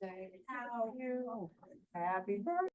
Say how you, happy birthday.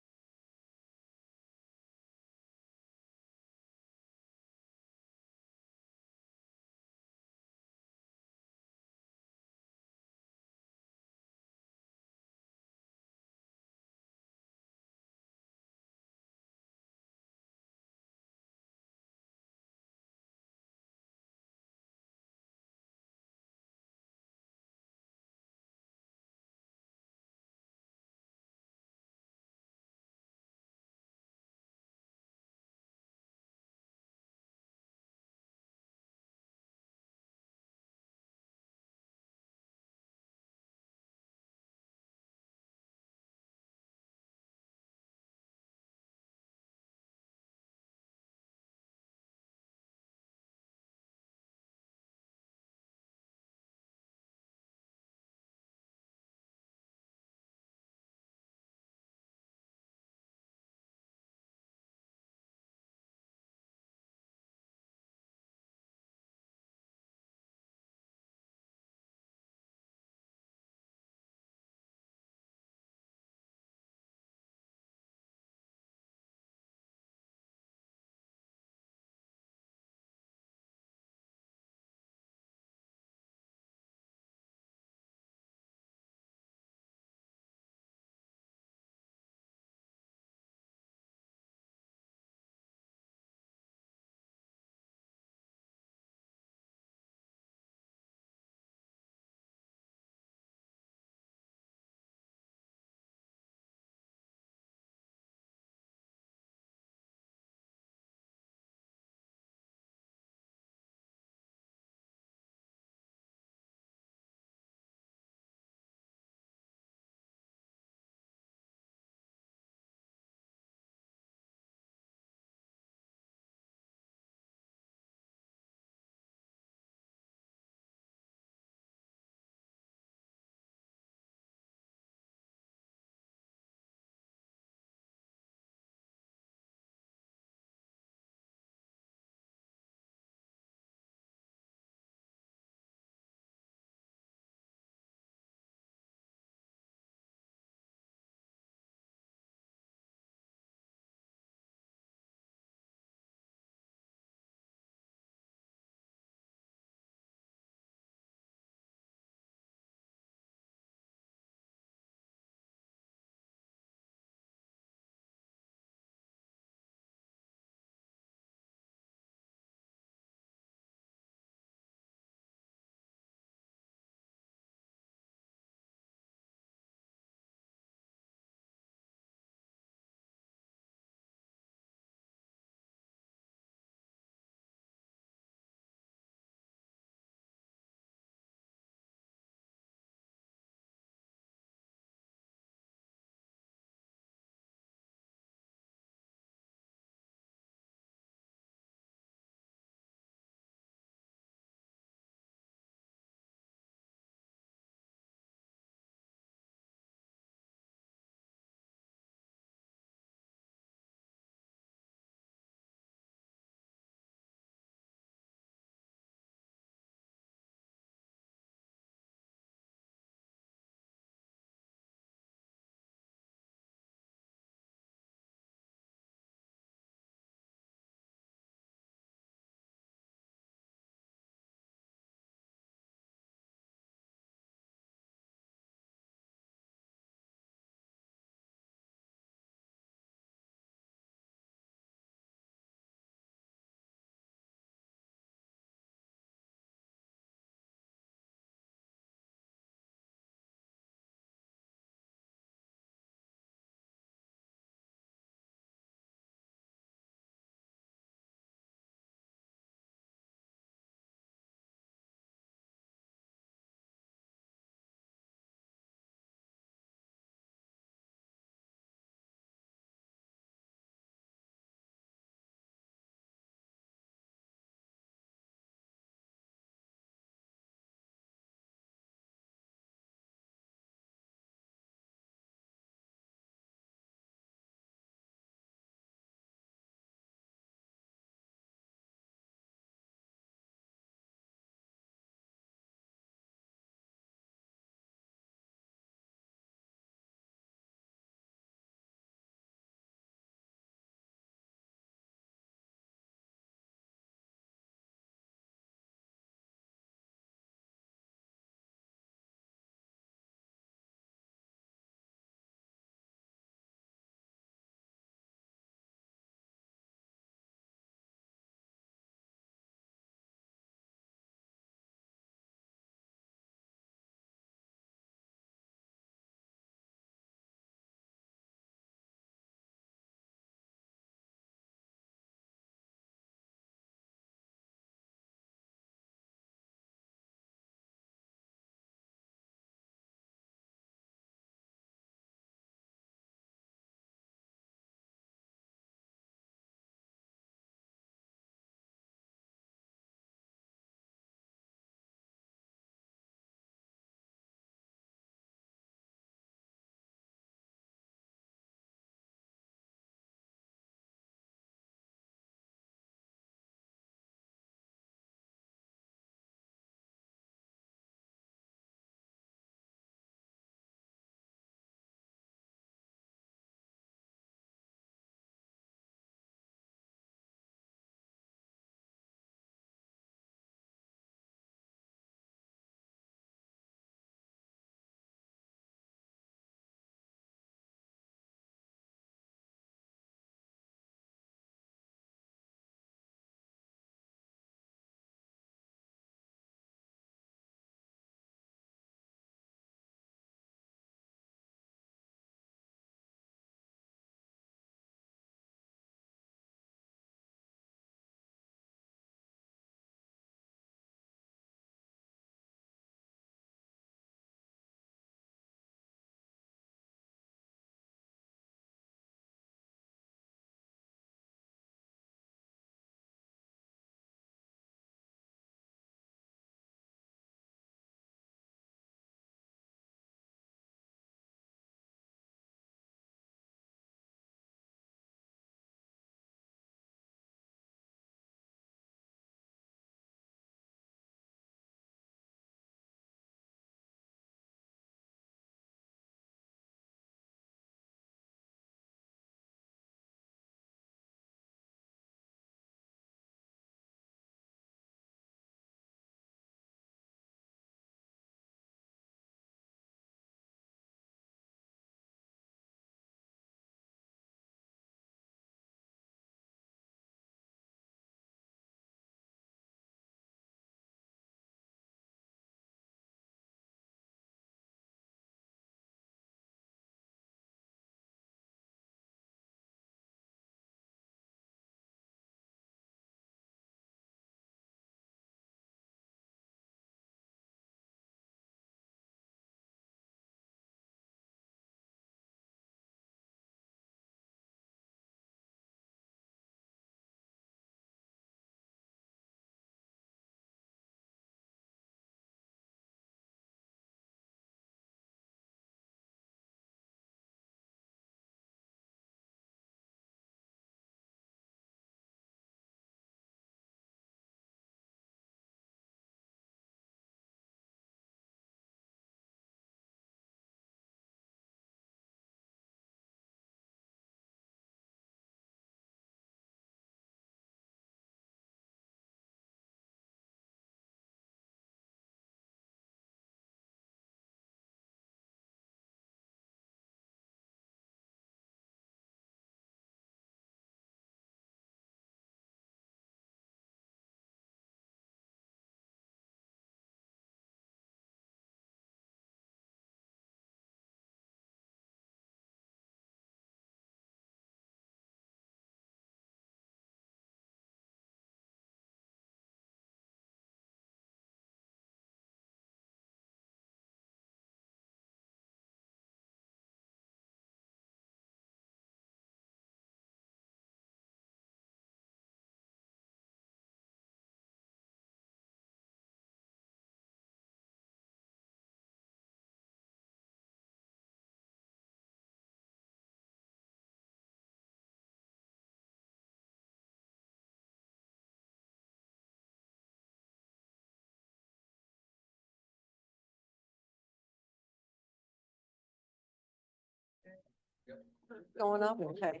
Going up, okay.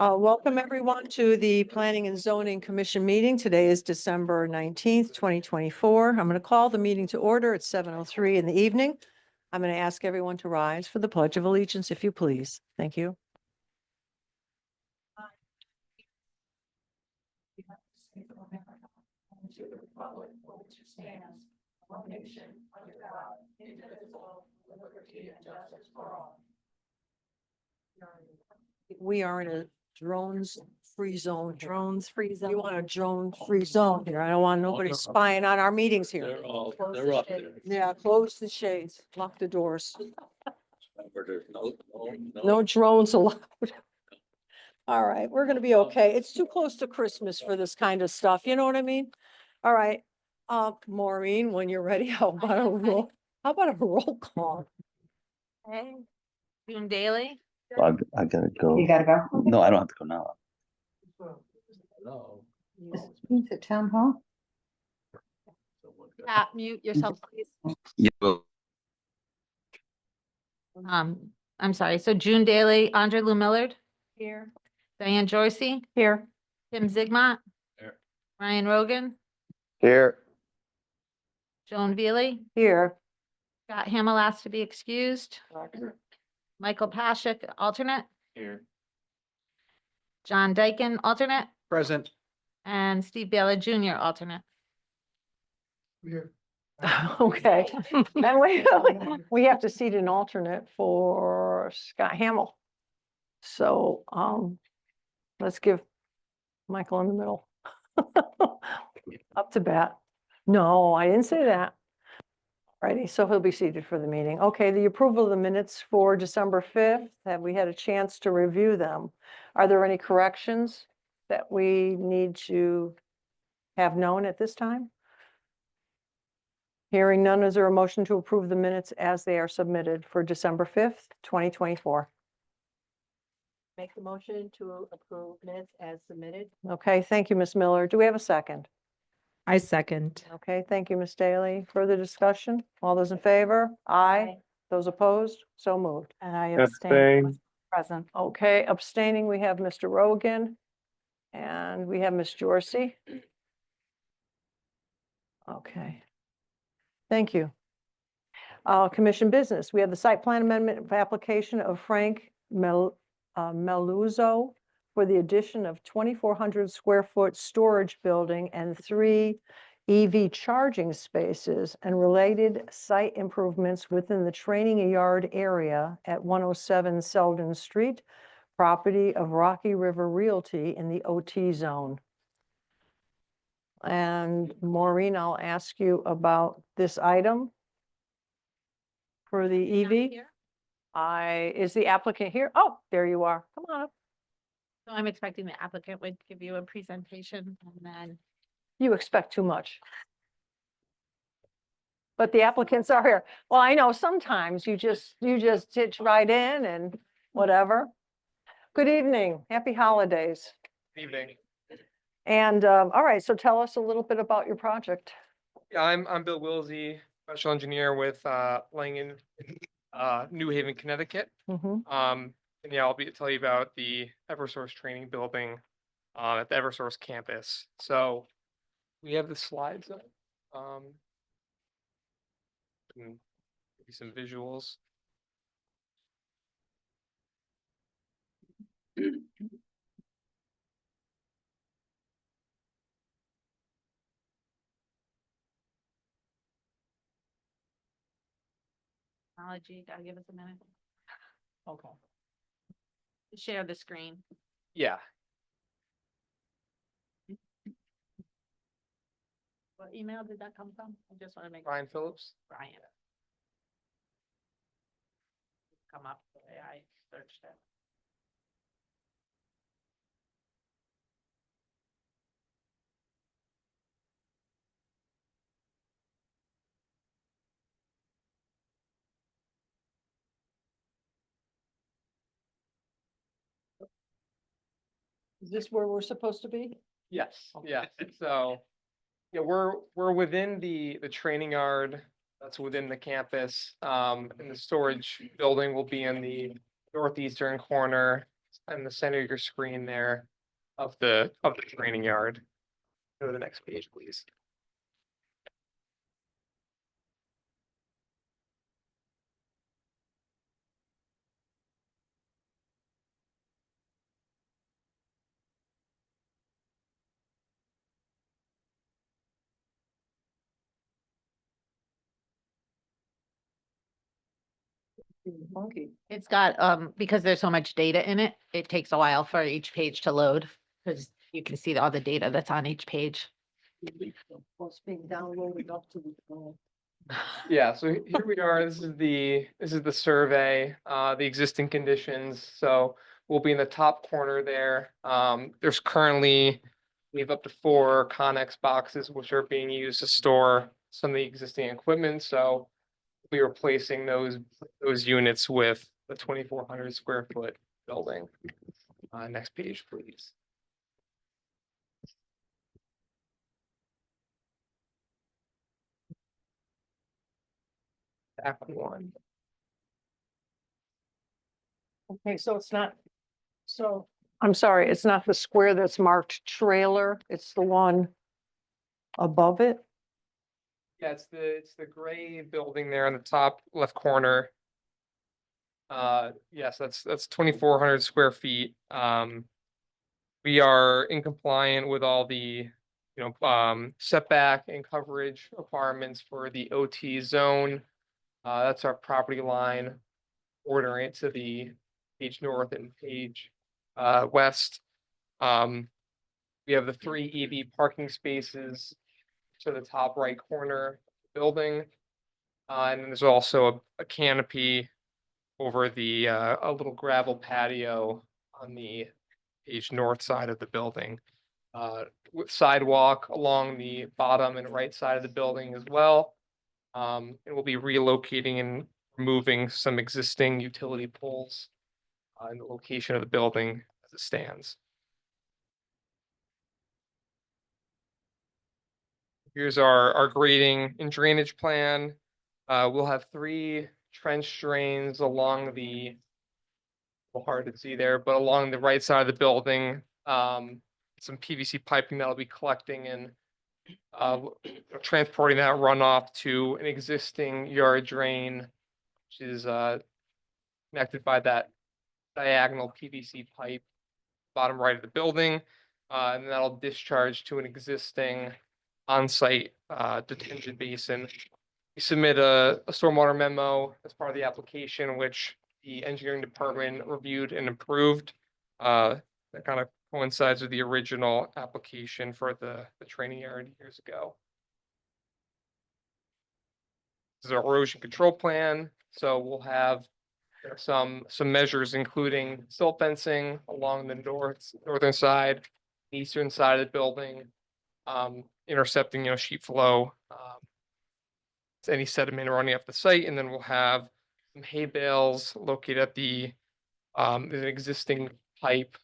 Welcome everyone to the Planning and Zoning Commission meeting. Today is December 19th, 2024. I'm going to call the meeting to order at 7:03 in the evening. I'm going to ask everyone to rise for the Pledge of Allegiance, if you please. Thank you. We are in a drones-free zone. Drones-free zone. You want a drone-free zone here. I don't want nobody spying on our meetings here. They're up there. Yeah, close the shades, lock the doors. Where there's No drones allowed. All right, we're gonna be okay. It's too close to Christmas for this kind of stuff. You know what I mean? All right, Maureen, when you're ready, how about a roll call? Okay. June Daily, I gotta go. You gotta go. No, I don't have to go now. Is it at town hall? Pat, mute yourself, please. Yeah, well, I'm sorry. So June Daily, Andre Lou Millard, Here. Diane Joycey, Here. Tim Zigmont. Here. Ryan Rogan, here. Joan Veely, Here. Scott Hamel asked to be excused, Michael Pashik, alternate, Here. John Dyken, alternate, Present. and Steve Baylor Jr., alternate. Here. Okay, then we have to seat an alternate for Scott Hamel. So, let's give Michael in the middle. Up to bat. No, I didn't say that. Righty, so he'll be seated for the meeting. Okay, the approval of the minutes for December 5th. Have we had a chance to review them? Are there any corrections that we need to have known at this time? Hearing none, is there a motion to approve the minutes as they are submitted for December 5th, 2024? Make the motion to approve minutes as submitted. Okay, thank you, Ms. Miller. Do we have a second? I second. Okay, thank you, Ms. Daly. Further discussion? All those in favor? Aye. Those opposed? So moved. And I abstain. Present. Okay, abstaining, we have Mr. Rogan and we have Ms. Jorsey. Okay. Thank you. Commission business. We have the site plan amendment of application of Frank Meluzzo for the addition of 2,400 square foot storage building and 3 EV charging spaces and related site improvements within the training yard area at 107 Selden Street, property of Rocky River Realty in the OT zone. And Maureen, I'll ask you about this item for the EV. Is the applicant here? Oh, there you are. Come on up. So I'm expecting the applicant would give you a presentation and then. You expect too much. But the applicants are here. Well, I know sometimes you just ditch right in and whatever. Good evening. Happy holidays. Evening. And all right, so tell us a little bit about your project. Yeah, I'm Bill Wilsey, special engineer with Langen, New Haven, Connecticut. Mhm. And yeah, I'll tell you about the Eversource training building at the Eversource campus. So we have the slides up. And maybe some visuals. Technology, gotta give us a minute Okay. to share the screen. Yeah, What email did that come from? I just want to make. Ryan Phillips. Brian. Come up the way I searched it. Is this where we're supposed to be? Yes, Okay. yeah, so, yeah, we're within the training yard, that's within the campus, and the storage building will be in the northeastern corner and the center of your screen there of the training yard. Go to the next page, please. Funky. It's got, because there's so much data in it, it takes a while for each page to load. Because you can see all the data that's on each page. It's being downloaded up to the phone. Yeah, so here we are. This is the survey, the existing conditions. So we'll be in the top corner there. There's currently, we have up to 4 Connex boxes which are being used to store some of the existing equipment. So we'll be replacing those units with the 2,400 square foot building. Next page, please. Back one. Okay, so it's not, I'm sorry, it's not the square that's marked trailer, it's the one above it? Yeah, it's the gray building there in the top left corner. Yes, that's 2,400 square feet. We are in compliant with all the, setback and coverage requirements for the OT zone. That's our property line, ordering it to the page north and page west. We have the 3 EV parking spaces to the top right corner of the building. And then there's also a canopy over the a little gravel patio on the page north side of the building. With sidewalk along the bottom and right side of the building as well. And we'll be relocating and removing some existing utility poles in the location of the building as it stands. Here's our grading and drainage plan. We'll have 3 trench drains along the, well, hard to see there, but along the right side of the building. Some PVC piping that'll be collecting and transporting that runoff to an existing yard drain, which is connected by that diagonal PVC pipe, bottom right of the building. And that'll discharge to an existing on-site detention basin. We submit a stormwater memo as part of the application, which the engineering department reviewed and approved. That kind of coincides with the original application for the training yard years ago. This is our erosion control plan. So we'll have some measures, including silt fencing along the northern side, eastern side of the building, intercepting, sheet flow, any sediment running off the site, and then we'll have some hay bales located at the there's an existing pipe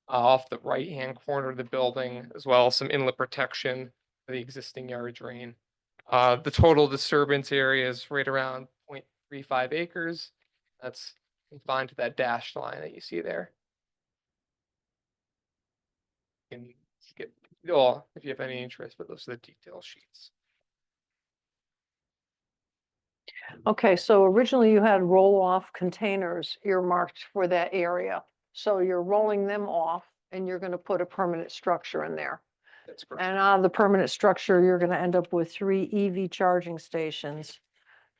off the right-hand corner of the building, as well as some inlet protection for the existing yard drain. The total disturbance area is right around 0.35 acres. That's confined to that dashed line that you see there. You can skip, well, if you have any interest, but those are the detail sheets. Okay, so originally you had roll-off containers earmarked for that area. So you're rolling them off and you're gonna put a permanent structure in there. That's correct. And out of the permanent structure, you're gonna end up with 3 EV charging stations.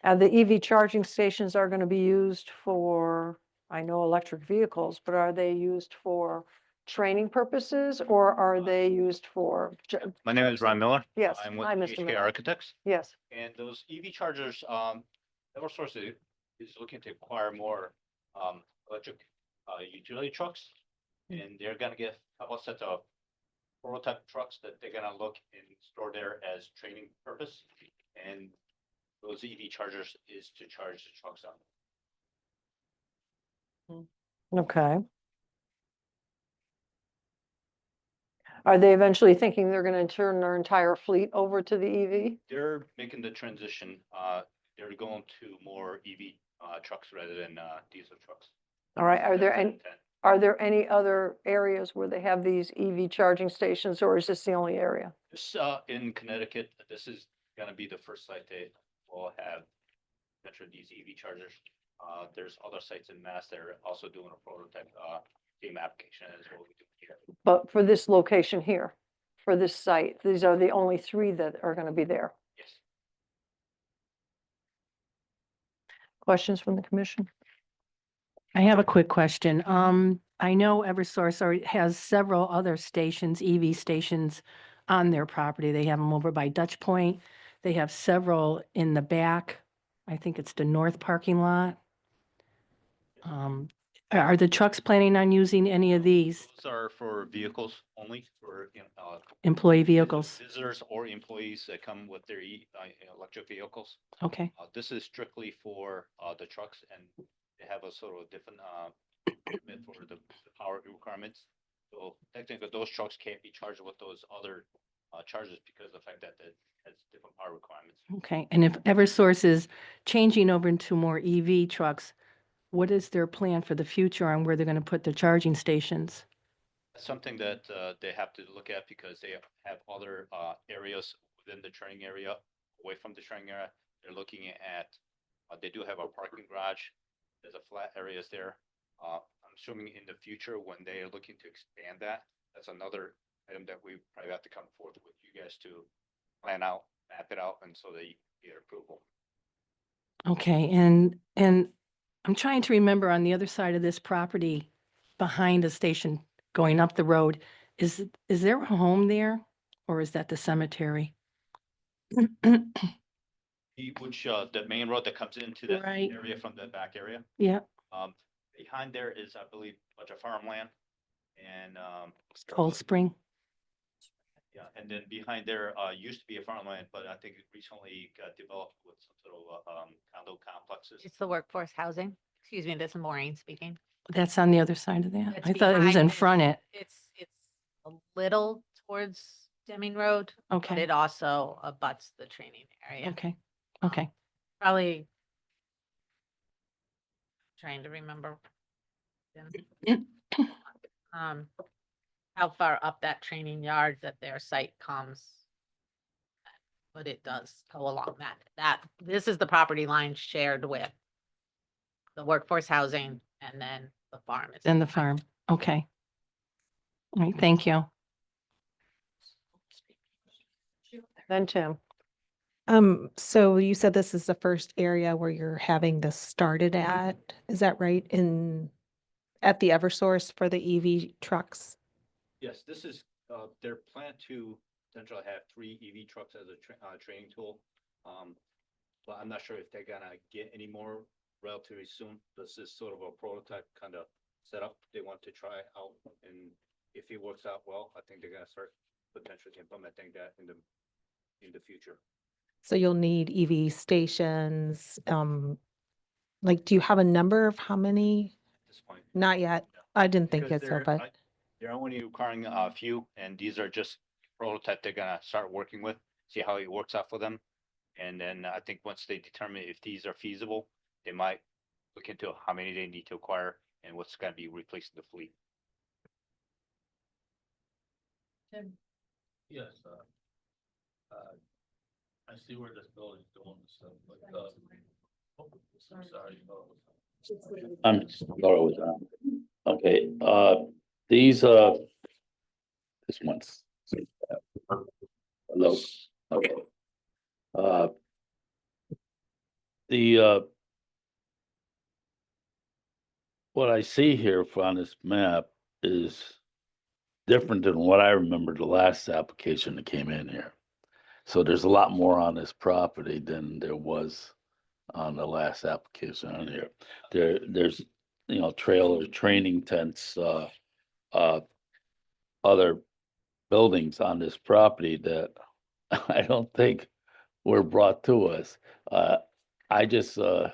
The EV charging stations are gonna be used for, I know, electric vehicles, but are they used for training purposes or are they used for? My name is Ron Miller. Yes, I'm with hi, Mr. HK Miller. Architects, Yes, and those EV chargers, Eversource is looking to acquire more electric utility trucks. And they're gonna get a couple sets of prototype trucks that they're gonna look and store there as training purpose. And those EV chargers is to charge the trucks on. okay. Are they eventually thinking they're gonna turn their entire fleet over to the EV? They're making the transition, they're going to more EV trucks rather than diesel trucks. All right, are there That's any, the intent. are there any other areas where they have these EV charging stations, or is this the only area? This, in Connecticut, this is gonna be the first site they will have mentioned these EV chargers. There's other sites in Mass that are also doing a prototype, same application as what we do here. But for this location here, for this site, these are the only 3 that are going to be there. Yes. Questions from the commission? I have a quick question. I know Eversource already has several other stations, EV stations on their property. They have them over by Dutch Point. They have several in the back. I think it's the north parking lot. Are the trucks planning on using any of these Those are for vehicles only, for, employee vehicles? visitors or employees that come with their electric vehicles. Okay, This is strictly for, the trucks, and they have a sort of different, permit for the power requirements. So technically, those trucks can't be charged with those other, charges because of the fact that it has different power requirements. okay. And if Eversource is changing over into more EV trucks, what is their plan for the future on where they're going to put the charging stations? That's something that, they have to look at because they have other, areas within the training area, away from the training area. They're looking at, they do have a parking garage. There's a flat areas there. I'm assuming in the future, when they are looking to expand that, that's another item that we probably have to come forth with you guys to plan out, map it out, and so that you get approval. Okay, and I'm trying to remember on the other side of this property, behind the station going up the road, is there a home there? Or is that the cemetery? Which, the main road that comes into that Right. area from the back area. Yeah, Behind there is, I believe, a bunch of farmland and, Cold Spring. yeah, and then behind there, used to be a farmland, but I think it recently got developed with some sort of, condo complexes. It's the workforce housing. Excuse me, this is Maureen speaking. That's on the other side of that. It's I thought it was behind in this- front it. It's a little towards Deming Road, but Okay, it also abuts the training area. okay, okay. Probably trying to remember. How far up that training yard that their site comes. But it does go along this is the property line shared with the workforce housing and then the farm. is And the behind. farm, okay. All right, thank you. Then Tim. So you said this is the first area where you're having this started at, is that right? At the Eversource for the EV trucks? Yes, this is, their plan to potentially have 3 EV trucks as a training tool. But I'm not sure if they're gonna get any more relatively soon. This is sort of a prototype kind of setup they want to try out. And if it works out well, I think they're gonna start potentially implementing that in the future. So you'll need EV stations, like, do you have a number of how many? At this point. Not yet. No. I didn't think Because it so, but, they're only requiring a few, and these are just prototype they're gonna start working with, see how it works out for them. And then I think once they determine if these are feasible, they might look into how many they need to acquire and what's gonna be replaced in the fleet. Yes, I see where this building's going and stuff, but, I'm sorry. I'm Laura was on. Okay, these, this one's. Hello, okay. What I see here on this map is different than what I remember the last application that came in here. So there's a lot more on this property than there was on the last application on here. There's, trailers, training tents, other buildings on this property that I don't think were brought to us. I just, I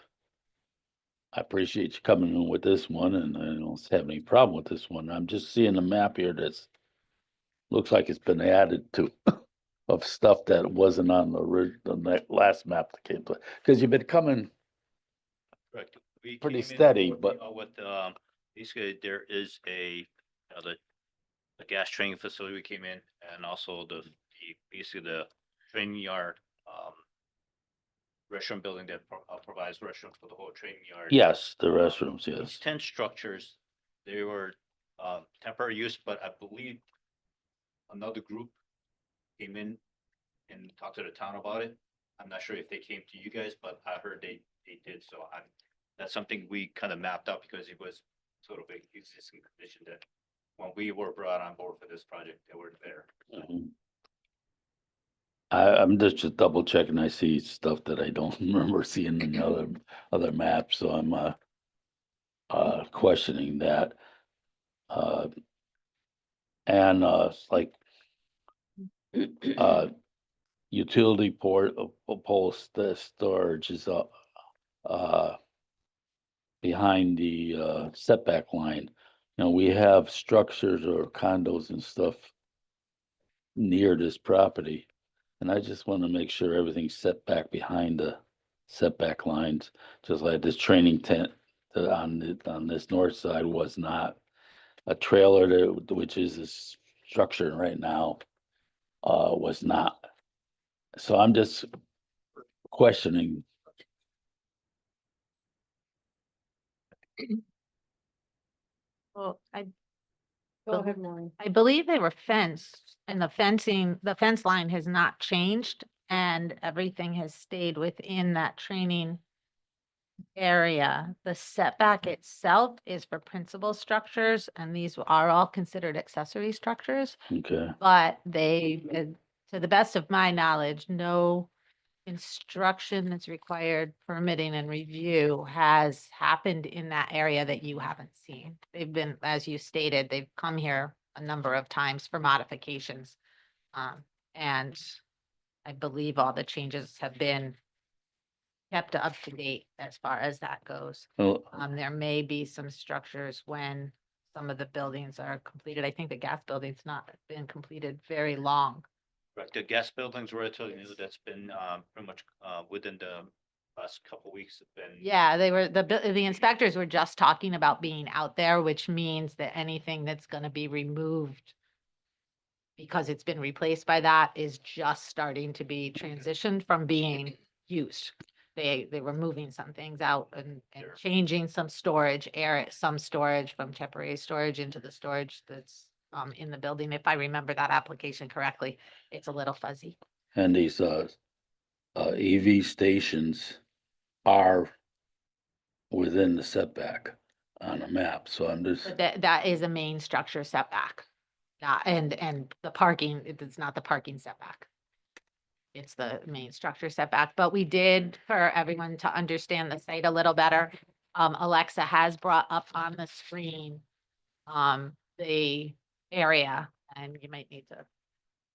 appreciate you coming in with this one, and I don't have any problem with this one. I'm just seeing the map here that's looks like it's been added to of stuff that wasn't on the last map that came to, because you've been coming Correct. We Pretty came in steady, with, but- With, basically there is the gas training facility came in and also basically the training yard, restaurant building that provides restaurant for the whole training yard. Yes, the restrooms, These yes. 10 structures, they were temporary use, but I believe another group came in and talked to the town about it. I'm not sure if they came to you guys, but I heard they did, so that's something we kind of mapped out because it was sort of a existing condition that when we were brought on board for this project, they were there. Mhm. I'm just double checking. I see stuff that I don't remember seeing in the other maps, so I'm questioning that. And like uh utility pole storage is uh behind the setback line. You know, we have structures or condos and stuff near this property. And I just want to make sure everything's set back behind the setback lines, just like this training tent on this north side was not. A trailer which is this structure right now was not. So I'm just questioning. Well, Go ahead, Maureen. I believe they were fenced and the fence line has not changed and everything has stayed within that training area. The setback itself is for principal structures and these are all considered accessory structures, Okay, but to the best of my knowledge, no construction that's required permitting and review has happened in that area that you haven't seen. They've been, as you stated, they've come here a number of times for modifications. And I believe all the changes have been kept up to date as far as that goes. well, There may be some structures when some of the buildings are completed. I think the gas building's not been completed very long. Right, the gas buildings relatively new, that's been pretty much within the last couple of weeks have been. Yeah, they were, the inspectors were just talking about being out there, which means that anything that's gonna be removed because it's been replaced by that is just starting to be transitioned from being used. They were moving some things out and Sure. changing some some storage from temporary storage into the storage that's in the building. If I remember that application correctly, it's a little fuzzy. and these EV stations are within the setback on the map, so I'm just, But that is a main structure setback. And the parking, it's not the parking setback. It's the main structure setback, but we did, for everyone to understand the site a little better, Alexa has brought up on the screen the area, and you might need to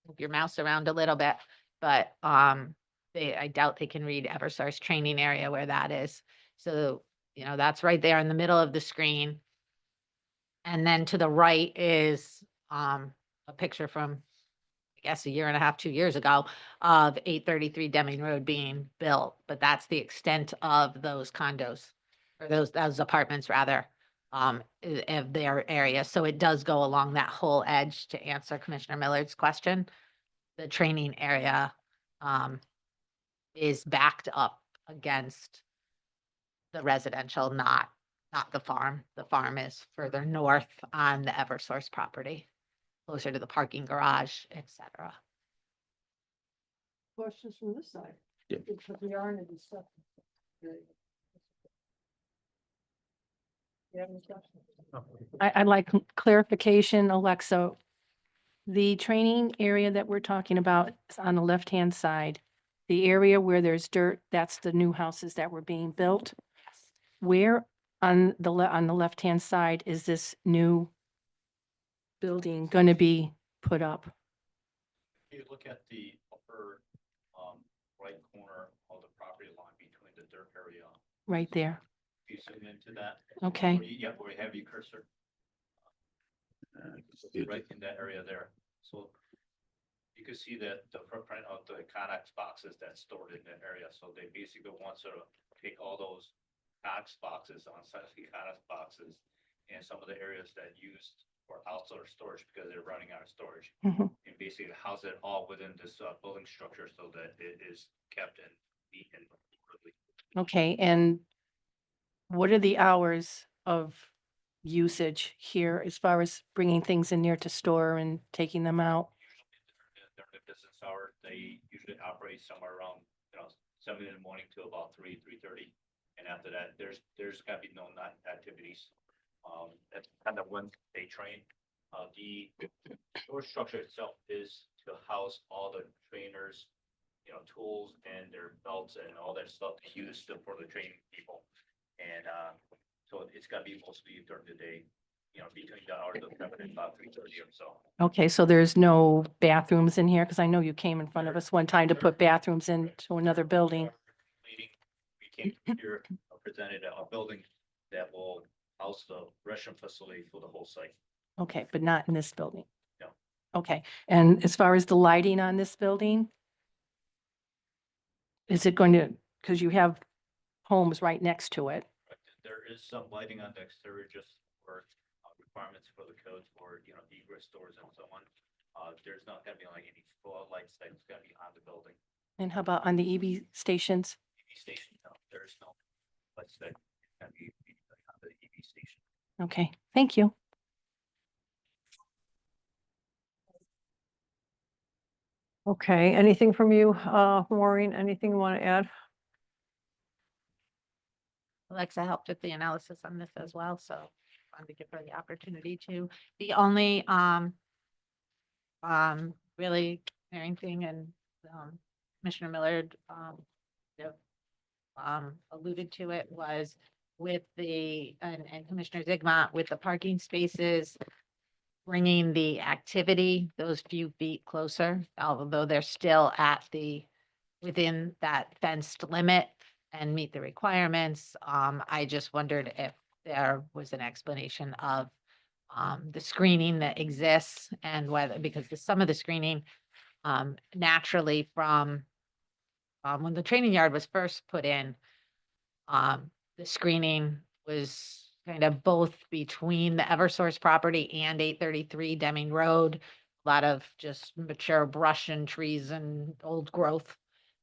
move your mouse around a little bit, but I doubt they can read Eversource training area where that is. So, that's right there in the middle of the screen. And then to the right is a picture from, I guess, a year and a half, 2 years ago of 833 Deming Road being built, but that's the extent of those condos or those apartments rather, of their area. So it does go along that whole edge to answer Commissioner Millard's question. The training area is backed up against the residential, not the farm. The farm is further north on the Eversource property, closer to the parking garage, etc. Questions from this side? Yep. Because we are in a discussion. You have any questions? I'd like clarification, Alexa. The training area that we're talking about is on the left-hand side. The area where there's dirt, that's the new houses that were being built. Where on the left-hand side is this new building going to be put up? If you look at the upper right corner of the property line between the dirt area, Right there. if you zoom into that. Okay. Where you have your cursor, right in that area there. So you can see that the footprint of the Connex boxes that's stored in that area. So they basically want to sort of take all those Connex boxes on site Connex boxes and some of the areas that used for outdoor storage because they're running out of storage. Mhm. And basically house it all within this building structure so that it is kept in neat and orderly. Okay, and what are the hours of usage here as far as bringing things in there to store and taking them out? Usually during the business hour, they usually operate somewhere around, 7 in the morning to about 3:30. And after that, there's gotta be no night activities. That's kind of when they train. The storage structure itself is to house all the trainers, tools and their belts and all that stuff used for the training people. And, so it's gotta be mostly during the day, between the hours of 7 and about 3:30 or so. Okay, so there's no bathrooms in here? Because I know you came in front of us one time to put bathrooms into another building. Meeting, we came here, presented a building that will house the restroom facility for the whole site. Okay, but not in this building? No. Okay, and as far as the lighting on this building? Is it going to, because you have homes right next to it? But there is some lighting on the exterior just for requirements for the codes for, egress doors and so on. There's not gonna be like any floodlights that's gonna be on the building. And how about on the EV stations? EV station, no, there is no lights that can be on the EV station. Okay, thank you. Okay, anything from you, Maureen? Anything you want to add? Alexa helped with the analysis on this as well, so wanted to give her the opportunity to. The only, really hearing thing and, Commissioner Millard, you know, alluded to it was with the, and Commissioner Zigma, with the parking spaces, bringing the activity those few feet closer, although they're still at within that fenced limit and meet the requirements. I just wondered if there was an explanation of the screening that exists and whether, because some of the screening naturally from when the training yard was first put in, the screening was kind of both between the Eversource property and 833 Deming Road. A lot of just mature brush and trees and old growth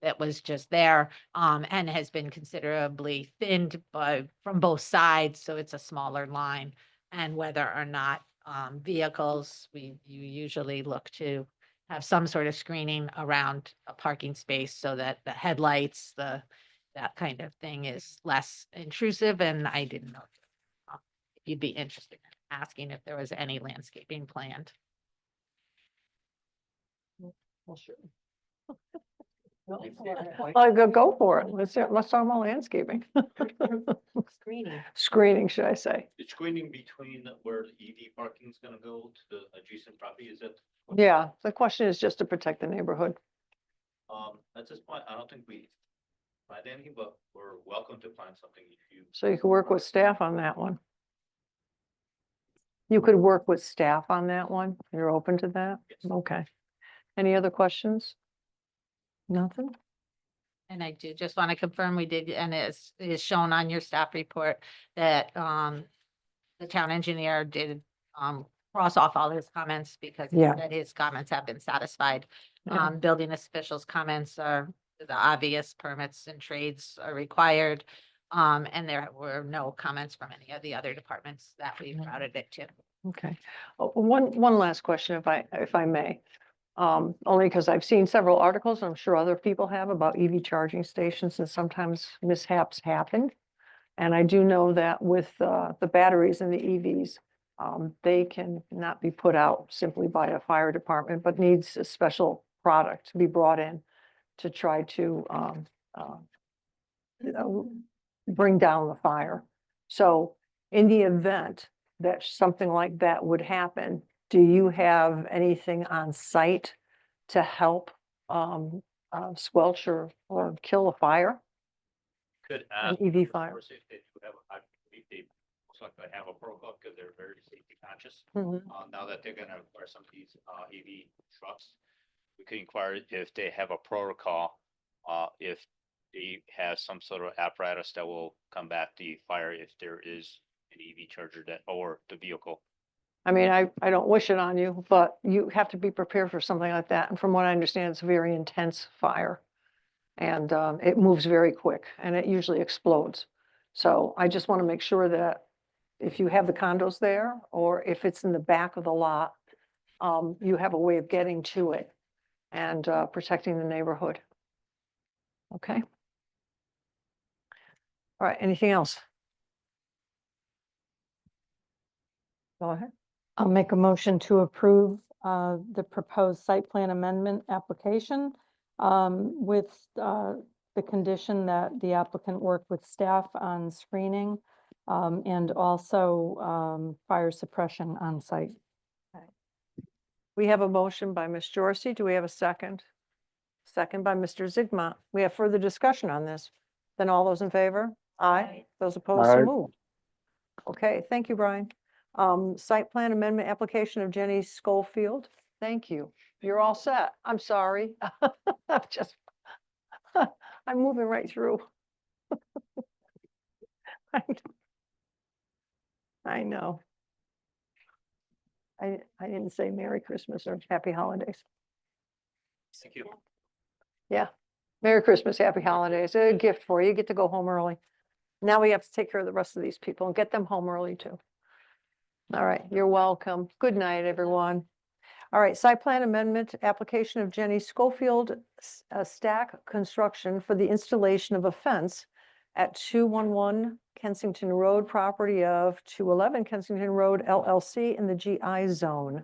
that was just there, and has been considerably thinned from both sides, so it's a smaller line. And whether or not vehicles, you usually look to have some sort of screening around a parking space so that the headlights, that kind of thing is less intrusive, and I didn't know if you'd be interested in asking if there was any landscaping planned. Well, sure. Go for it. Let's talk about landscaping. Screening. Screening, should I say? The screening between where the EV parking is gonna go to the adjacent property, is it? Yeah, the question is just to protect the neighborhood. At this point, I don't think we planned anything, but we're welcome to plan something if you. So you could work with staff on that one. You could work with staff on that one. You're open to that? Yes. Okay. Any other questions? Nothing? And I do just want to confirm we did, and it is shown on your staff report that the town engineer did cross off all his comments because he Yeah. said his comments have been satisfied. Yeah. Building officials' comments are the obvious permits and trades are required. And there were no comments from any of the other departments that we routed it to. Okay. One last question, if I may. Only because I've seen several articles, I'm sure other people have, about EV charging stations, and sometimes mishaps happen. And I do know that with the batteries in the EVs, they can not be put out simply by a fire department, but needs a special product to be brought in to try to bring down the fire. So in the event that something like that would happen, do you have anything on site to help squelch or kill a fire? Could An ask. EV fire. If they do have, I believe they most likely have a protocol because they're very safety conscious. Mhm. Now that they're gonna acquire some of these EV trucks, we could inquire if they have a protocol, if they have some sort of apparatus that will combat the fire if there is an EV charger that, or the vehicle. I mean, I don't wish it on you, but you have to be prepared for something like that. And from what I understand, it's a very intense fire. And it moves very quick and it usually explodes. So I just want to make sure that if you have the condos there, or if it's in the back of the lot, you have a way of getting to it and protecting the neighborhood. Okay. All right, anything else? Go ahead. I'll make a motion to approve the proposed site plan amendment application with the condition that the applicant work with staff on screening and also fire suppression on site. We have a motion by Ms. Jorsey. Do we have a second? Second by Mr. Zigma. We have further discussion on this. Then all those in favor? Aye. Those opposed, so moved. Okay, thank you, Brian. Site plan amendment application of Jenny Schofield. Thank you. You're all set. I'm sorry. I'm just, I'm moving right through. I know. I didn't say Merry Christmas or Happy Holidays. Thank you. Yeah. Merry Christmas, Happy Holidays. A gift for you. You get to go home early. Now we have to take care of the rest of these people and get them home early too. All right, you're welcome. Good night, everyone. All right, site plan amendment, application of Jenny Schofield Stack Construction for the installation of a fence at 211 Kensington Road, property of 211 Kensington Road LLC in the GI zone.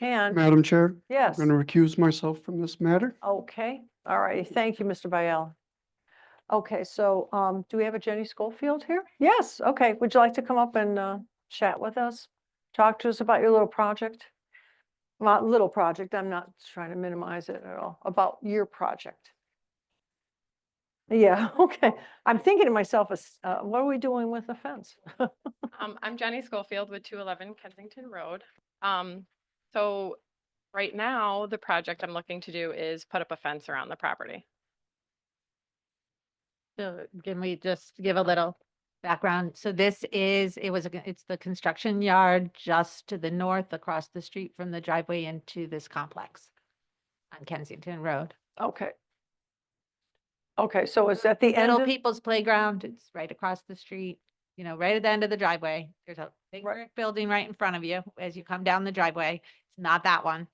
And, Madam Chair, yes, I'm going to recuse myself from this matter. okay, all right, thank you, Mr. Biel. Okay, so do we have a Jenny Schofield here? Yes, okay, would you like to come up and chat with us? Talk to us about your little project? Not little project, I'm not trying to minimize it at all, about your project. Yeah, okay. I'm thinking to myself, what are we doing with the fence? I'm Jenny Schofield with 211 Kensington Road. So right now, the project I'm looking to do is put up a fence around the property. So can we just give a little background? So this is, it's the construction yard just to the north across the street from the driveway into this complex on Kensington Road. Okay. Okay, so it's at the end Little of, People's Playground, it's right across the street, you know, right at the end of the driveway. There's a big Right. brick building right in front of you as you come down the driveway. It's not that one.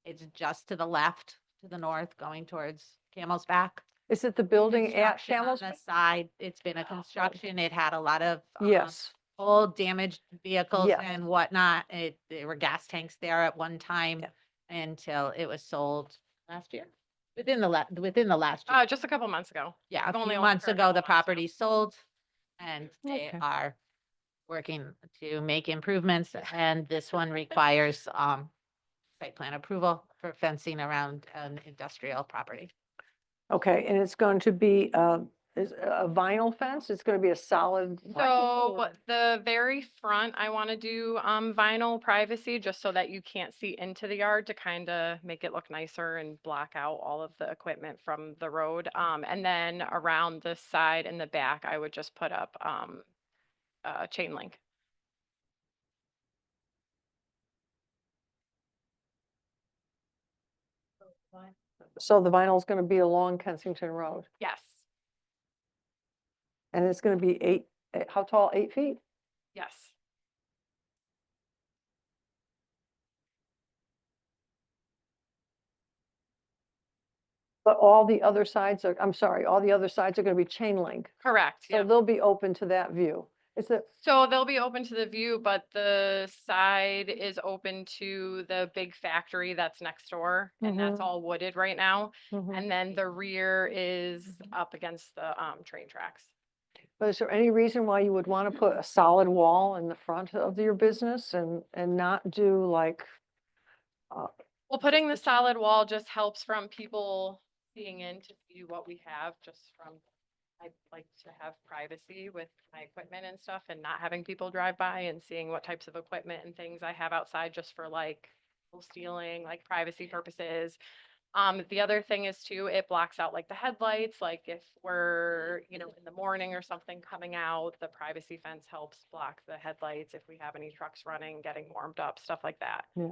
It's just to the left, to the north, going towards Camel's Back. is it the building at Construction on Camel's? the side. It's been a construction. It had a lot of Yes, old damaged vehicles Yes. and whatnot. There were gas tanks there at one time Yeah. until it was sold last year. Within the last year. Just a couple months ago. Yeah, I've a only few owned it months for a ago, couple the months now. property sold and they Okay. are working to make improvements and this one requires site plan approval for fencing around an industrial property. okay, and it's going to be is a vinyl fence? It's going to be a solid vinyl So or- the very front, I want to do vinyl privacy just so that you can't see into the yard to kind of make it look nicer and block out all of the equipment from the road. And then around the side and the back, I would just put up chain link. So the vinyl is going to be along Kensington Road Yes, and it's going to be how tall? 8 feet? yes. But all the other sides are, I'm sorry, all the other sides are going to be chain link. Correct. So Yeah. they'll be open to that view. Is it, So they'll be open to the view, but the side is open to the big factory that's next door, and that's Mhm. all wooded right now. Mhm. And then the rear is up against the train tracks. But is there any reason why you would want to put a solid wall in the front of your business and not do like, Well, putting the solid wall just helps from people seeing in to see what we have, just from, I like to have privacy with my equipment and stuff and not having people drive by and seeing what types of equipment and things I have outside just for like stealing, like privacy purposes. The other thing is too, it blocks out like the headlights, like if we're, you know, in the morning or something coming out, the privacy fence helps block the headlights if we have any trucks running, getting warmed up, stuff like that. Yeah.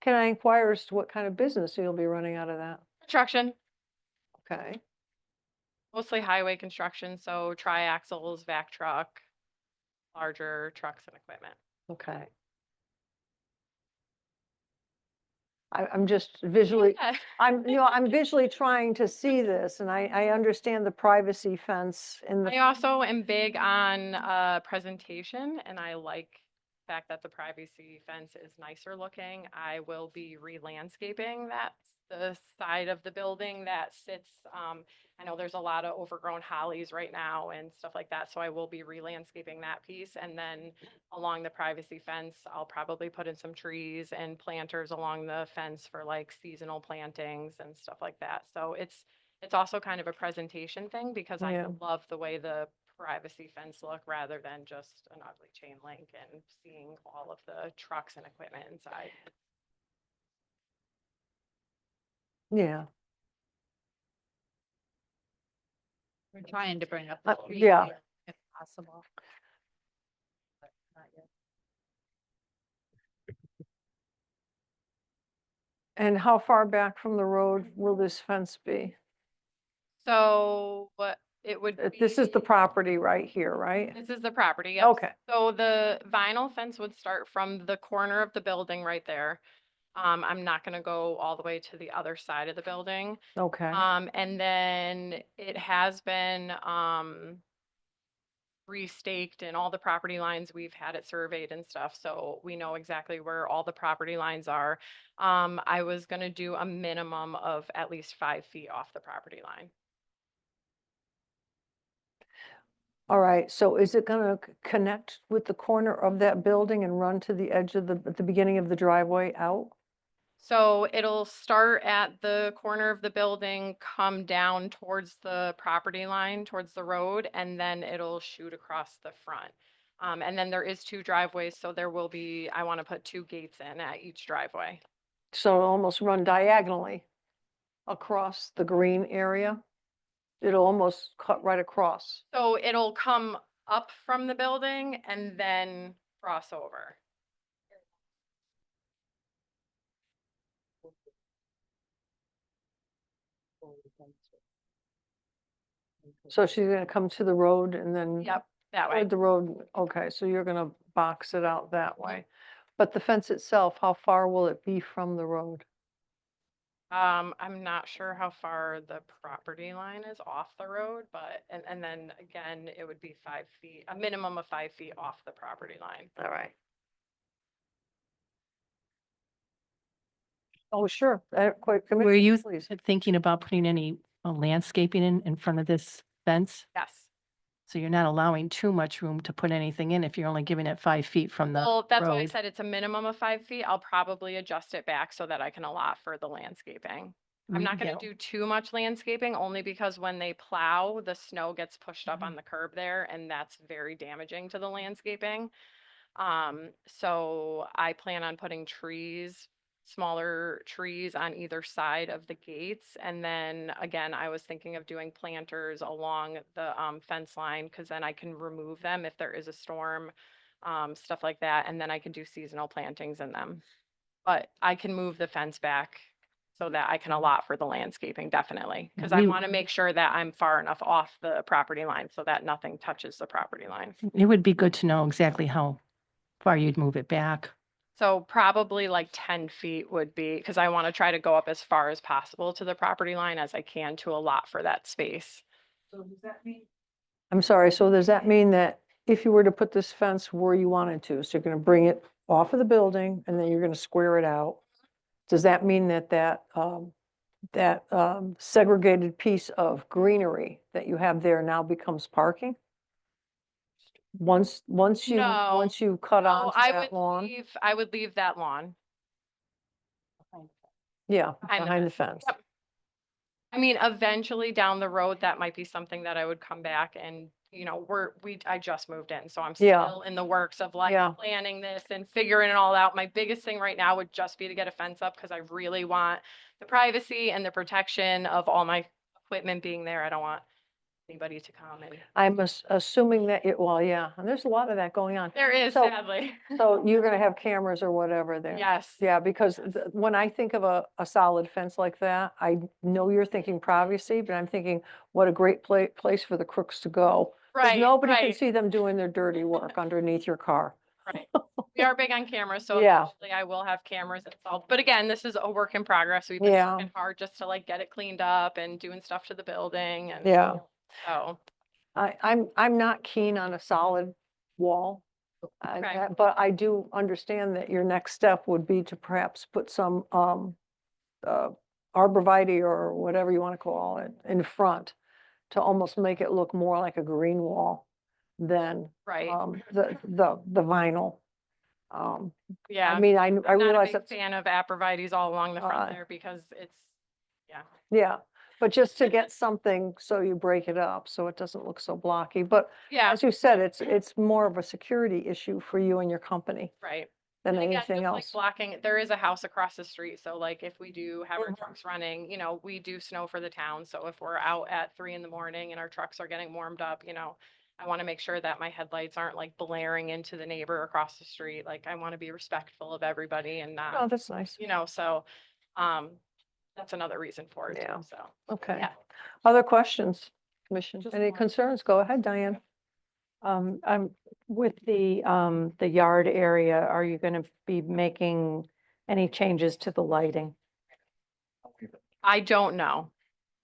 Can I inquire as to what kind of business you'll be running out of that? Construction, Okay. mostly highway construction, so triaxles, vac truck, larger trucks and equipment. Okay. I'm just visually, Yeah. I'm visually trying to see this, and I understand the privacy fence in the, I also am big on presentation, and I like the fact that the privacy fence is nicer looking. I will be re-landscaping the side of the building that sits, I know there's a lot of overgrown hollies right now and stuff like that, so I will be re-landscaping that piece. And then along the privacy fence, I'll probably put in some trees and planters along the fence for like seasonal plantings and stuff like that. So it's also kind of a presentation thing because I Yeah. love the way the privacy fence look rather than just an ugly chain link and seeing all of the trucks and equipment inside. yeah. We're trying to bring up. Uh, the yeah. tree if possible. But not yet. And how far back from the road will this fence be? So what it would This is the be- property right here, right? This is the property, yep. Okay. So the vinyl fence would start from the corner of the building right there. I'm not gonna go all the way to the other side of the building. Okay. And then it has been, restaked and all the property lines, we've had it surveyed and stuff, so we know exactly where all the property lines are. I was gonna do a minimum of at least 5 feet off the property line. All right. So is it gonna connect with the corner of that building and run to the edge of at the beginning of the driveway out? So it'll start at the corner of the building, come down towards the property line, towards the road, and then it'll shoot across the front. And then there is 2 driveways, so there will be, I want to put 2 gates in at each driveway. So it'll almost run diagonally across the green area? It'll almost cut right across. So it'll come up from the building and then cross over. So she's gonna come to the road and then. Yep, that way. Toward the road, okay, so you're gonna box it out that way. But the fence itself, how far will it be from the road? I'm not sure how far the property line is off the road, but, and then again, it would be 5 feet, a minimum of 5 feet off the property line. All right. Oh, sure. Were Commissioner, you please. thinking about putting any landscaping in front of this fence? Yes. So you're not allowing too much room to put anything in if you're only giving it 5 feet from the Well, that's why I road? said it's a minimum of 5 feet. I'll probably adjust it back so that I can allot for the landscaping. I'm not gonna Yeah. do too much landscaping only because when they plow, the snow gets pushed up on the curb there and that's very damaging to the landscaping. So I plan on putting trees, smaller trees on either side of the gates. And then again, I was thinking of doing planters along the fence line because then I can remove them if there is a storm, stuff like that. And then I can do seasonal plantings in them. But I can move the fence back so that I can allot for the landscaping, definitely. Because I We- want to make sure that I'm far enough off the property line so that nothing touches the property line. It would be good to know exactly how far you'd move it back. So probably like 10 feet would be, because I want to try to go up as far as possible to the property line as I can to allot for that space. So does that mean? I'm sorry, so does that mean that if you were to put this fence where you wanted to, so you're gonna bring it off of the building and then you're gonna square it out? Does that mean that segregated piece of greenery that you have there now becomes parking? Once you No, cut No, onto I that lawn? would leave that lawn. Yeah, behind the behind the fence. Yep. I mean, eventually down the road, that might be something that I would come back and, you know, I just moved in, so I'm Yeah. still in the works of like Yeah. planning this and figuring it all out. My biggest thing right now would just be to get a fence up because I really want the privacy and the protection of all my equipment being there. I don't want anybody to come and I'm assuming that well, yeah, and there's a lot of that going on. there is So- sadly. So you're gonna have cameras or whatever there? Yes. Yeah, because when I think of a solid fence like that, I know you're thinking privacy, but I'm thinking what a great place for the crooks to go. 'Cause Right, nobody can right. see them doing their dirty work underneath your car. Right. We are big on cameras, so Yeah. eventually I will have cameras installed. But again, this is a work in progress. We've been Yeah. working hard just to like get it cleaned up and doing stuff to the building and Yeah. so. I'm not keen on a solid wall. Okay. But I do understand that your next step would be to perhaps put some arborvitae or whatever you want to call it in front to almost make it look more like a green wall than Right. the vinyl. Yeah. I mean, I I'm not a realize big that's, fan of arborvitae's all along the Uh, front there because it's, yeah, but just to get something so you break it up, so it doesn't look so blocky. But yeah, as you said, it's more of a security issue for you and your company right. than And again, anything just, like, else. blocking, there is a house across the street, so like if we do have our Mhm. trucks running, you know, we do snow for the town, so if we're out at 3 in the morning and our trucks are getting warmed up, you know, I want to make sure that my headlights aren't like blaring into the neighbor across the street. Like I want to be respectful of everybody and Oh, not, that's nice. you know, so that's another reason for it Yeah. too, so. Okay. Yeah. Other questions, Commission? Just Any one. concerns? Go ahead, Diane. I'm with the yard area, are you gonna be making any changes to the lighting? I don't know.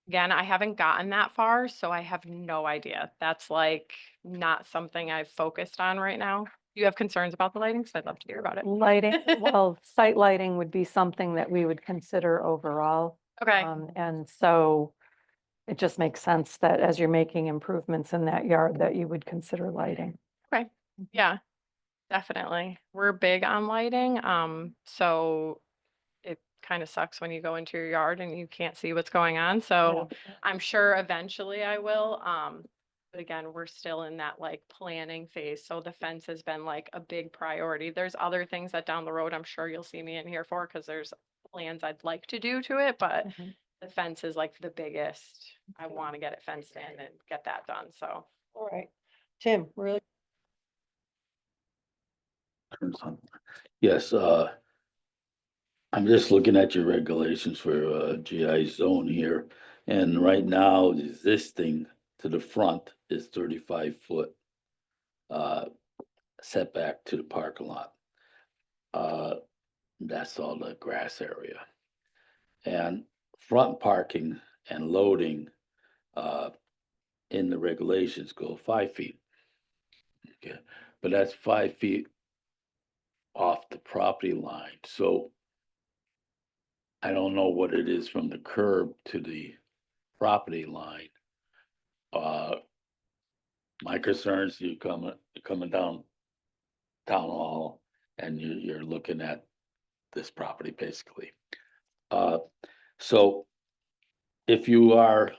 Again, I haven't gotten that far, so I have no idea. That's like not something I've focused on right now. Do you have concerns about the lighting? 'Cause I'd love to hear about it. Lighting, well, site lighting would be something that we would consider overall. Okay, And so it just makes sense that as you're making improvements in that yard, that you would consider lighting. okay, yeah, definitely. We're big on lighting, so it kind of sucks when you go into your yard and you can't see what's going on, so I'm sure eventually I will, but again, we're still in that like planning phase, so the fence has been like a big priority. There's other things that down the road, I'm sure you'll see me in here for, because there's plans I'd like to do to it, but Mhm. the fence is like the biggest. I want to get it fenced in and get that done, so. All right. Tim, really? Yes, I'm just looking at your regulations for GI zone here. And right now, existing to the front is 35 foot setback to the parking lot. That's all the grass area. And front parking and loading in the regulations go 5 feet. Okay, but that's 5 feet off the property line, so I don't know what it is from the curb to the property line. My concerns, you're coming down town hall and you're looking at this property basically. So if you are,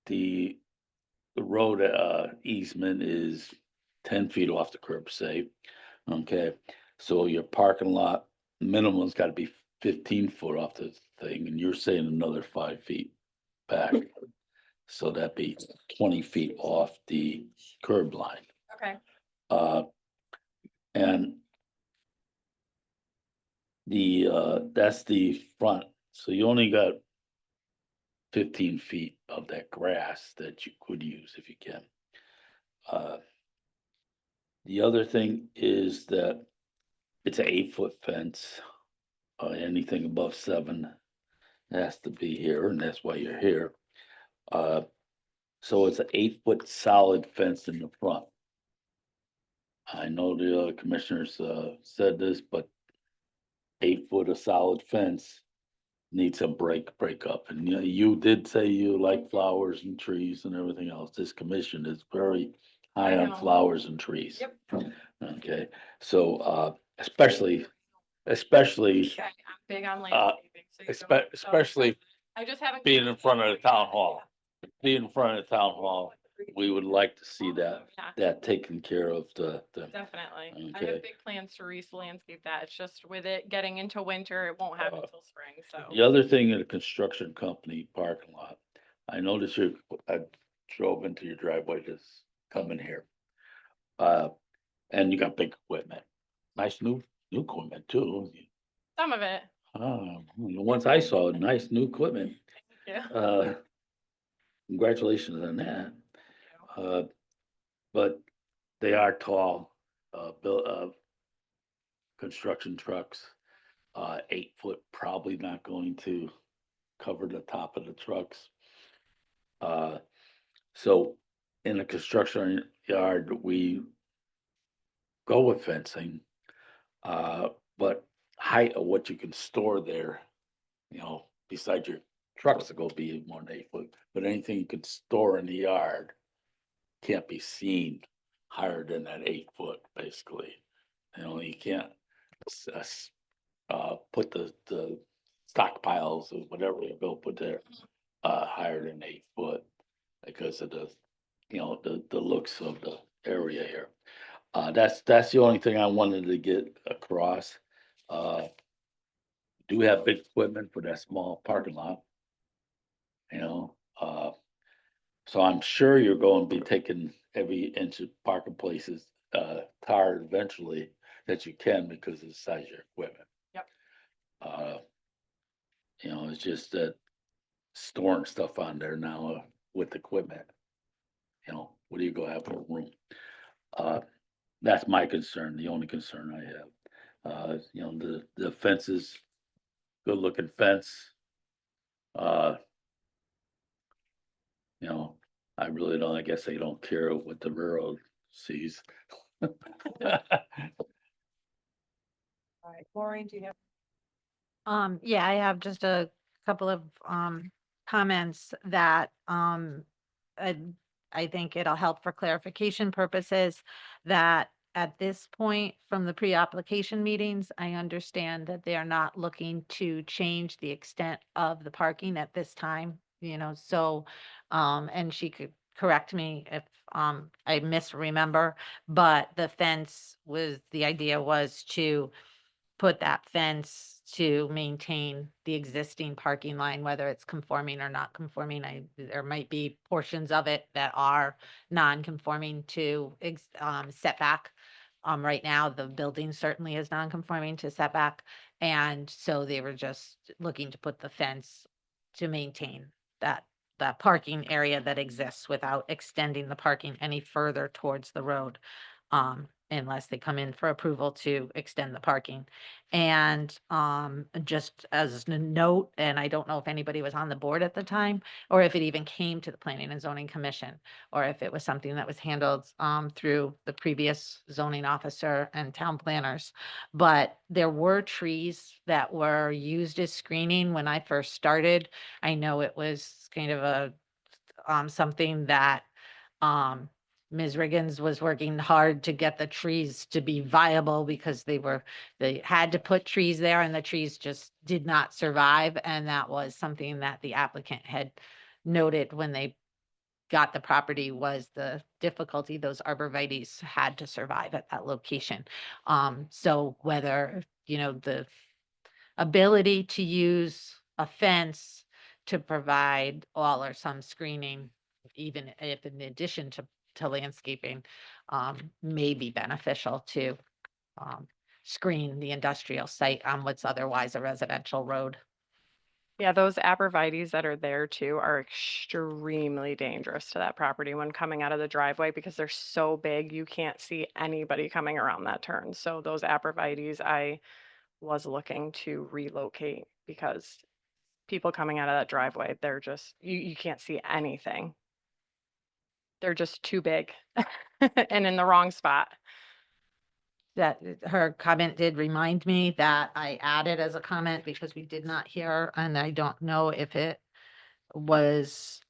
the road easement is 10 feet off the curb, say, okay? So your parking lot minimum's gotta be 15 foot off the thing, and you're saying another 5 feet back. So that'd be 20 feet off the curb line. Okay. And that's the front, so you only got 15 feet of that grass that you could use if you can. The other thing is that it's an 8 foot fence. Anything above 7 has to be here, and that's why you're here. So it's an 8 foot solid fence in the front. I know the other commissioners said this, but 8 foot of solid fence needs a break up. And you did say you like flowers and trees and everything else. This commission is very high I on know. flowers and trees. Yep. Okay, so especially Okay, I'm big on landscaping. So you don't- especially I just haven't. being gotten in front of the to it town yet. hall. Being in front of the town hall, we would like to see that, Yeah. that taken care of the, Definitely. I Okay. have big plans to landscape that. It's just with it getting into winter, it won't happen until spring, so. the other thing in the construction company parking lot. I noticed I drove into your driveway this coming here. And you got big equipment, nice new equipment too. Some of it. The ones I saw, nice new equipment. Yeah. Congratulations on that. But they are tall, construction trucks. 8 foot, probably not going to cover the top of the trucks. So in a construction yard, we go with fencing. But height of what you can store there, besides your trucks are gonna be more than 8 foot, but anything you could store in the yard can't be seen higher than that 8 foot, basically. You can't put the stockpiles or whatever you're gonna put there higher than 8 foot because of the looks of the area here. That's the only thing I wanted to get across. Do have big equipment for that small parking lot. So I'm sure you're going to be taking every inch of parking places, tarred eventually that you can because of the size of your equipment. Yep. It's just that storing stuff on there now with equipment. What do you go have for room? That's my concern, the only concern I have. The fences, good looking fence. I really don't, I guess they don't care what the railroad sees. All right, Maureen, do you have? Yeah, I have just a couple of, comments that, I think it'll help for clarification purposes that at this point from the pre-application meetings, I understand that they are not looking to change the extent of the parking at this time, so, and she could correct me if, I misremember, but the idea was to put that fence to maintain the existing parking line, whether it's conforming or not conforming. There might be portions of it that are non-conforming to setback. Right now, the building certainly is non-conforming to setback. And so they were just looking to put the fence to maintain that parking area that exists without extending the parking any further towards the road. Unless they come in for approval to extend the parking. And just as a note, and I don't know if anybody was on the board at the time, or if it even came to the Planning and Zoning Commission, or if it was something that was handled through the previous zoning officer and town planners. But there were trees that were used as screening when I first started. I know it was kind of a something that Ms. Riggins was working hard to get the trees to be viable because they had to put trees there and the trees just did not survive. And that was something that the applicant had noted when they got the property was the difficulty those arborvitaes had to survive at that location. So whether, the ability to use a fence to provide all or some screening, even if in addition to landscaping, may be beneficial to screen the industrial site on what's otherwise a residential road. Yeah, those abrevieties that are there too are extremely dangerous to that property when coming out of the driveway because they're so big, you can't see anybody coming around that turn. So those abrevieties, I was looking to relocate because people coming out of that driveway, they're just, you can't see anything. They're just too big and in the wrong spot. That her comment did remind me that I added as a comment because we did not hear, and I don't know if it was,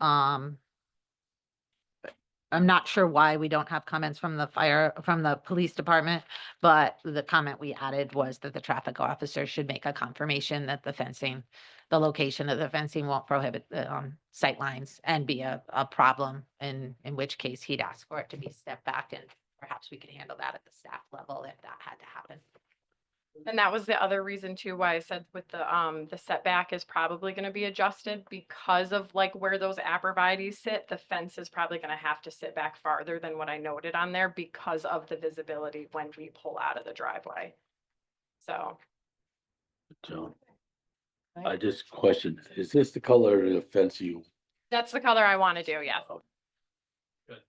I'm not sure why we don't have comments from the police department, but the comment we added was that the traffic officer should make a confirmation that the location of the fencing won't prohibit the, sight lines and be a problem, in which case he'd ask for it to be stepped back, and perhaps we could handle that at the staff level if that had to happen. And that was the other reason too, why I said with the setback is probably gonna be adjusted because of like where those abrevieties sit. The fence is probably gonna have to sit back farther than what I noted on there because of the visibility when we pull out of the driveway. So, John, I just questioned, is this the color of the fence you, that's the color I wanna do, yes. But,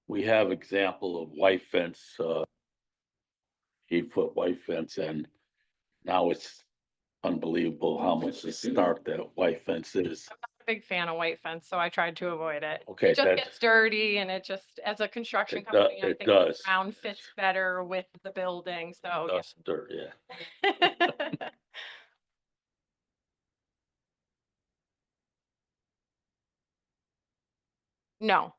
we have example of white fence, 8-foot white fence, and now it's unbelievable how much stark that white fence is. Big fan of white fence, so I tried to avoid it. Okay, It just that's, gets dirty and it just, as a construction It do- company, I it think does. brown fits better with the building, so. dust, dirt, yeah. Yeah. No.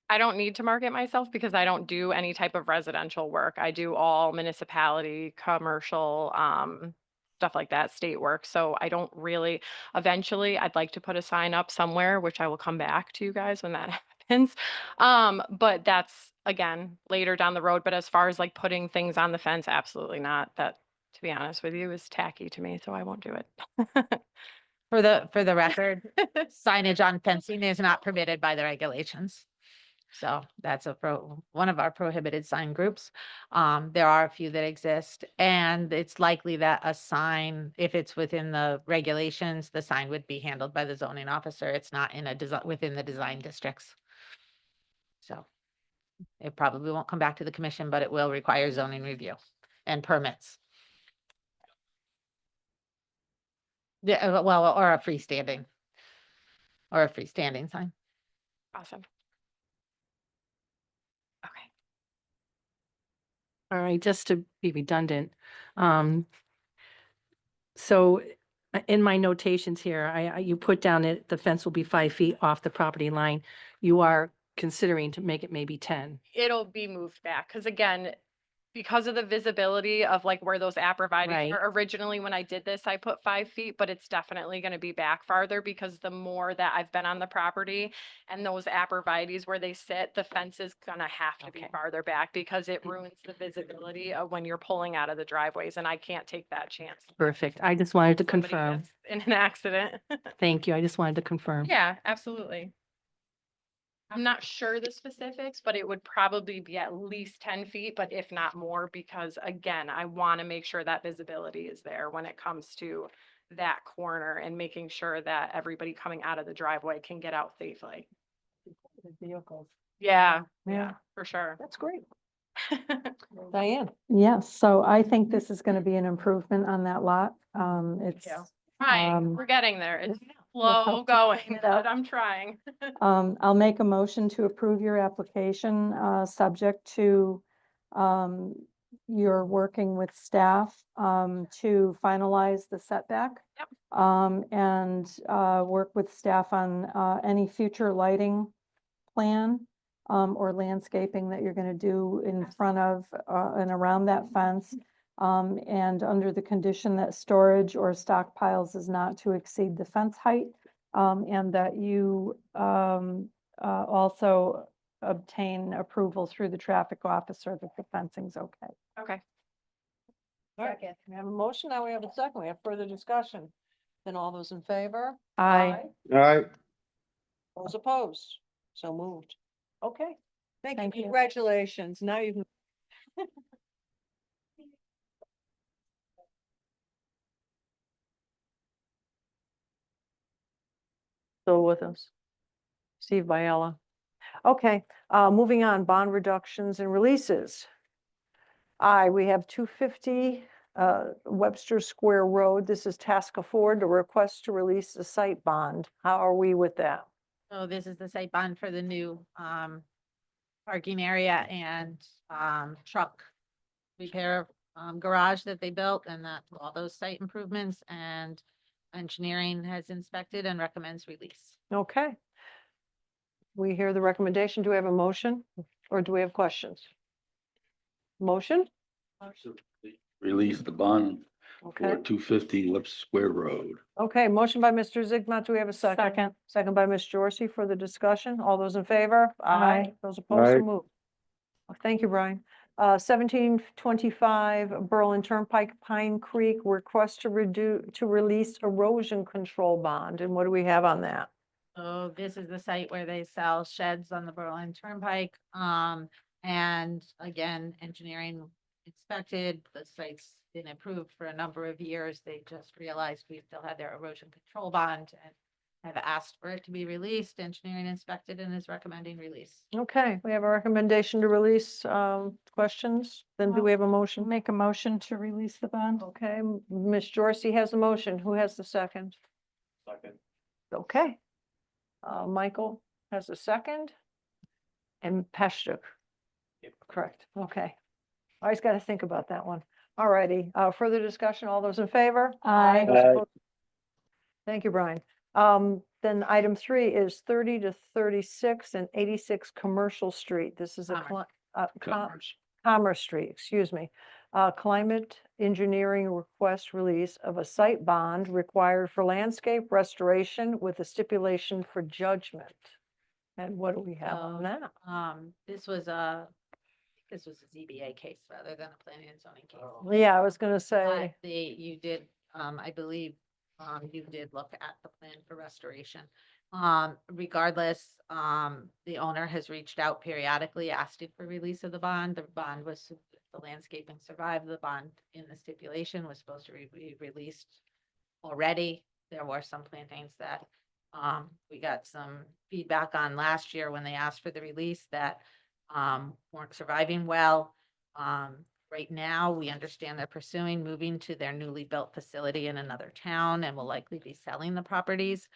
I don't need to market myself because I don't do any type of residential work. I do all municipality, commercial, stuff like that, state work. So I don't really, eventually I'd like to put a sign up somewhere, which I will come back to you guys when that happens. But that's again, later down the road. But as far as like putting things on the fence, absolutely not. That, to be honest with you, is tacky to me, so I won't do it. For the record, signage on fencing is not permitted by the regulations. So that's one of our prohibited sign groups. There are a few that exist, and it's likely that a sign, if it's within the regulations, the sign would be handled by the zoning officer. It's not in within the design districts. So it probably won't come back to the commission, but it will require zoning review and permits. Yeah, well, or a freestanding sign. Awesome. Okay. All right, just to be redundant. So in my notations here, you put down that the fence will be 5 feet off the property line. You are considering to make it maybe 10. It'll be moved back, because again, because of the visibility of like where those abrevieties Right. are, originally when I did this, I put 5 feet, but it's definitely gonna be back farther because the more that I've been on the property and those abrevieties where they sit, the fence is gonna have to be Okay. farther back because it ruins the visibility of when you're pulling out of the driveways, and I can't take that chance. Perfect. I just wanted to Somebody confirm. gets in an accident. Thank you. I just wanted to confirm. Yeah, absolutely. I'm not sure the specifics, but it would probably be at least 10 feet, but if not more, because again, I want to make sure that visibility is there when it comes to that corner and making sure that everybody coming out of the driveway can get out safely. Vehicles. Yeah, Yeah. yeah, for sure. That's great. Diane? Yes, so I think this is going to be an improvement on that lot. It's, you. Trying, Um, we're getting there. It's we'll slow help to going, clean it up. but I'm trying. I'll make a motion to approve your application, subject to, your working with staff, to finalize the setback. Yep. And, work with staff on, any future lighting plan, or landscaping that you're gonna do in front of, and around that fence. And under the condition that storage or stockpiles is not to exceed the fence height. And that you, also obtain approval through the traffic officer that the fencing's okay. Okay. All right, we have a motion, now we have a second, we have further discussion. Then all those in favor? Aye. All right. Those opposed? So moved. Okay, thank Thank you, you. congratulations, now you can. Still with us. Steve Biella. Okay, moving on, bond reductions and releases. We have 250 Webster Square Road. This is task afford, the request to release the site bond. How are we with that? So this is the site bond for the new parking area and truck repair garage that they built, and that all those site improvements, and engineering has inspected and recommends release. Okay. we hear the recommendation. Do we have a motion or do we have questions? Motion? Release the bond Okay. for 250 Lips Square Road. Okay, motion by Mr. Zigma. Do we have a second? Second. Second by Ms. Jorsy for the discussion. All those in favor? Aye. Those opposed, so Aye. moved. Thank you, Brian. 1725 Berlin Turnpike, Pine Creek, request to release erosion control bond. And what do we have on that? So this is the site where they sell sheds on the Berlin Turnpike. And again, engineering inspected, the site's been approved for a number of years. They just realized we still had their erosion control bond and have asked for it to be released. Engineering inspected and is recommending release. Okay, we have a recommendation to release. Questions? Then do we have a motion? Make a motion to release the bond. Okay, Ms. Jorsy has the motion. Who has the second? Second. Okay. Michael has a second. And Pashtuk. Yep. Correct. Okay. I always got to think about that one. All righty. Further discussion. All those in favor? Aye. Those Aye. opposed? Thank you, Brian. Then item 3 is 30 to 36 and 86 Commercial Street. This is Commerce Street, excuse me. Climate engineering request release of a site bond required for landscape restoration with a stipulation for judgment. And what do we have on that? This was a ZBA case rather than a planning and zoning case. Yeah, I was gonna But say, you did, I believe, you did look at the plan for restoration. Regardless, the owner has reached out periodically, asking for release of the bond. The bond was, the landscaping survived, the bond in the stipulation was supposed to be released already. There were some plantings that, we got some feedback on last year when they asked for the release that, weren't surviving well. Right now, we understand they're pursuing moving to their newly built facility in another town and will likely be selling the properties.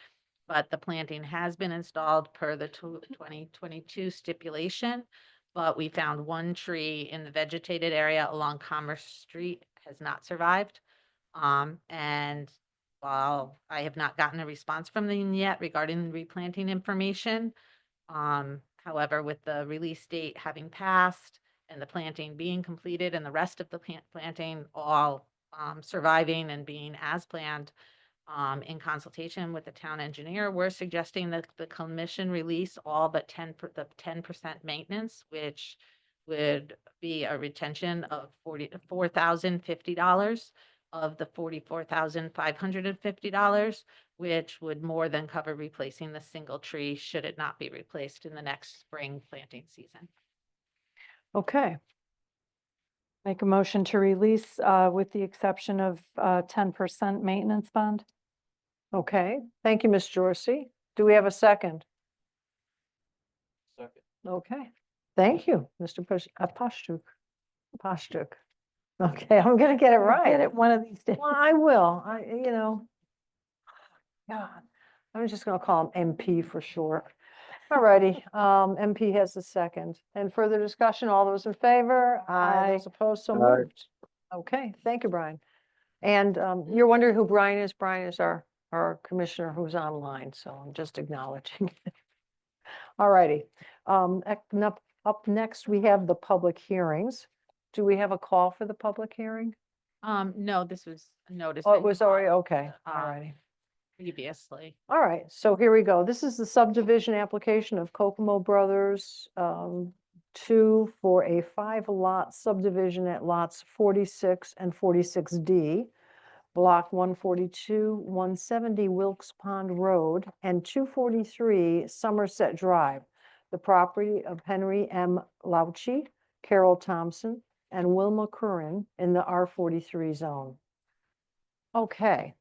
But the planting has been installed per the 2022 stipulation. But we found one tree in the vegetated area along Commerce Street has not survived. And while I have not gotten a response from them yet regarding replanting information, however, with the release date having passed and the planting being completed and the rest of the planting all surviving and being as planned, in consultation with the town engineer, we're suggesting that the commission release all but 10% maintenance, which would be a retention of $4,050 of the $44,550, which would more than cover replacing the single tree should it not be replaced in the next spring planting season. okay, Make a motion to release with the exception of 10% maintenance bond. okay. Thank you, Ms. Jorsy. Do we have a second? Second. Okay, thank you, Mr. Pashtuk. Pashtuk. Okay, I'm gonna get it We'll right. Get it one of these days. Well, I will. God, I'm just gonna call him MP for short. All righty, MP has a second. And further discussion, all those in favor? Aye. Those opposed, so Aye. moved. Okay, thank you, Brian. And you're wondering who Brian is? Brian is our commissioner who's online, so I'm just acknowledging. All righty. Up next, we have the public hearings. Do we have a call for the public hearing? No, this was noticed. Oh, it was already, okay, all um, righty. previously. All right, so here we go. This is the subdivision application of Kokomo Brothers 2 for a 5-lot subdivision at lots 46 and 46D, block 142, 170 Wilkes Pond Road, and 243 Somerset Drive, the property of Henry M. Lauchi, Carol Thompson, and Wilma Curran in the R43 zone. Okay.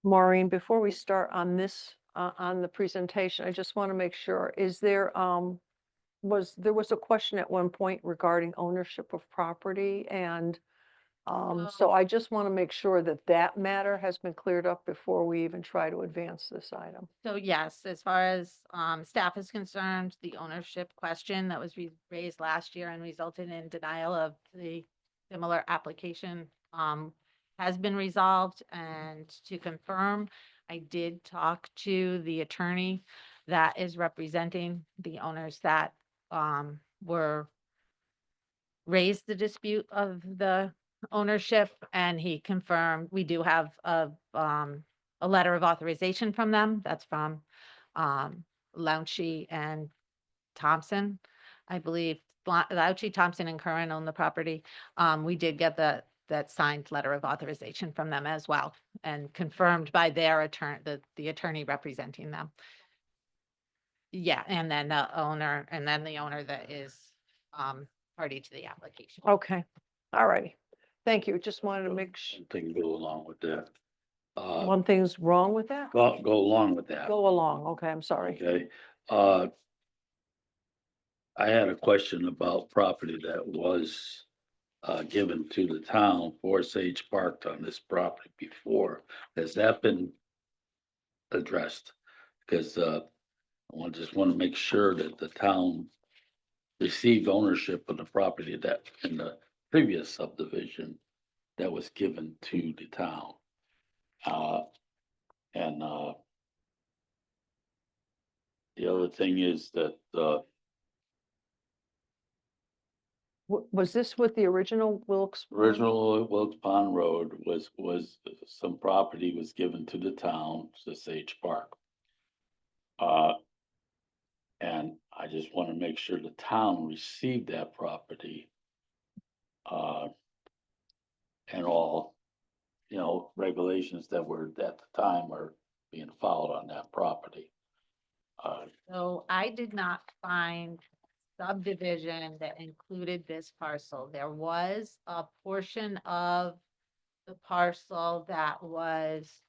Maureen, before we start on this, on the presentation, I just want to make sure, is there, there was a question at one point regarding ownership of property and so Oh. I just want to make sure that that matter has been cleared up before we even try to advance this item. So yes, as far as staff is concerned, the ownership question that was raised last year and resulted in denial of the similar application has been resolved. And to confirm, I did talk to the attorney that is representing the owners that were raised the dispute of the ownership, and he confirmed we do have a letter of authorization from them. That's from Launchy and Thompson. I believe Launchy, Thompson, and Curran own the property. We did get that signed letter of authorization from them as well, and confirmed by their attorney, the attorney representing them. Yeah, and then the owner, that is party to the application. Okay, all righty. Thank you. Just wanted to make sure. Thing go along with that. One thing's wrong with that? Go along with that. Go along. Okay, I'm sorry. Okay, I had a question about property that was given to the town for Sage Park on this property before. Has that been addressed? Because just want to make sure that the town received ownership of the property that in the previous subdivision that was given to the town. And the other thing is that Was this with the original Wilkes? original Wilkes Pond Road was some property was given to the town, the Sage Park. And I just want to make sure the town received that property. And all, regulations that were at the time are being followed on that property. So I did not find subdivision that included this parcel. There was a portion of the parcel that was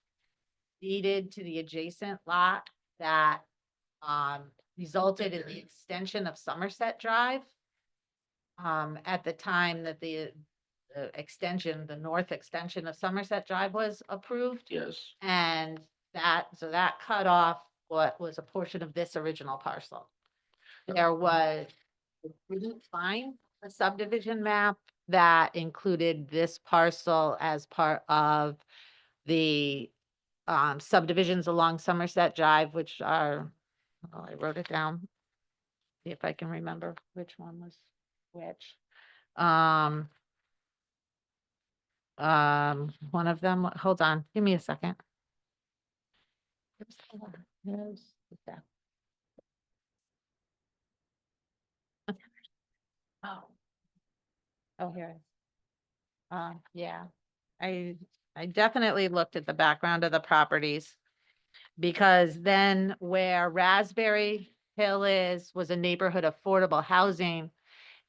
deeded to the adjacent lot that resulted in the extension of Somerset Drive. At the time that the north extension of Somerset Drive was approved. Yes, And that cut off what was a portion of this original parcel. We didn't find a subdivision map that included this parcel as part of the subdivisions along Somerset Drive, which are, I wrote it down. See if I can remember which one was which. One of them, hold on, give me a second. There's that. Oh, here. Yeah, I definitely looked at the background of the properties. Because then where Raspberry Hill was a neighborhood affordable housing.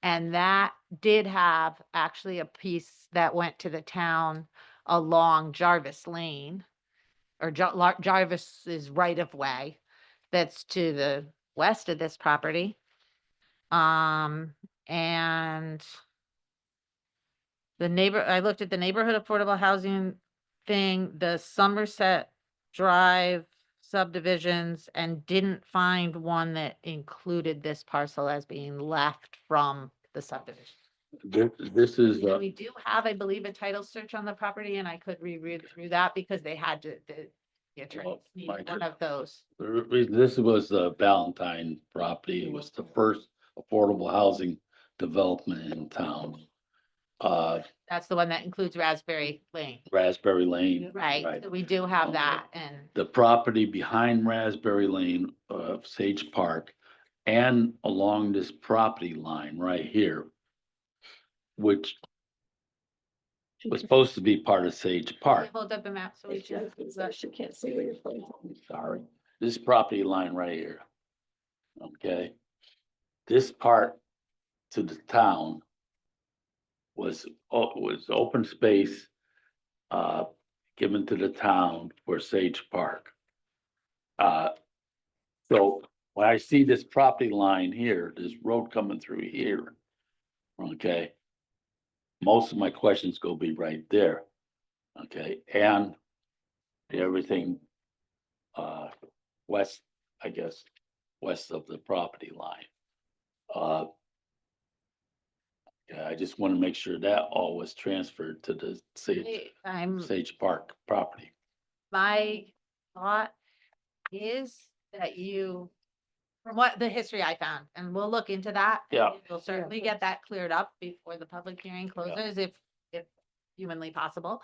And that did have actually a piece that went to the town along Jarvis Lane. Or Jarvis's right of way that's to the west of this property. And I looked at the neighborhood affordable housing thing, the Somerset Drive subdivisions, and didn't find one that included this parcel as being left from the subdivision. this is, And we do have, I believe, a title search on the property, and I could reread through that because they had to, the attorneys needed one of those. this was the Valentine property. It was the first affordable housing development in town. That's the one that includes Raspberry Lane. Raspberry Lane. Right, so we do have that, and The property behind Raspberry Lane of Sage Park and along this property line right here, which was supposed to be part of Sage Park. hold up the map so we can. She can't see where you're putting. Sorry, this property line right here. Okay. This part to the town was open space given to the town for Sage Park. So when I see this property line here, this road coming through here, okay? Most of my questions go be right there, okay, and everything west, I guess, west of the property line. Yeah, I just want to make sure that all was transferred to the Sage Park property. My thought is that you, from what the history I found, and we'll look into that. and Yeah. We'll certainly get that cleared up before the public hearing closes, if humanly possible.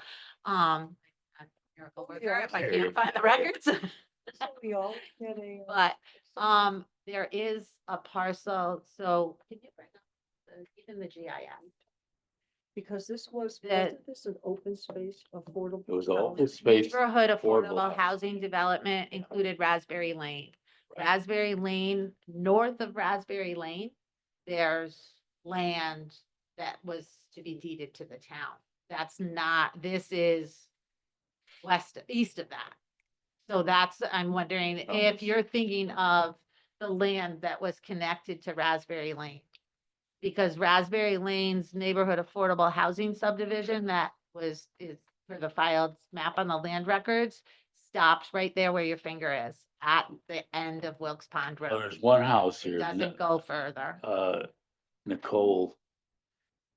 Miracle worker, if I There you can't find the records. We all get a. But, there is a parcel, so can you bring up even the GIS? Because this was, The- wasn't this an open space, affordable? It was all housing? this space. Neighborhood affordable affordable housing development included Raspberry Lane. Right. Raspberry Lane, north of Raspberry Lane, there's land that was to be deeded to the town. That's not, this is east of that. So that's, I'm wondering if you're thinking of the land that was connected to Raspberry Lane. Because Raspberry Lane's neighborhood affordable housing subdivision that is for the filed map on the land records stops right there where your finger is, at the end of Wilkes Pond Well, Road. there's one house It here. doesn't go further. Nicole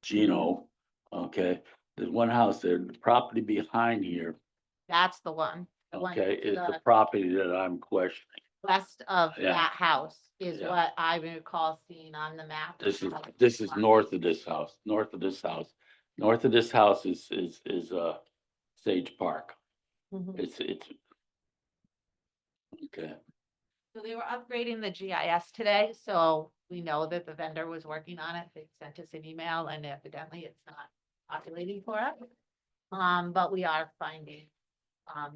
Gino, okay, there's one house there, the property behind here, That's the one. The one okay, to is the the property that I'm questioning. west of Yeah. that house is Yeah. what I recall seeing on the map. This is north of this house, north of this house. North of this house is Sage Park. Mhm. It's, okay, So they were upgrading the GIS today, so we know that the vendor was working on it. They sent us an email and evidently it's not populating for us. But we are finding,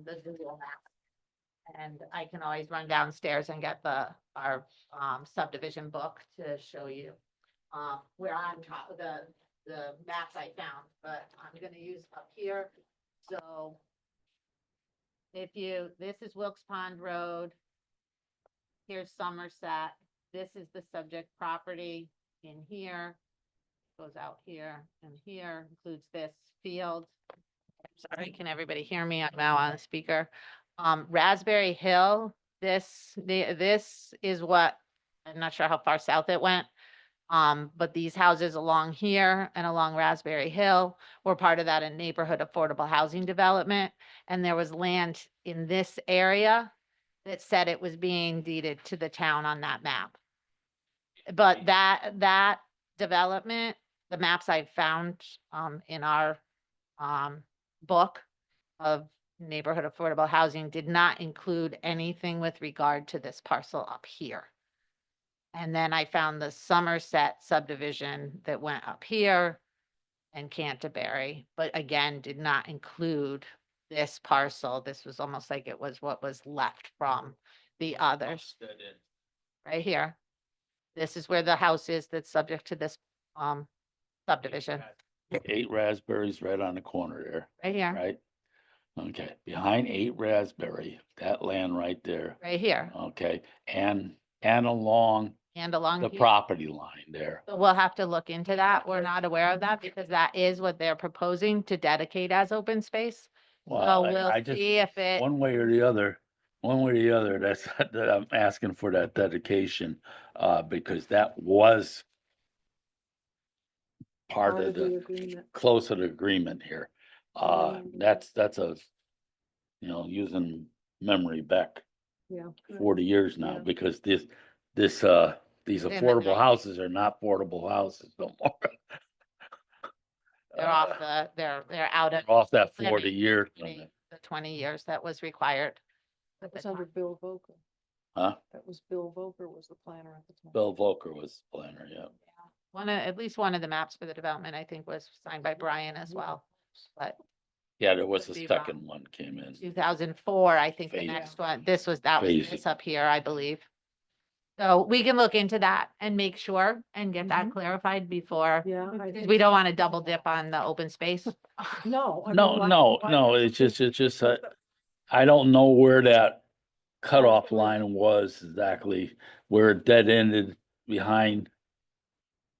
the Google map. And I can always run downstairs and get our subdivision book to show you. Where on top of the maps I found, but I'm gonna use up here, so. This is Wilkes Pond Road. Here's Somerset. This is the subject property in here. Goes out here and here, includes this field. Sorry, can everybody hear me? I'm now on speaker. Raspberry Hill, this is what, I'm not sure how far south it went. But these houses along here and along Raspberry Hill were part of that neighborhood affordable housing development. And there was land in this area that said it was being deeded to the town on that map. But that development, the maps I found, in our, book of neighborhood affordable housing did not include anything with regard to this parcel up here. And then I found the Somerset subdivision that went up here and Canterbury, but again, did not include this parcel. This was almost like it was what was left from the others, right here. This is where the house is that's subject to this, subdivision, 8 Raspberries right on the corner there, right here, right? Okay, behind 8 Raspberry, that land right there, right here, okay, and along and along the here. property line there. So we'll have to look into that. We're not aware of that because that is what they're proposing to dedicate as open space. So Well, we'll I just, see if it, one way or the other, that's, that I'm asking for that dedication, because that was part of the agreement. close of the agreement here. That's a, using memory back Yeah. 40 years now, Yeah. because these In the affordable 90s. houses are not affordable houses no more. they're off they're out of Off that limit, 40 year. 20 years that was required. That was under Bill Volker. Huh? That was Bill Volker was the planner at the time. Bill Volker was the planner, yeah. At least one of the maps for the development, I think, was signed by Brian as well. But Yeah, there was a Could be wrong. second one came in. 2004, I think the Phase. next one, that was Phase. this up here, I believe. So we can look into that and make sure and get that Mhm. clarified before, Yeah. because we don't want to double dip on the open space. No. No, it's just, I don't know where that cutoff line was exactly where it dead ended behind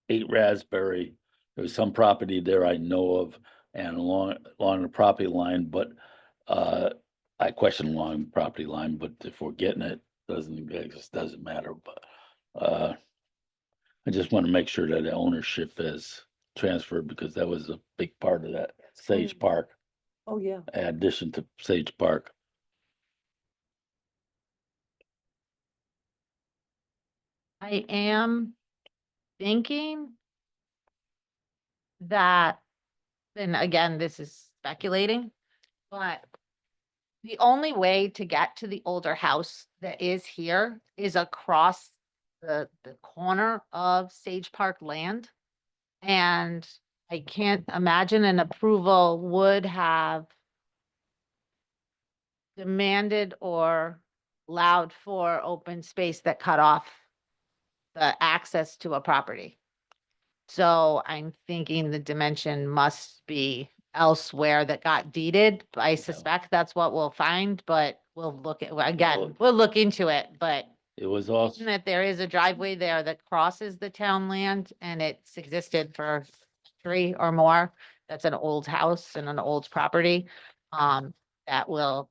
8 Raspberry. There was some property there I know of and along the property line, but I question along the property line, but if we're getting it, it just doesn't matter, but I just want to make sure that the ownership is transferred because that was a big part of that Sage Park, Oh, yeah. addition to Sage Park. I am thinking that, and again, this is speculating, but the only way to get to the older house that is here is across the corner of Sage Park land. And I can't imagine an approval would have demanded or allowed for open space that cut off the access to a property. So I'm thinking the dimension must be elsewhere that got deeded. I suspect that's what we'll find, but we'll look at, again, we'll look into it, but It was also, that there is a driveway there that crosses the town land and it's existed for 3 or more. That's an old house and an old property. That will,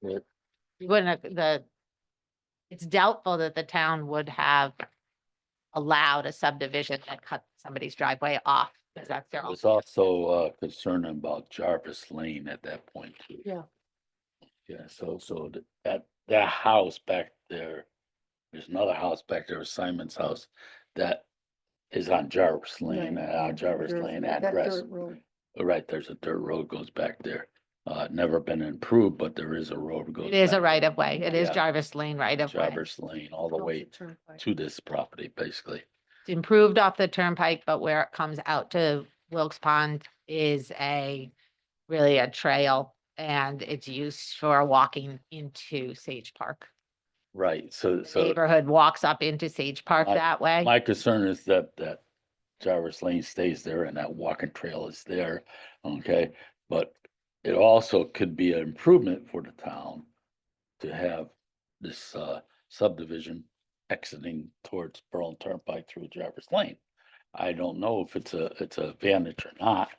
Yeah. you wouldn't have, it's doubtful that the town would have allowed a subdivision that cut somebody's driveway off, because that's their I own. was also concerned about Jarvis Lane at that point too. Yeah. Yeah, so that house back there, there's another house back there, Simon's house, that is on Jarvis Lane, Right, our Jarvis There's Lane that address. dirt road. Right, there's a dirt road goes back there. Never been improved, but there is a road goes. It is a back right of way. It is Yeah. Jarvis Lane right of way. Jarvis Lane, all the off way turnpike. to this property, basically. It's improved off the turnpike, but where it comes out to Wilkes Pond is really a trail and it's used for walking into Sage Park. Right, so Neighborhood walks up into Sage Park My- that way. my concern is that Jarvis Lane stays there and that walking trail is there, okay? But it also could be an improvement for the town to have this subdivision exiting towards Berlin Turnpike through Jarvis Lane. I don't know if it's a advantage or not,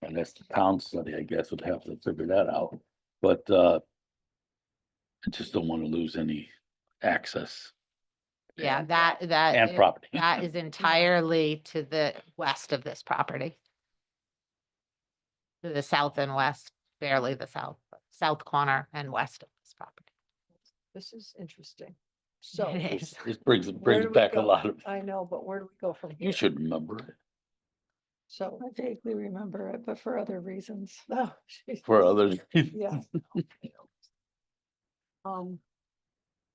and that's the town study, I guess, would have to figure that out. But I just don't want to lose any access Yeah, and- that and property. that is entirely to the west of this property. To the south and west, barely the south corner and west of this property. This is interesting. So. It is. This brings where do we back a go? lot of, I know, but where do we go from here? you should remember it So, I vaguely remember it, but for other reasons. oh, jeez. for others. Yeah.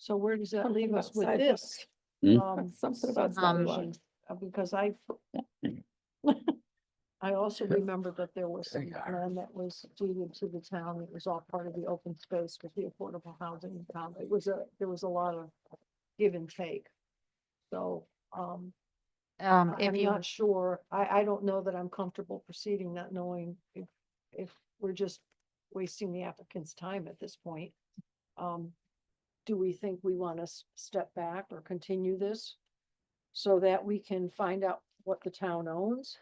So where does that leave us with this? Hmm? Something about subdivision? Because I also remember that there was some land that was deeded to the town. It was all part of the open space with the affordable housing in town. There was a lot of give and take. So, If I'm you, not sure. I don't know that I'm comfortable proceeding, not knowing if we're just wasting the applicant's time at this point. Do we think we want to step back or continue this so that we can find out what the town owns?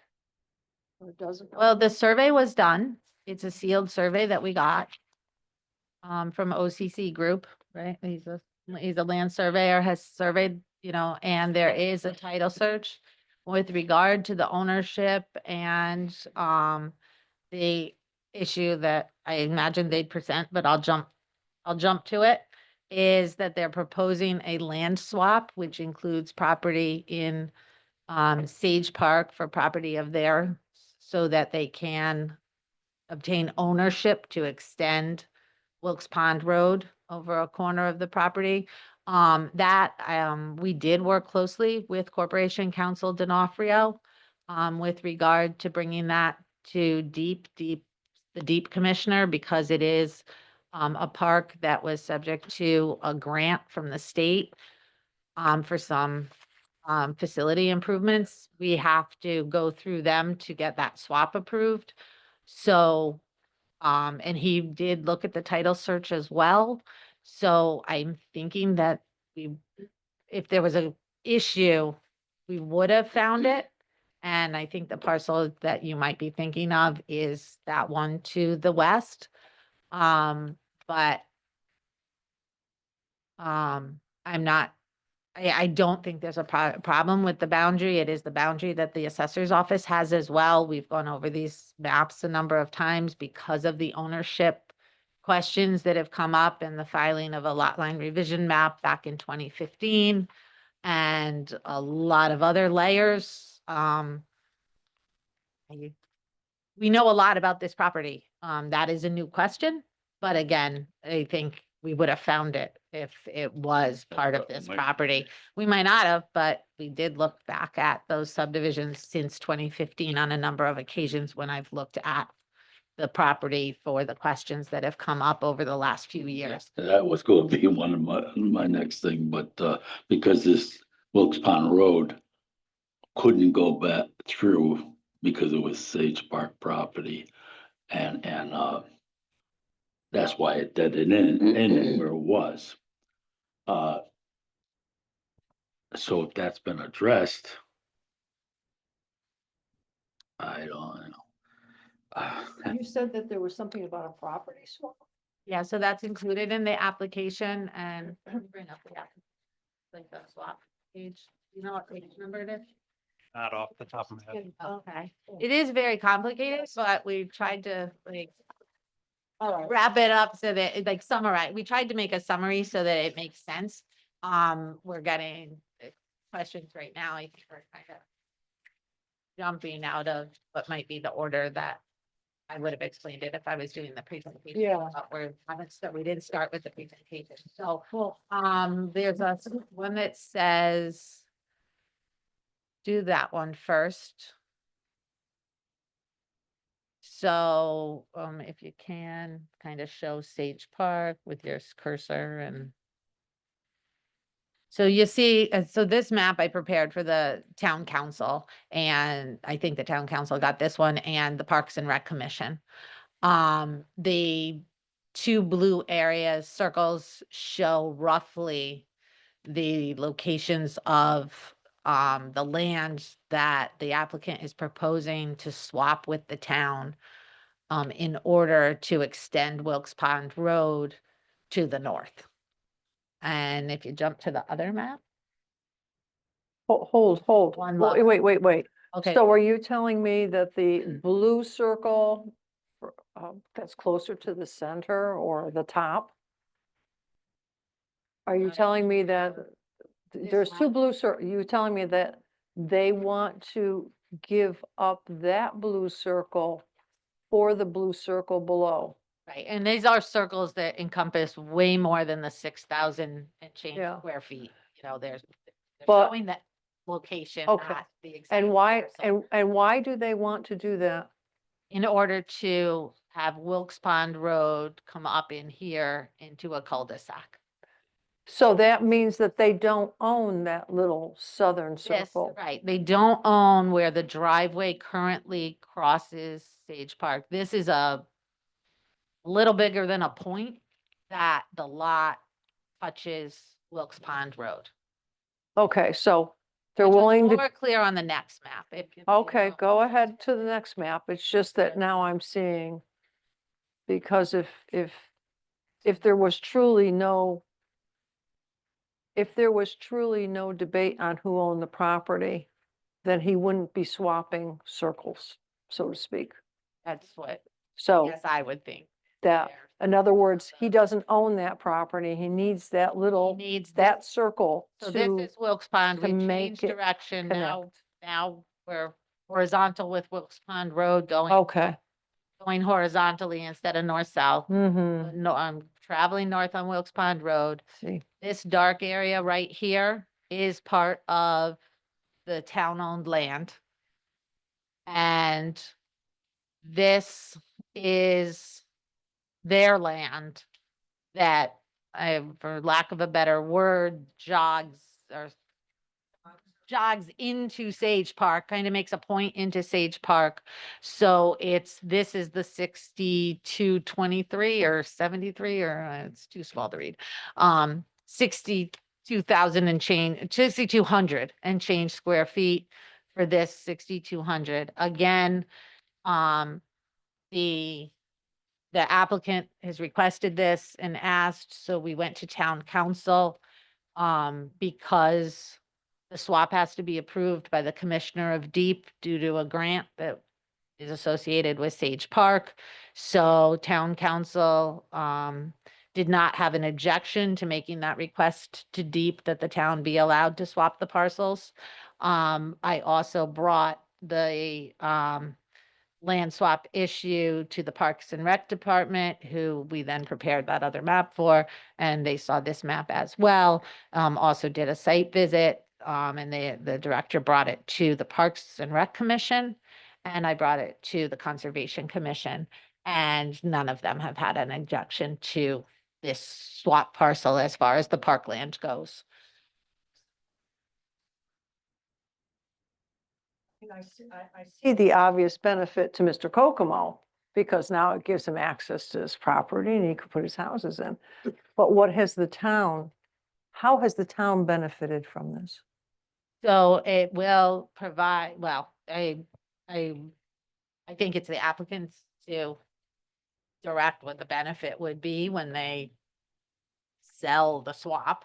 Or doesn't? well, own? the survey was done. It's a sealed survey that we got. From OCC Group, right? He's a land surveyor, has surveyed, and there is a title search with regard to the ownership and, the issue that I imagine they'd present, but I'll jump to it, is that they're proposing a land swap, which includes property in, Sage Park for property of theirs, so that they can obtain ownership to extend Wilkes Pond Road over a corner of the property. We did work closely with Corporation Counsel D'Onofrio with regard to bringing that to the Deep Commissioner, because it is a park that was subject to a grant from the state for some facility improvements. We have to go through them to get that swap approved. So and he did look at the title search as well. So I'm thinking that if there was a issue, we would have found it. And I think the parcel that you might be thinking of is that one to the west. But I'm not, I don't think there's a problem with the boundary. It is the boundary that the assessor's office has as well. We've gone over these maps a number of times because of the ownership questions that have come up in the filing of a lot line revision map back in 2015 and a lot of other layers. We know a lot about this property. That is a new question, but again, I think we would have found it if it was part of this property. We might not have, but we did look back at those subdivisions since 2015 on a number of occasions when I've looked at the property for the questions that have come up over the last few years. That was going to be one of my next thing, but because this Wilkes Pond Road couldn't go back through because it was Sage Park property, and that's why it did it in where it was. So if that's been addressed, I don't know. You said that there was something about a property swap. Yeah, so that's included in the application and bring up the like the swap page. You know what page number it is? Not off the top of my head. Okay, it is very complicated, but we tried to like wrap it up so that it like summarize. We tried to make a summary so that it makes sense. We're getting questions right now. I think we're kind of jumping out of what might be the order that I would have explained it if I was doing the presentation. Yeah. But we didn't start with the presentation. So, there's one that says, do that one first. So, if you can kind of show Sage Park with your cursor and. So you see, so this map I prepared for the town council, and I think the town council got this one and the Parks and Rec Commission. The two blue areas, circles, show roughly the locations of the land that the applicant is proposing to swap with the town in order to extend Wilkes Pond Road to the north. And if you jump to the other map. Hold. One Wait, look. wait. Okay. So are you telling me that the blue circle that's closer to the center or the top? Are you telling me that there's two one? blue you telling me that they want to give up that blue circle for the blue circle below? Right, and these are circles that encompass way more than the 6,000 and change Yeah. square feet. You know, they're But- showing that location Okay. at the exact And why, parcel and why do they want to do that? in order to have Wilkes Pond Road come up in here into a cul-de-sac. So that means that they don't own that little southern This, circle. right, they don't own where the driveway currently crosses Sage Park. This is a little bigger than a point that the lot touches Wilkes Pond Road. Okay, so they're Which was willing to, more clear on the next map. okay, go ahead to the next map. It's just that now I'm seeing, because if there was truly no, if there was truly no debate on who owned the property, then he wouldn't be swapping circles, so to speak. That's what, So yes, I would think. that, there. in other words, he doesn't own that property. He needs that He little, needs that this. circle So this to, is Wilkes Pond. to We make changed it direction now. connect. Now we're horizontal with Wilkes Pond Road going Okay. horizontally instead of north-south. Mm-hmm. No, I'm traveling north on Wilkes Pond Road. See, This dark area right here is part of the town-owned land. And this is their land that, for lack of a better word, jogs or jogs into Sage Park, kind of makes a point into Sage Park. So this is the 6223 or 73, or it's too small to read. 62,000 and change, 6,200 and change square feet for this 6,200. Again, the applicant has requested this and asked, so we went to town council. Because the swap has to be approved by the Commissioner of Deep due to a grant that is associated with Sage Park. So town council, did not have an objection to making that request to Deep that the town be allowed to swap the parcels. I also brought the, land swap issue to the Parks and Rec Department, who we then prepared that other map for, and they saw this map as well. Also did a site visit, and the director brought it to the Parks and Rec Commission, and I brought it to the Conservation Commission, and none of them have had an objection to this swap parcel as far as the parkland goes. I see the obvious benefit to Mr. Kokomo, because now it gives him access to his property and he could put his houses in. But how has the town benefited from this? So it will provide, well, I think it's the applicants to direct what the benefit would be when they sell the swap,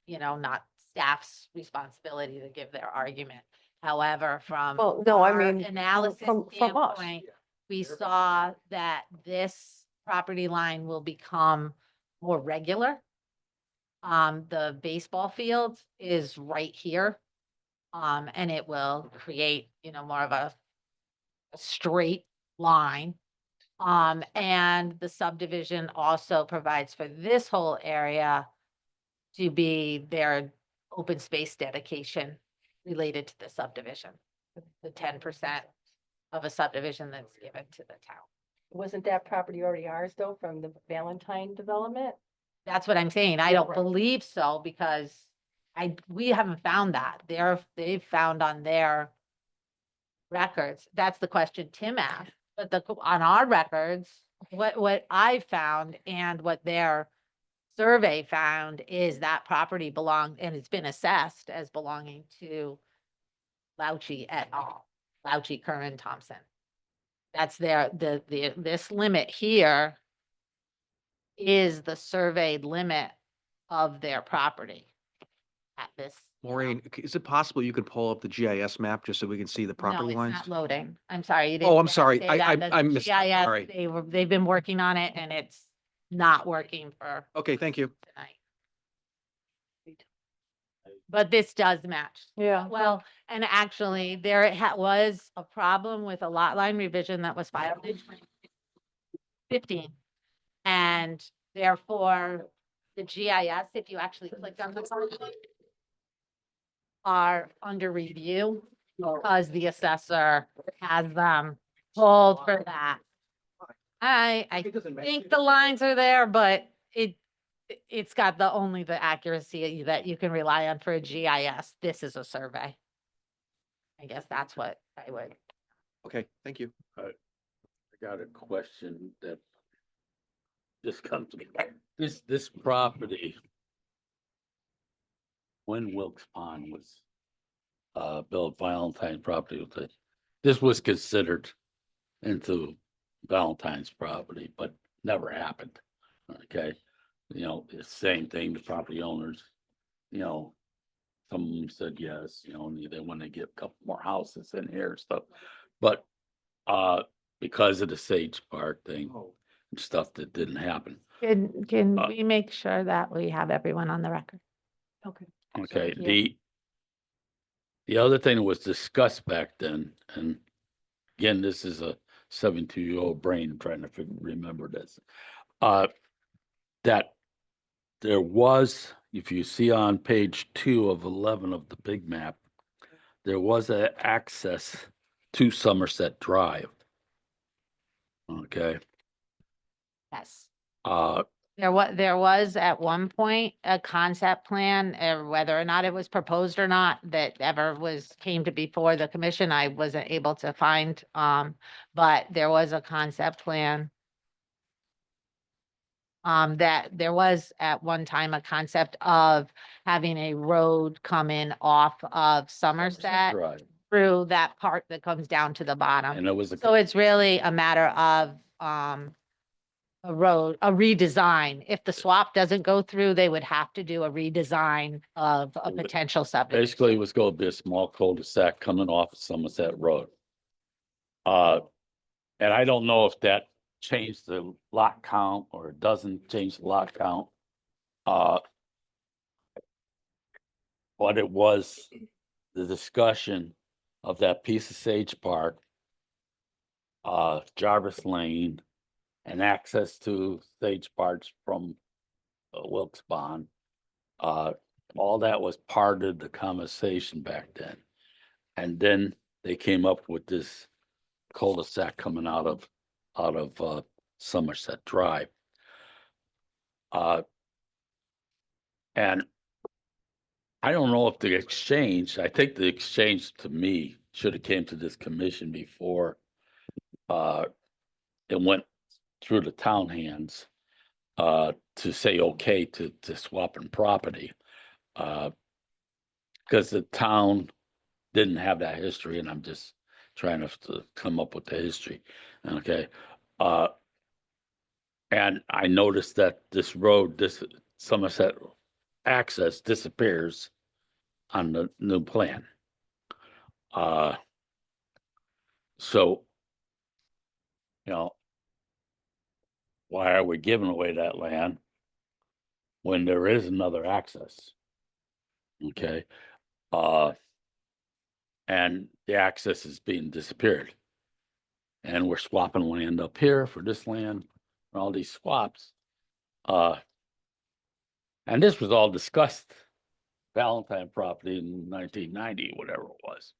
not staff's responsibility to give their argument. However, from Well, no, I our mean, analysis from us. standpoint, we saw that this property line will become more regular. The baseball field is right here. And it will create, more of a straight line. And the subdivision also provides for this whole area to be their open space dedication related to the subdivision, the 10% of a subdivision that's given to the town. Wasn't that property already ours though, from the Valentine development? That's what I'm saying. I don't believe so, because we haven't found that. They've found on their records. That's the question Tim asked, but on our records, what I found and what their survey found is that property belonged, and it's been assessed as belonging to Lauchi et al., Lauchi, Curran, Thompson. That's this limit here is the surveyed limit of their property at this. Maureen, is it possible you could pull up the GIS map just so we can see the No, property it's lines? not loading. I'm sorry. you Oh, didn't I'm sorry. say I that. The missed. GIS, Sorry. they've been working on it and it's not working for Okay, thank you. tonight. But this does match. Yeah. Well, and actually there was a problem with a lot line revision that was filed in 2015. And therefore the GIS, if you actually click on the are under review because the assessor has them pulled for that. I think the lines are there, but it's got only the accuracy that you can rely on for a GIS. This is a survey. I guess that's what I would. Okay, thank you. I got a question that just comes to me. This property, when Wilkes Pond was built, Valentine property, this was considered into Valentine's property, but never happened. Okay, the same thing, the property owners, some of them said yes, they want to get a couple more houses in here and stuff. But because of the Sage Park thing and stuff, that didn't happen. Can we make sure that we have everyone on the record? Okay. Okay, Thank you. the other thing that was discussed back then, and again, this is a 72-year-old brain trying to remember this. That there was, if you see on page 2 of 11 of the big map, there was an access to Somerset Drive. Okay. Yes. There was at one point a concept plan, whether or not it was proposed or not, that ever came to before the commission, I wasn't able to find. But there was a concept plan. That there was at one time a concept of having a road come in off of Somerset Drive. through that part that comes down to the bottom. And it was, So it's really a matter of, a redesign. If the swap doesn't go through, they would have to do a redesign of a It would- potential subdivision. basically it was going to be a small cul-de-sac coming off of Somerset Road. And I don't know if that changed the lot count or it doesn't change the lot count. But it was the discussion of that piece of Sage Park, Jarvis Lane, and access to Sage Parks from Wilkes Bond. All that was part of the conversation back then. And then they came up with this cul-de-sac coming out of Somerset Drive. And I don't know if the exchange, I think the exchange to me should have came to this commission before it went through the town hands to say okay to swapping property. Because the town didn't have that history, and I'm just trying to come up with the history. Okay. And I noticed that this road, this Somerset access disappears on the new plan. So, you know, why are we giving away that land when there is another access? Okay. And the access is being disappeared. And we're swapping land up here for this land, and all these swaps. And this was all discussed, Valentine property in 1990, whatever it was.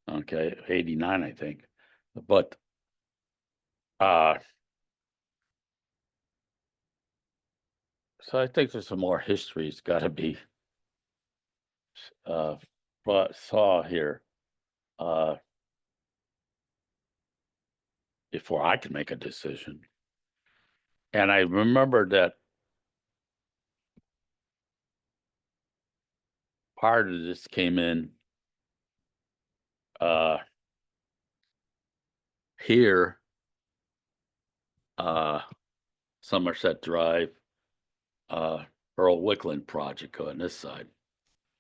Okay, 89, I think. But so I think there's some more history's got to be saw here before I can make a decision. And I remember that part of this came in here, Somerset Drive, Earl Wickland project on this side.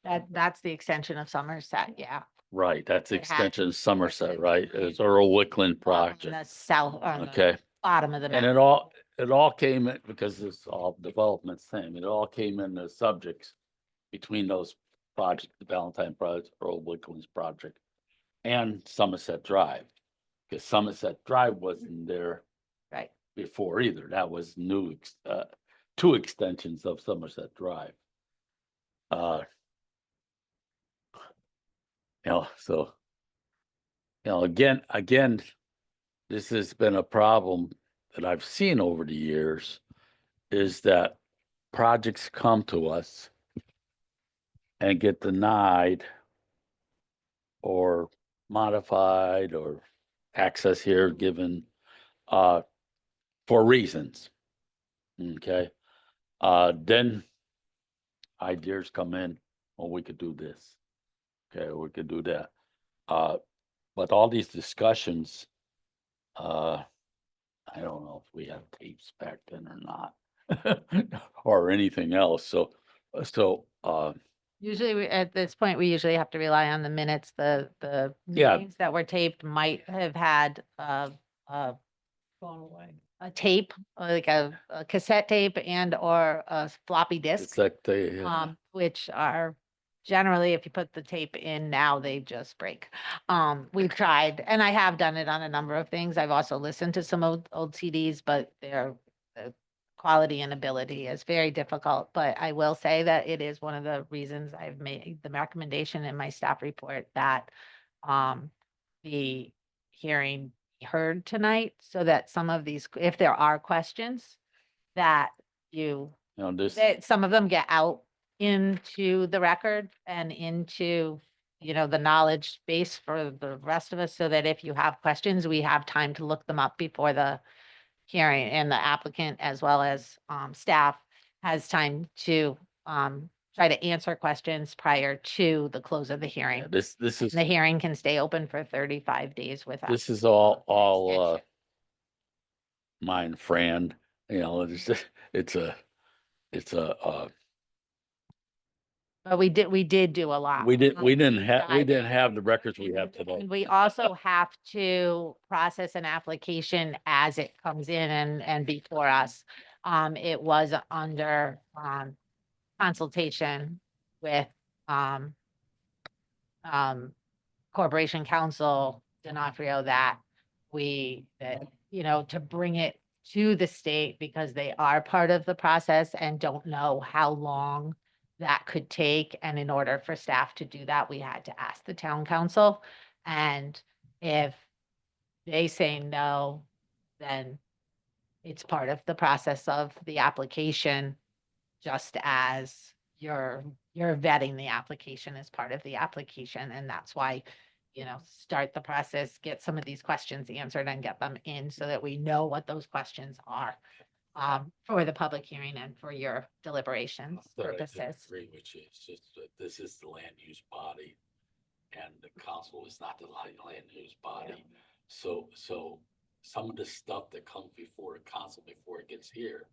That's the extension of Somerset, yeah. Right, that's It had extension of Somerset, Wickland right? It's Earl Wickland On project. the south, on the Okay, bottom of the and map. it all came in because it's all development same. It all came in the subjects between those projects, the Valentine project, Earl Wickland's project, and Somerset Drive. Because Somerset Drive wasn't there Right. before either. That was new, two extensions of Somerset Drive. So, again, this has been a problem that I've seen over the years, is that projects come to us and get denied or modified or access here given for reasons. Okay. Then ideas come in, well, we could do this. Okay, we could do that. But all these discussions, I don't know if we have tapes back then or not, or anything else. So, Usually at this point, we usually have to rely on the minutes. The Yeah. meetings that were taped might have had gone away. A tape, like a cassette tape and or a floppy disk. it's like they, Which are generally, if you put the tape in now, they just break. We've tried, and I have done it on a number of things. I've also listened to some old CDs, but their quality and ability is very difficult. But I will say that it is one of the reasons I've made the recommendation in my staff report that the hearing be heard tonight, so that some of these, if there are questions, that you, You know, this, that some of them get out into the record and into, the knowledge base for the rest of us, so that if you have questions, we have time to look them up before the hearing, and the applicant as well as staff has time to try to answer questions prior to the close of the hearing. this is, The hearing can stay open for 35 days without. this is all, extension. mine friend, you know, it's just, it's a, But we did do a lot. we didn't Deep have the records we have today. And we also have to process an application as it comes in and before us. It was under, consultation with, Corporation Counsel, D'Onofrio, that to bring it to the state, because they are part of the process and don't know how long that could take. And in order for staff to do that, we had to ask the town council. And if they say no, then it's part of the process of the application, just as you're vetting the application as part of the application. And that's why, start the process, get some of these questions answered and get them in so that we know what those questions are for the public hearing and for your deliberations purposes. Agree, which is just that this is the land use body and the council is not the land use body. So some of the stuff that comes before the council, before it gets here,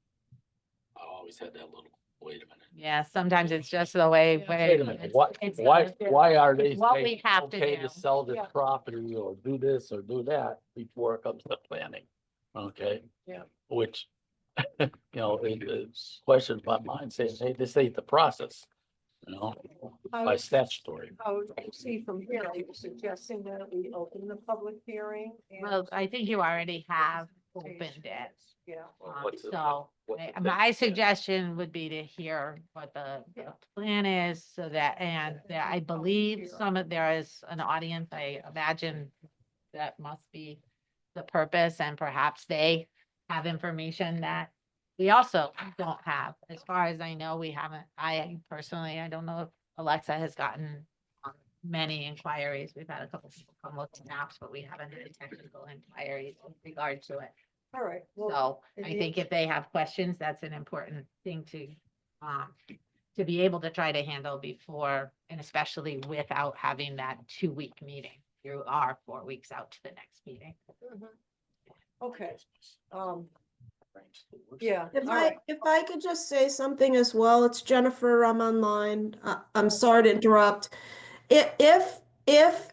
I always had that little, wait a minute. Yeah, sometimes it's just the way. Wait a minute, it's why are they what we saying have to okay do. to sell this property or do this or do that before it comes to planning? Okay? Yeah. Which, it's questions my mind saying, hey, this ain't the process, by statutory. How you see from here, are you suggesting that we open the public hearing? and Well, I think you already have opened it. Yeah. What's the- So what's the my next step? suggestion would be to hear what the plan is, so that, and I believe there is an audience, I imagine that must be the purpose, and perhaps they have information that we also don't have. As far as I know, we haven't, I personally, I don't know if Alexa has gotten many inquiries. We've had a couple people come look at maps, but we haven't had technical inquiries in regard to it. All right. So I think if they have questions, that's an important thing to be able to try to handle before, and especially without having that 2-week meeting. You are 4 weeks out to the next meeting. Okay. Yeah. If all I, right. if I could just say something as well, it's Jennifer, I'm online. I'm sorry to interrupt. If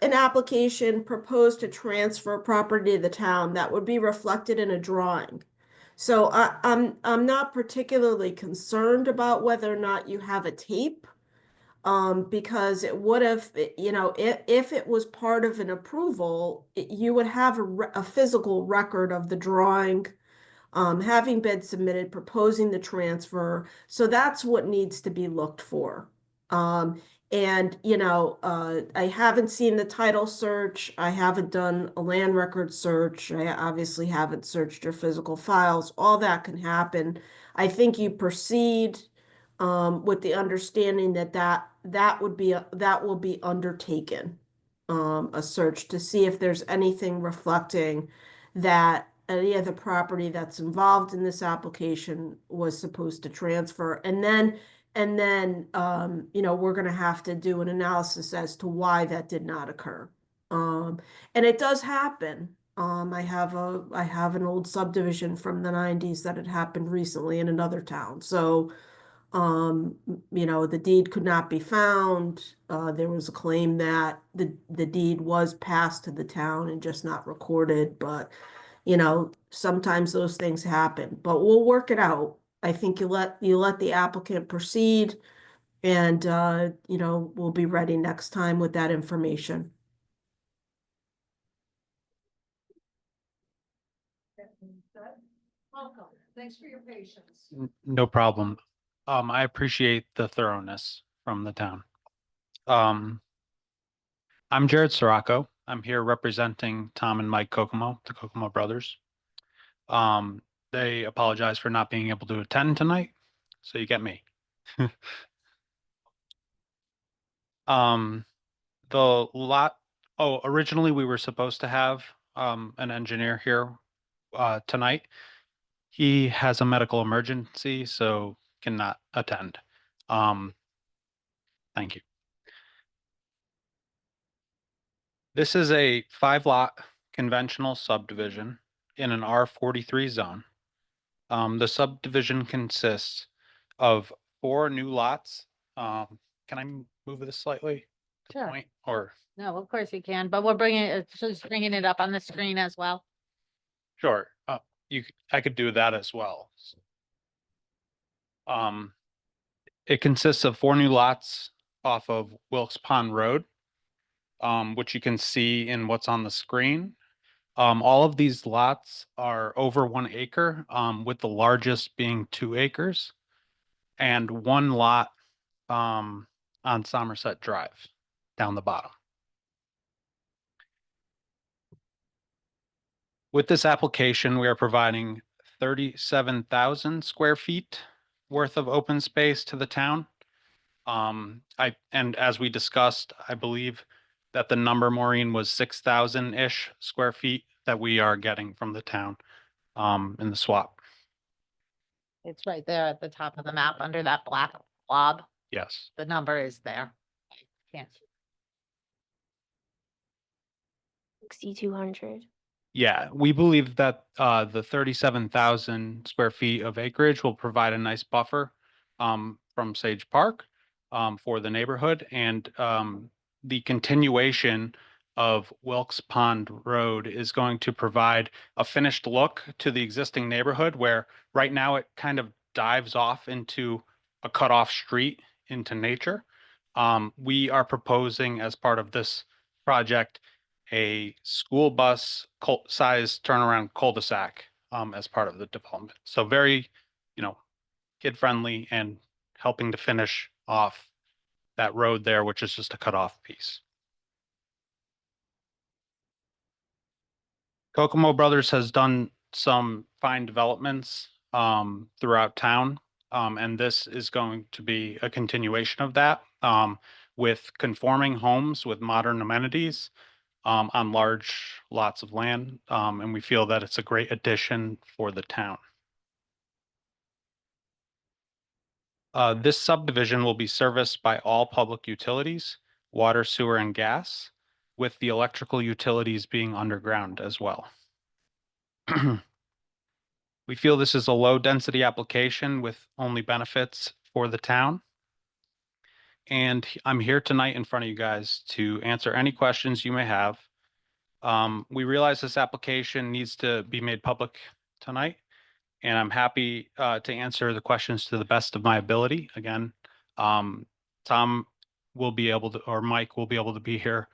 an application proposed to transfer property to the town, that would be reflected in a drawing. So I'm not particularly concerned about whether or not you have a tape. Because it would have, if it was part of an approval, you would have a physical record of the drawing, having been submitted, proposing the transfer. So that's what needs to be looked for. And, I haven't seen the title search. I haven't done a land record search. I obviously haven't searched your physical files. All that can happen. I think you proceed with the understanding that will be undertaken, a search to see if there's anything reflecting that any of the property that's involved in this application was supposed to transfer. And then, we're gonna have to do an analysis as to why that did not occur. And it does happen. I have an old subdivision from the 90s that had happened recently in another town. So, the deed could not be found. There was a claim that the deed was passed to the town and just not recorded, but sometimes those things happen, but we'll work it out. I think you let the applicant proceed, and we'll be ready next time with that information. Welcome. Thanks for your patience. No problem. I appreciate the thoroughness from the town. I'm Jared Sirocco. I'm here representing Tom and Mike Kokomo, the Kokomo brothers. they apologize for not being able to attend tonight. So you get me. The lot, originally we were supposed to have an engineer here tonight. He has a medical emergency, so cannot attend. Thank you. This is a 5-lot conventional subdivision in an R43 zone. The subdivision consists of 4 new lots. Can I move this slightly? to Sure. point, or No, of course you can, but we're bringing it, just bringing it up on the screen as well. sure, I could do that as well. It consists of 4 new lots off of Wilkes Pond Road, which you can see in what's on the screen. All of these lots are over 1 acre, with the largest being 2 acres, and 1 lot on Somerset Drive down the bottom. With this application, we are providing 37,000 square feet worth of open space to the town. And as we discussed, I believe that the number, Maureen, was 6,000-ish square feet that we are getting from the town in the swap. It's right there at the top of the map under that black blob. Yes. The number is there. I can't. 6,200. Yeah, we believe that the 37,000 square feet of acreage will provide a nice buffer from Sage Park for the neighborhood, and the continuation of Wilkes Pond Road is going to provide a finished look to the existing neighborhood, where right now it kind of dives off into a cutoff street into nature. We are proposing, as part of this project, a school bus size turnaround cul-de-sac as part of the development. So very, kid friendly, and helping to finish off that road there, which is just a cutoff piece. Kokomo Brothers has done some fine developments throughout town, and this is going to be a continuation of that, with conforming homes with modern amenities on large lots of land, and we feel that it's a great addition for the town. This subdivision will be serviced by all public utilities, water, sewer, and gas, with the electrical utilities being underground as well. We feel this is a low-density application with only benefits for the town. And I'm here tonight in front of you guys to answer any questions you may have. We realize this application needs to be made public tonight, and I'm happy to answer the questions to the best of my ability. Again, Tom will be able to, or Mike will be able to be here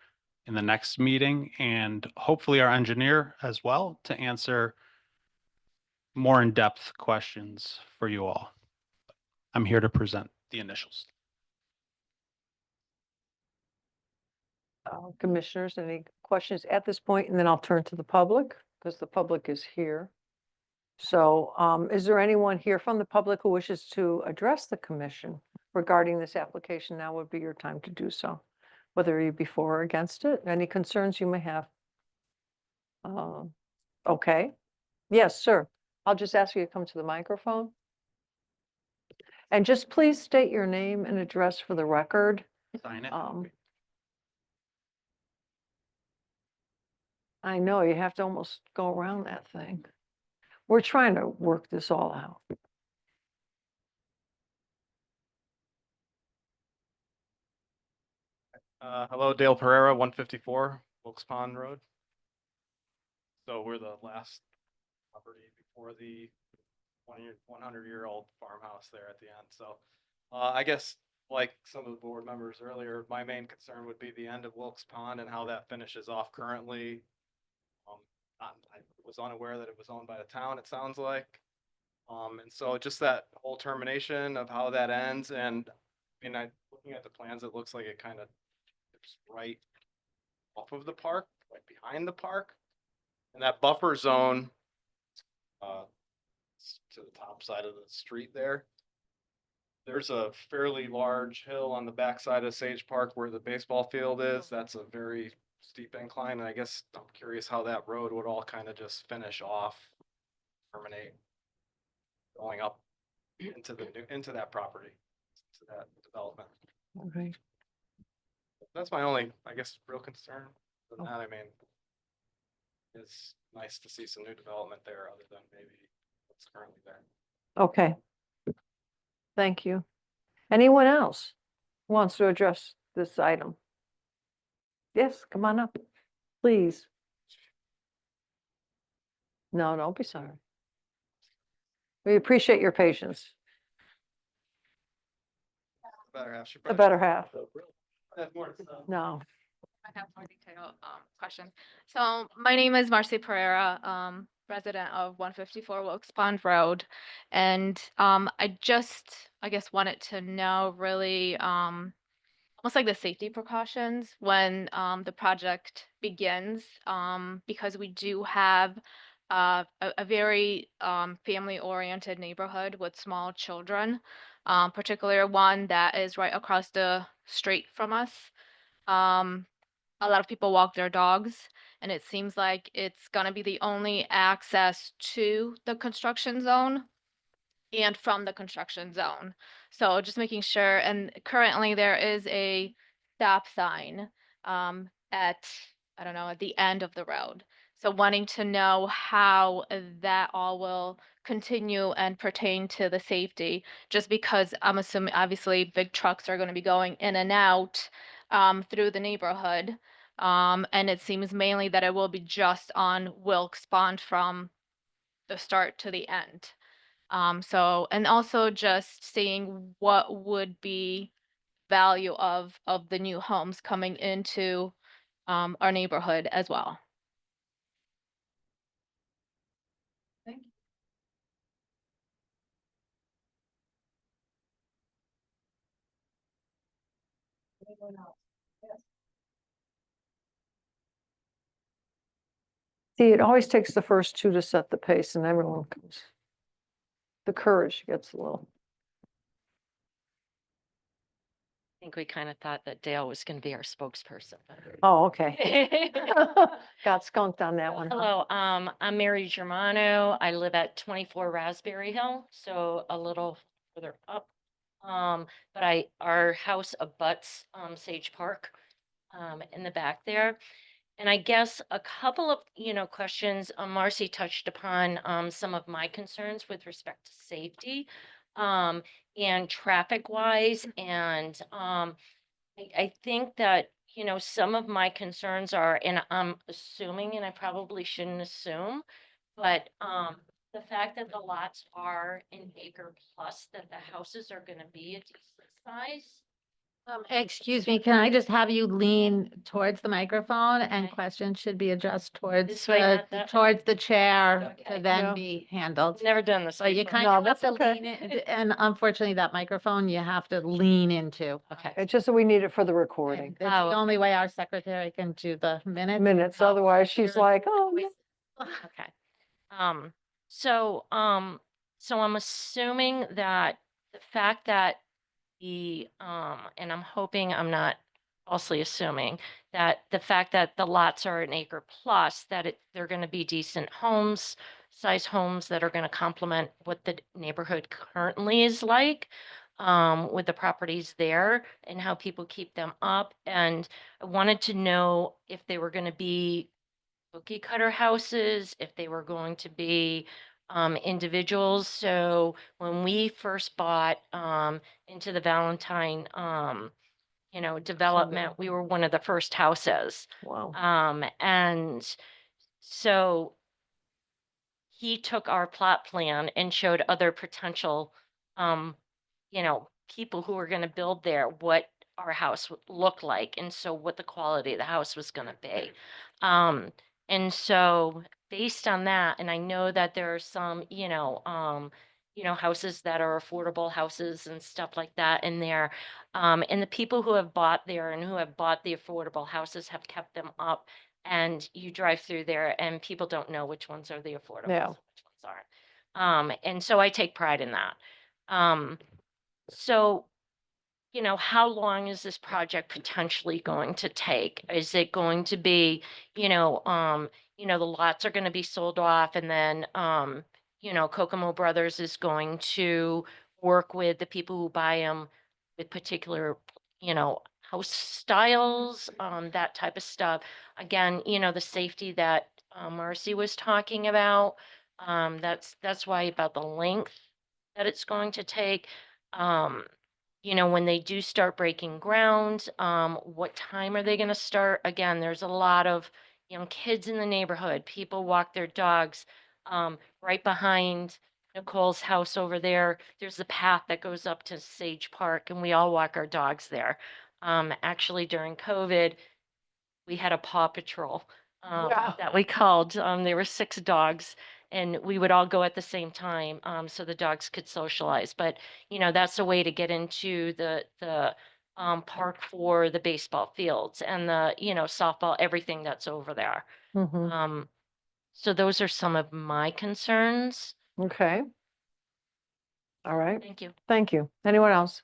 in the next meeting, and hopefully our engineer as well, to answer more in-depth questions for you all. I'm here to present the initials. Commissioners, any questions at this point? And then I'll turn to the public, because the public is here. So is there anyone here from the public who wishes to address the commission regarding this application? Now would be your time to do so, whether you're for or against it. Any concerns you may have? Okay. Yes, sir. I'll just ask you to come to the microphone. And just please state your name and address for the record. Sign it. I know you have to almost go around that thing. We're trying to work this all out. Hello, Dale Pereira, 154 Wilkes Pond Road. So we're the last property before the 100-year-old farmhouse there at the end. So I guess, like some of the board members earlier, my main concern would be the end of Wilkes Pond and how that finishes off currently. I was unaware that it was owned by the town, it sounds like. And so just that whole termination of how that ends, and I mean, looking at the plans, it looks like it kind of dips right off of the park, right behind the park. And that buffer zone, to the top side of the street there. There's a fairly large hill on the backside of Sage Park where the baseball field is. That's a very steep incline, and I guess I'm curious how that road would all kind of just finish off, terminate, going up into into that property, to that development. Okay. That's my only, I guess, real concern. Other than that, I mean, it's nice to see some new development there other than maybe what's currently there. Okay. Thank you. Anyone else wants to address this item? Yes, come on up, please. No, don't be sorry. We appreciate your patience. The better half should The probably better half. have more to say. No. I have more detailed questions. So my name is Marcy Pereira, resident of 154 Wilkes Pond Road. And I guess, wanted to know really almost like the safety precautions when the project begins, because we do have a very family-oriented neighborhood with small children, particularly one that is right across the street from us. A lot of people walk their dogs, and it seems like it's gonna be the only access to the construction zone and from the construction zone. So just making sure, and currently there is a stop sign at, I don't know, at the end of the road. So wanting to know how that all will continue and pertain to the safety, just because I'm assuming obviously big trucks are going to be going in and out through the neighborhood. And it seems mainly that it will be just on Wilkes Pond from the start to the end. So, and also just seeing what would be value of the new homes coming into our neighborhood as well. See, it always takes the first two to set the pace and everyone comes. The courage gets a little. I think we kind of thought that Dale was going to be our spokesperson. Oh, okay. Got skunked on that one. Huh? Hello, I'm Mary Germano. I live at 24 Raspberry Hill, so a little further up. But our house abuts Sage Park in the back there. And I guess a couple of, questions, Marcy touched upon some of my concerns with respect to safety and traffic wise. And I think that, some of my concerns are, and I'm assuming, and I probably shouldn't assume, but the fact that the lots are an acre plus, that the houses are going to be a decent size. Excuse me, can I just have you lean towards the microphone and Okay. questions should be addressed towards This way, not that way? towards the chair Okay. to then Yeah. be handled. Never done this. But you before. kind No, of have that's to okay. lean in, and unfortunately that microphone you have to lean into. Okay. It's just that we need it for the And recording. That's Oh, the only way our secretary can do the minutes. Minutes, otherwise she's like, oh, no. Okay. So I'm assuming that the fact that and I'm hoping I'm not falsely assuming that the fact that the lots are an acre plus, that they're going to be decent homes, size homes that are going to complement what the neighborhood currently is like, with the properties there and how people keep them up. And I wanted to know if they were going to be cookie cutter houses, if they were going to be individuals. So when we first bought into the Valentine development, we were one of the first houses. Wow. And so he took our plot plan and showed other potential people who were going to build there, what our house would look like, and so what the quality of the house was going to be. And so based on that, and I know that there are some, houses that are affordable houses and stuff like that in there. And the people who have bought there and who have bought the affordable houses have kept them up. And you drive through there and people don't know which ones are the affordable, Yeah. which ones aren't. And so I take pride in that. So, how long is this project potentially going to take? Is it going to be, the lots are going to be sold off and then, Kokomo Brothers is going to work with the people who buy them with particular, house styles, that type of stuff. Again, the safety that Marcy was talking about. That's why about the length that it's going to take. Um, when they do start breaking ground, what time are they going to start? Again, there's a lot of young kids in the neighborhood. People walk their dogs right behind Nicole's house over there. There's the path that goes up to Sage Park, and we all walk our dogs there. Actually, during COVID, we had a Paw Patrol that we called. There were 6 dogs, and we would all go at the same time so the dogs could socialize. But that's a way to get into the park for the baseball fields and the softball, everything that's over there. Mhm. So those are some of my concerns. Okay. All right. Thank you. Thank you. Anyone else?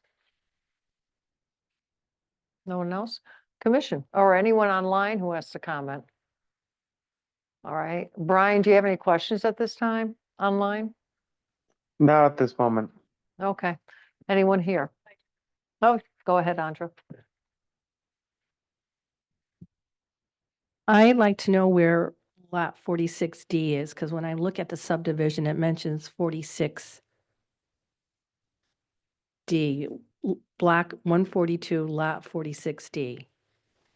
No one else? Commission or anyone online who wants to comment? All right. Brian, do you have any questions at this time online? Not at this moment. Okay. Anyone here? Oh, go ahead, Andra. I'd like to know where lot 46D is, because when I look at the subdivision, it mentions 46D, block 142, lot 46D.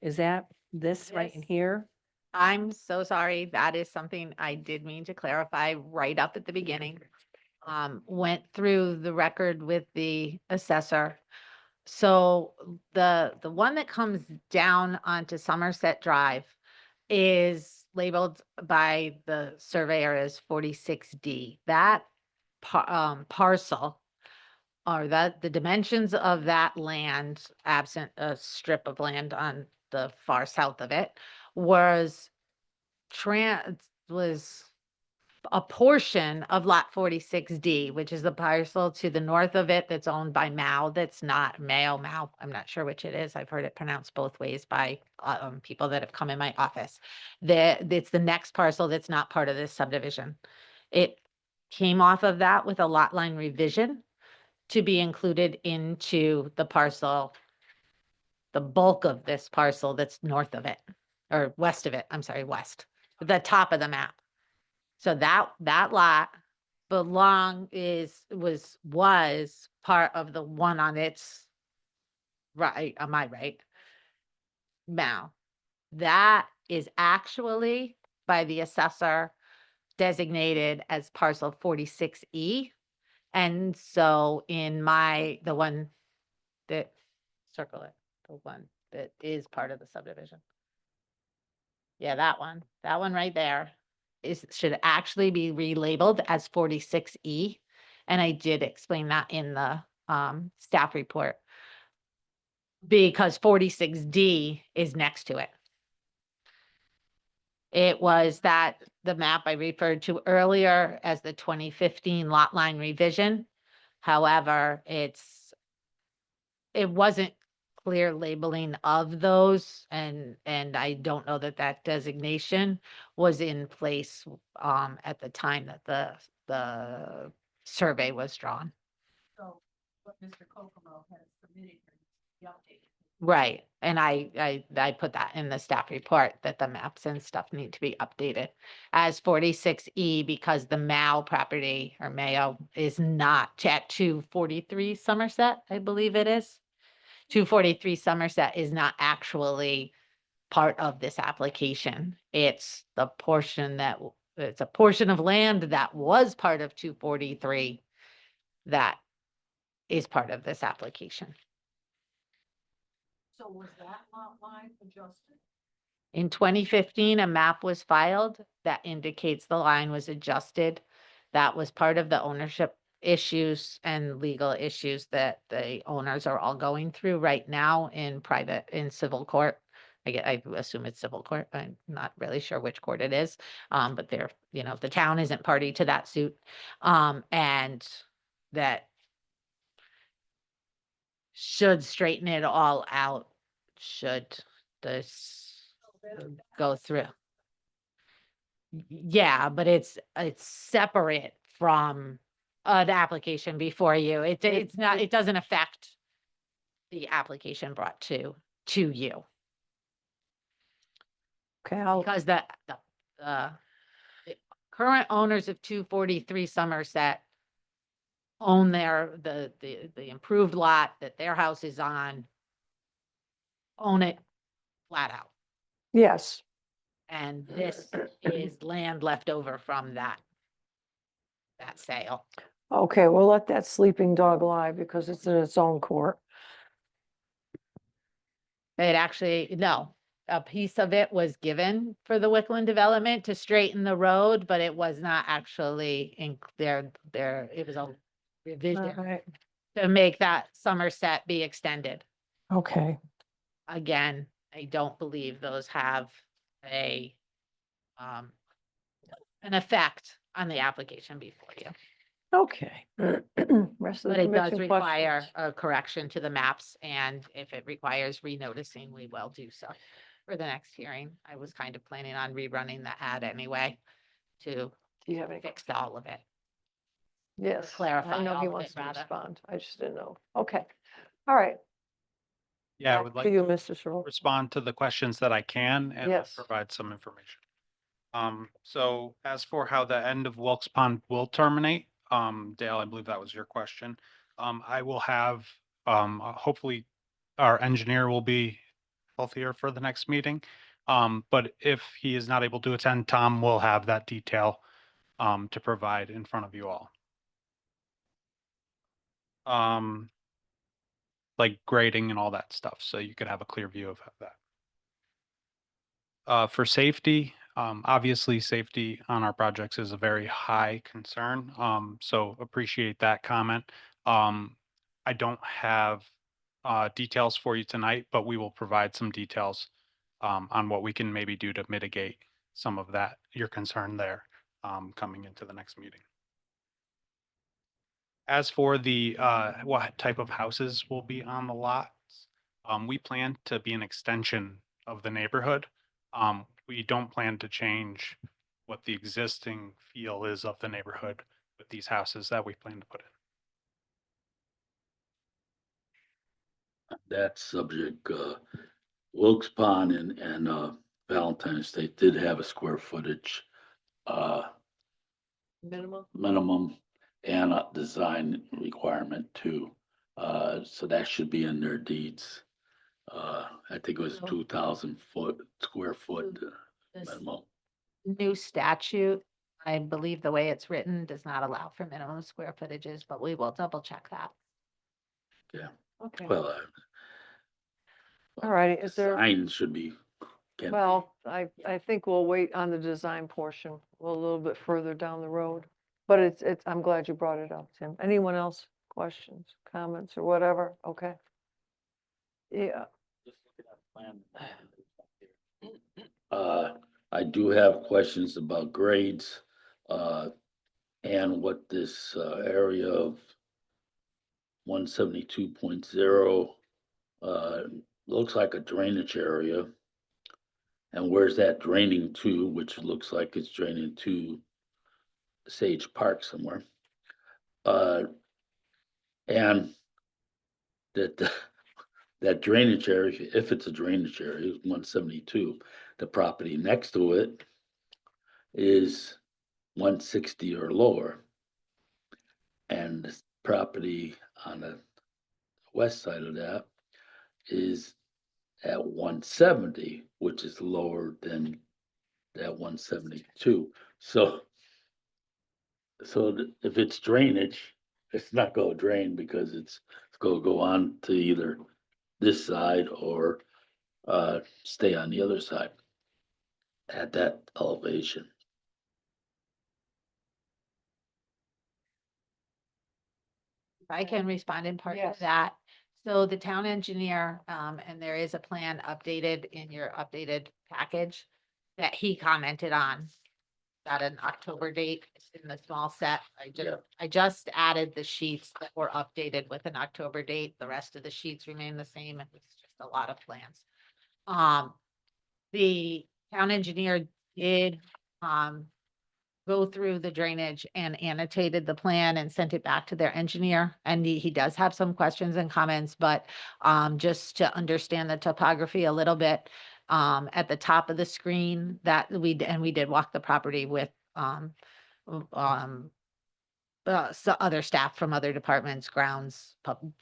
Is that this right in This- here? I'm so sorry. That is something I did mean to clarify right up at the beginning. Went through the record with the assessor. So the one that comes down onto Somerset Drive is labeled by the surveyor as 46D. That parcel or that the dimensions of that land, absent a strip of land on the far south of it, was a portion of lot 46D, which is the parcel to the north of it that's owned by Mao, that's not Mao. I'm not sure which it is. I've heard it pronounced both ways by people that have come in my office. It's the next parcel that's not part of this subdivision. It came off of that with a lot line revision to be included into the parcel, the bulk of this parcel that's north of it, or west of it, I'm sorry, west, the top of the map. So that lot was part of the one on its right, on my right. Now, that is actually by the assessor designated as parcel 46E. And so in the one that, circle it, the one that is part of the subdivision. Yeah, that one right there should actually be relabeled as 46E. And I did explain that in the staff report because 46D is next to it. It was the map I referred to earlier as the 2015 lot line revision. However, it wasn't clear labeling of those, and I don't know that designation was in place at the time that the survey was drawn. So what Mr. Kokomo has submitted here needs to be updated. Right, and I put that in the staff report that the maps and stuff need to be updated as 46E because the Mao property or Mayo is not at 243 Somerset, I believe it is. 243 Somerset is not actually part of this application. It's a portion of land that was part of 243 that is part of this application. So was that lot line adjusted? In 2015, a map was filed that indicates the line was adjusted. That was part of the ownership issues and legal issues that the owners are all going through right now in civil court. I assume it's civil court. I'm not really sure which court it is. But they're, the town isn't party to that suit. And that should straighten it all out, should this go through. Yeah, but it's separate from the application before you. It's not, it doesn't affect the application brought to you. Okay, Because the current owners of 243 Somerset own the improved lot that their house is on, own it flat out. yes, And this is land left over from that sale. okay, we'll let that sleeping dog lie because it's in its own court. It actually, no, a piece of it was given for the Wickland development to straighten the road, but it was not actually in there, it was a revision Right. to make that Somerset be extended. Okay, Again, I don't believe those have an effect on the application before you. okay. Rest of But the it does commission require questions? a correction to the maps, and if it requires renoticing, we will do so for the next hearing. I was kind of planning on rerunning the ad anyway to Do you have any? fix all of it. Yes, clarify I know all he of wants it, to rather. respond. I just didn't know. Okay, all right. Yeah, I Back would to like you, to Mr. Searle. respond to the questions that I can and Yes. provide some information. So as for how the end of Wilkes Pond will terminate, Dale, I believe that was your question. I will have, hopefully our engineer will be healthier for the next meeting. But if he is not able to attend, Tom will have that detail, to provide in front of you all. Like grading and all that stuff, so you could have a clear view of that. For safety, obviously safety on our projects is a very high concern. So appreciate that comment. I don't have details for you tonight, but we will provide some details on what we can maybe do to mitigate some of that, your concern there, coming into the next meeting. As for the what type of houses will be on the lots, we plan to be an extension of the neighborhood. We don't plan to change what the existing feel is of the neighborhood with these houses that we plan to put in. That subject, Wilkes Pond and Valentine Estate did have a square footage minimum and a design requirement too. So that should be in their deeds. I think it was So- 2,000 square foot This minimum. new statute, I believe the way it's written does not allow for minimum square footages, but we will double check that. Yeah. Okay, Well, all right, is there? design should be. can be- Well, I think we'll wait on the design portion a little bit further down the road. But it's, I'm glad you brought it up, Tim. Anyone else? Questions, comments, or whatever? Okay. Yeah, I do have questions about grades, and what this, area of 172.0, looks like a drainage area. And where's that draining to, which looks like it's draining to Sage Park somewhere. And that, that drainage area, if it's a drainage area, is 172. The property next to it is 160 or lower. And the property on the west side of that is at 170, which is lower than that 172. So if it's drainage, it's not gonna drain because it's gonna go on to either this side or stay on the other side at that elevation. I can respond in part to Yes. that. So the town engineer, and there is a plan updated in your updated package that he commented on. Got an October date it's in the small set. I just added the sheets that were updated with an October date. The rest of the sheets remain the same. It's just a lot of plans. The town engineer did, go through the drainage and annotated the plan and sent it back to their engineer. And he does have some questions and comments, but just to understand the topography a little bit, at the top of the screen that we did walk the property with so other staff from other departments, grounds,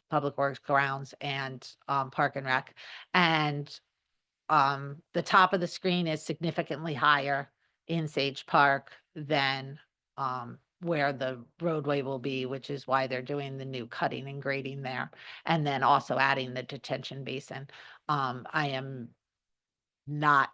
public works, grounds, and park and rec. And the top of the screen is significantly higher in Sage Park than where the roadway will be, which is why they're doing the new cutting and grading there. And then also adding the detention basin. I am not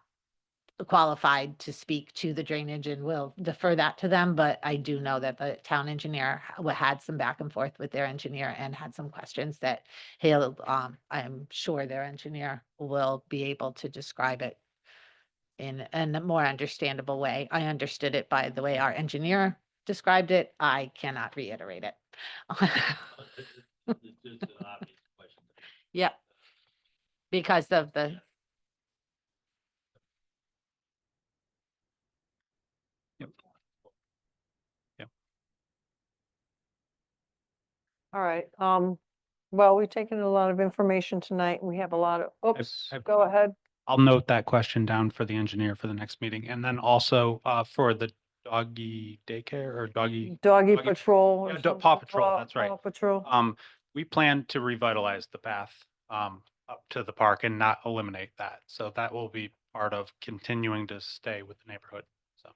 qualified to speak to the drainage and will defer that to them, but I do know that the town engineer had some back and forth with their engineer and had some questions that I'm sure their engineer will be able to describe it in a more understandable way. I understood it by the way our engineer described it. I cannot reiterate it. It's just an obvious question. Yep. Because of the All right, well, we've taken a lot of information tonight. We have a lot of, oops, I've- go ahead. I'll note that question down for the engineer for the next meeting. And then also for the doggy daycare or doggy. Doggy Doggy- patrol. or Yeah, something, Paw Patrol, that's right. Paw Patrol. We plan to revitalize the path up to the park and not eliminate that. So that will be part of continuing to stay with the neighborhood. So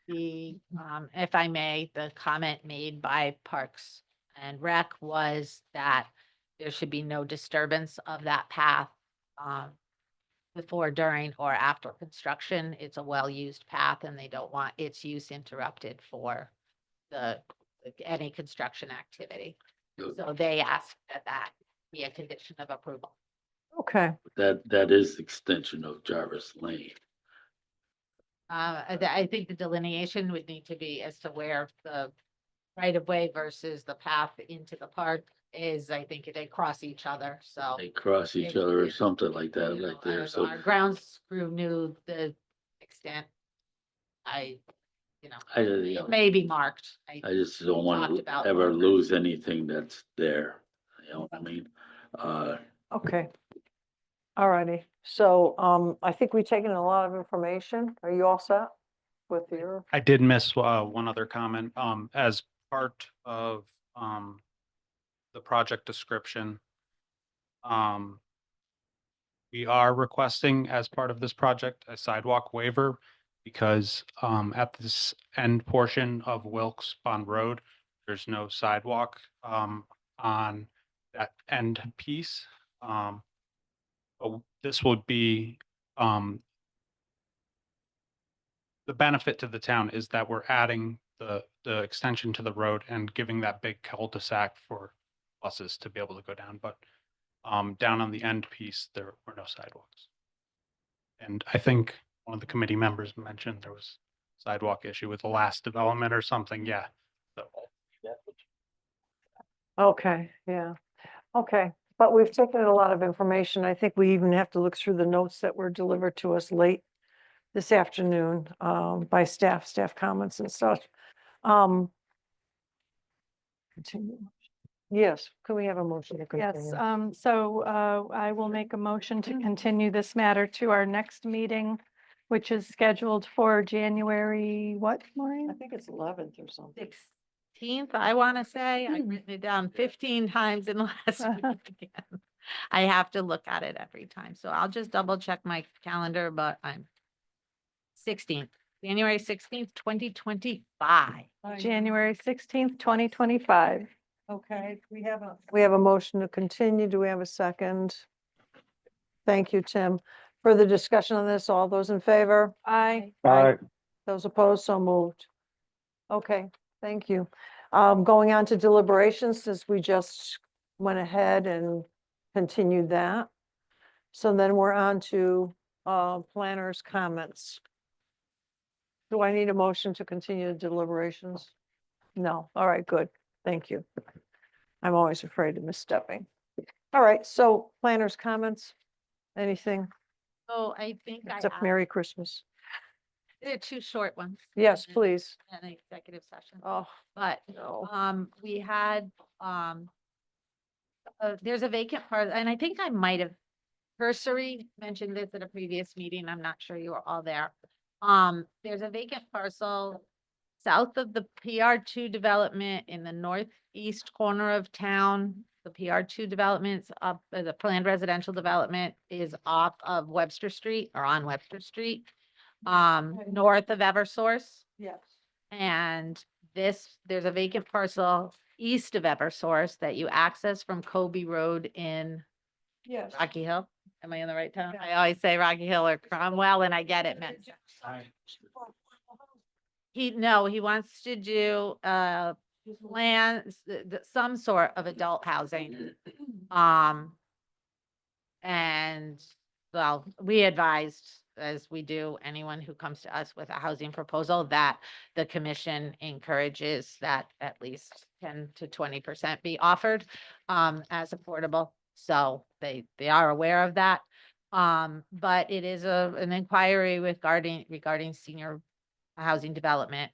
if I may, the comment made by Parks and Rec was that there should be no disturbance of that path before, during, or after construction. It's a well-used path and they don't want its use interrupted for any construction activity. Good. So they asked that be a condition of approval. Okay, That is extension of Jarvis Lane. I think the delineation would need to be as to where the right of way versus the path into the park is. I think they cross each other, so. They cross each other or something like that You know, right there. our- So Our grounds crew knew the extent. I, It may be marked. I just don't we want talked to about ever markers. lose anything that's there. You know what I mean? okay. All righty, so, I think we've taken a lot of information. Are you all set with your? I did miss one other comment. As part of the project description, we are requesting as part of this project a sidewalk waiver because at this end portion of Wilkes Pond Road, there's no sidewalk on that end piece. But this would be the benefit to the town is that we're adding the extension to the road and giving that big cul-de-sac for buses to be able to go down. But down on the end piece, there were no sidewalks. And I think one of the committee members mentioned there was sidewalk issue with the last development or something. Yeah. So Okay, yeah, okay, but we've taken a lot of information. I think we even have to look through the notes that were delivered to us late this afternoon, by staff comments and stuff. Continue. Yes, could we have a motion to Yes, continue? so I will make a motion to continue this matter to our next meeting, which is scheduled for January, what, I Maureen? think it's 11th or something. 16th, I want to say. I've written it down 15 times in the last week again. I have to look at it every time, so I'll just double check my calendar, but I'm 16th, January 16th, 2025. January 16th, 2025. Okay, we have a motion to continue. Do we have a second? Thank you, Tim. Further discussion on this? All those in favor? Aye. Aye. Those opposed, so moved. Okay, thank you. Going on to deliberations, since we just went ahead and continued that. So then we're on to planners' comments. Do I need a motion to continue the deliberations? No. All right, good. Thank you. I'm always afraid of misstepping. All right, so planners' comments? Anything So I think I except asked, Merry Christmas? they're two short ones. Yes, and please. An executive session. Oh, But no. we had there's a vacant part, and I think I might have cursory mentioned this at a previous meeting. I'm not sure you were all there. There's a vacant parcel south of the PR2 development in the northeast corner of town. The PR2 development's up, the planned residential development is off of Webster Street or on Webster Street, north of Eversource. Yes. And there's a vacant parcel east of Eversource that you access from Kobe Road in Yes. Rocky Hill. Am I in the right town? I always say Rocky Hill or Cromwell, and I get it, man. He wants to do plans, some sort of adult housing. And well, we advised, as we do anyone who comes to us with a housing proposal, that the commission encourages that at least 10 to 20% be offered as affordable. So they are aware of that. But it is an inquiry regarding senior housing development.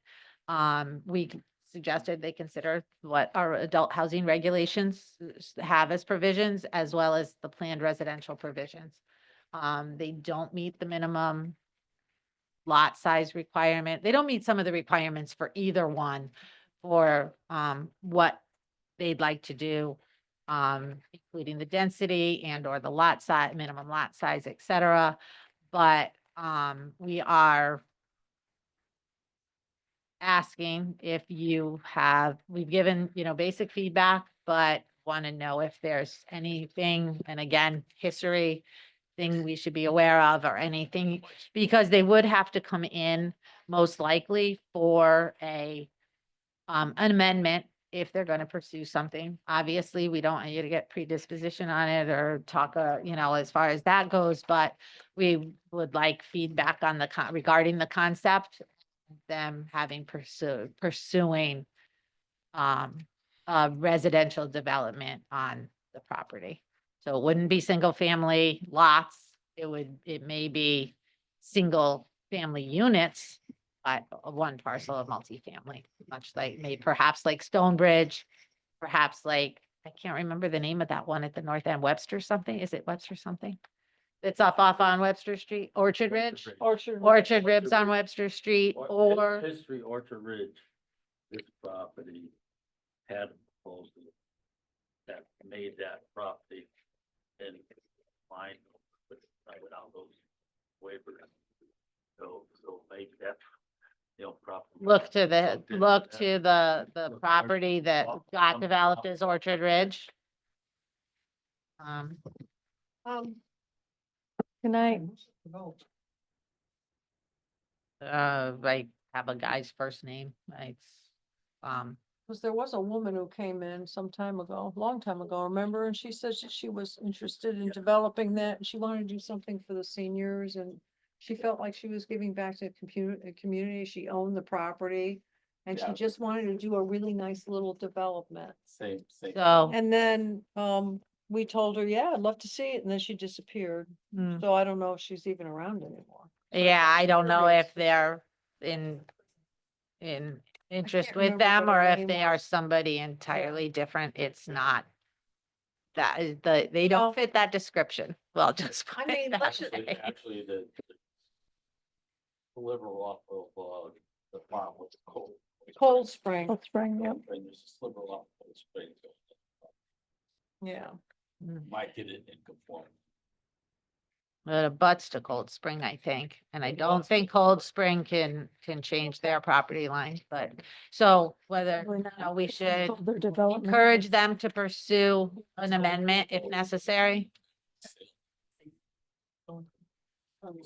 We suggested they consider what our adult housing regulations have as provisions, as well as the planned residential provisions. They don't meet the minimum lot size requirement. They don't meet some of the requirements for either one for what they'd like to do, including the density and or the lot size, minimum lot size, et cetera. But we are asking if we've given, basic feedback, but want to know if there's anything, and again, history thing we should be aware of or anything, because they would have to come in most likely for an amendment if they're going to pursue something. Obviously, we don't want you to get predisposition on it or talk, as far as that goes, but we would like feedback on regarding the concept, them having pursuing residential development on the property. So it wouldn't be single family lots. It may be single family units, but one parcel of multifamily, much like perhaps like Stonebridge, perhaps like, I can't remember the name of that one at the north end, Webster something. Is it Webster something? It's off on Webster Street, Orchard Ridge? Orchard Ribs on Webster Street, or History Orchard Ridge, this property had a proposal that made that property in line without those waivers. So maybe that, property. look to the property that got developed as Orchard Ridge. Can I, I have a guy's first name. Because there was a woman who came in some time ago, long time ago, remember? And she said she was interested in developing that. And she wanted to do something for the seniors, and she felt like she was giving back to the community. She owned the property. And she just wanted to do a really nice little development. Same. So, And then, we told her, yeah, I'd love to see it. And then she disappeared. mm, So I don't know if she's even around anymore. yeah, I don't know if they're in interest with remember them what her or if name they are was. somebody entirely different. It's not. That is they Well- don't fit that description. Well, just. I put it mean, that let's just- way. Actually, the sliver off of the farm was cold. Cold Spring, Cold Spring, yep. There's a sliver off Cold Spring. So yeah. might get it in conformity. It abuts to Cold Spring, I think, and I don't think Cold Spring can change their property line, but so whether, We're not- we should their development. encourage them to pursue an amendment if necessary.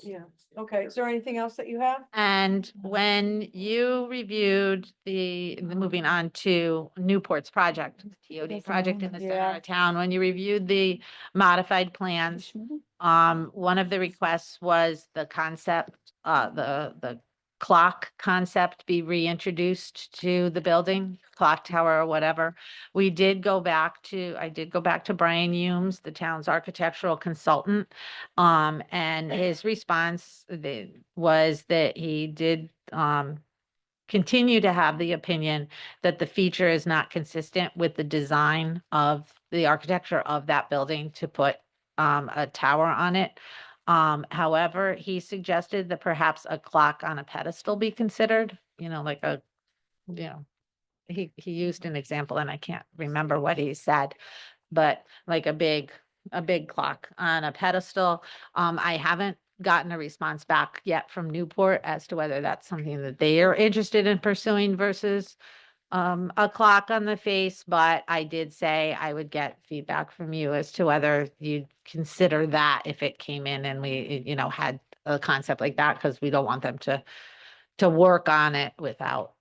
Yeah, okay, is there anything else that you have? And when you reviewed moving on to Newport's project, TOD project in the center Yeah. of town, when you reviewed the modified plans, one of the requests was the concept, the clock concept be reintroduced to the building, clock tower or whatever. I did go back to Brian Humes, the town's architectural consultant. And his response was that he did, continue to have the opinion that the feature is not consistent with the design of the architecture of that building to put, a tower on it. However, he suggested that perhaps a clock on a pedestal be considered, like he used an example and I can't remember what he said, but like a big clock on a pedestal. I haven't gotten a response back yet from Newport as to whether that's something that they are interested in pursuing versus a clock on the face, but I did say I would get feedback from you as to whether you'd consider that if it came in and we, had a concept like that, because we don't want them to work on it without.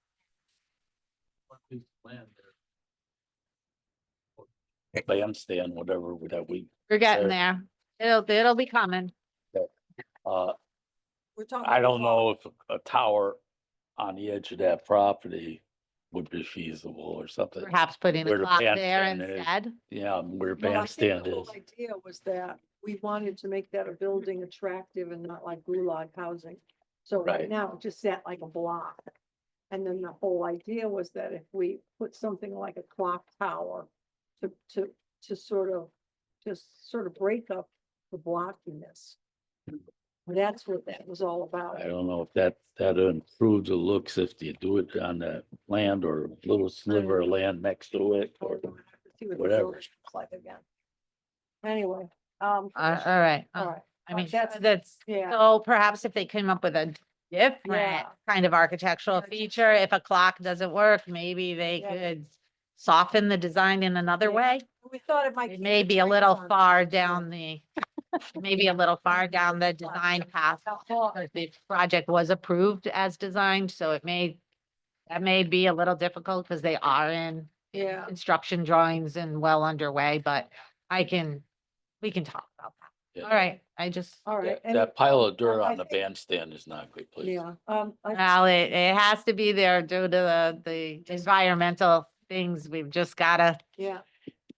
Bandstand, whatever that we. We're getting there. It'll be coming. Uh, We're talking I about don't know if a tower on the edge of that property would be feasible or something. Perhaps putting a Where the clock there bandstand is. instead. Yeah, where Well, I think bandstand the whole is. idea was that we wanted to make that a building attractive and not like gulag housing. So right Right. now, it just sat like a block. And then the whole idea was that if we put something like a clock tower to sort of break up the blockiness. That's what that was all about. I don't know if that improves the looks if you do it on that land or a little sliver of land next to it or See what the whatever. building looks like again. Anyway, All right. all right. I mean, That's- that's, yeah. so perhaps if they came up with a different Yeah. kind of architectural feature, if a clock doesn't work, maybe they Yeah. could soften the design in another Yeah. way. We thought it might. It keep may the be a trains little on far track, down maybe a little far down the design path. Because the project was approved as designed, so that may be a little difficult because they are in Yeah. construction drawings and well underway, but we can talk about that. Yeah. All right, All right. and, That pile of dirt I on the think- bandstand is not good, please. Yeah, Well, it has to be there due to the environmental things. We've just gotta, yeah,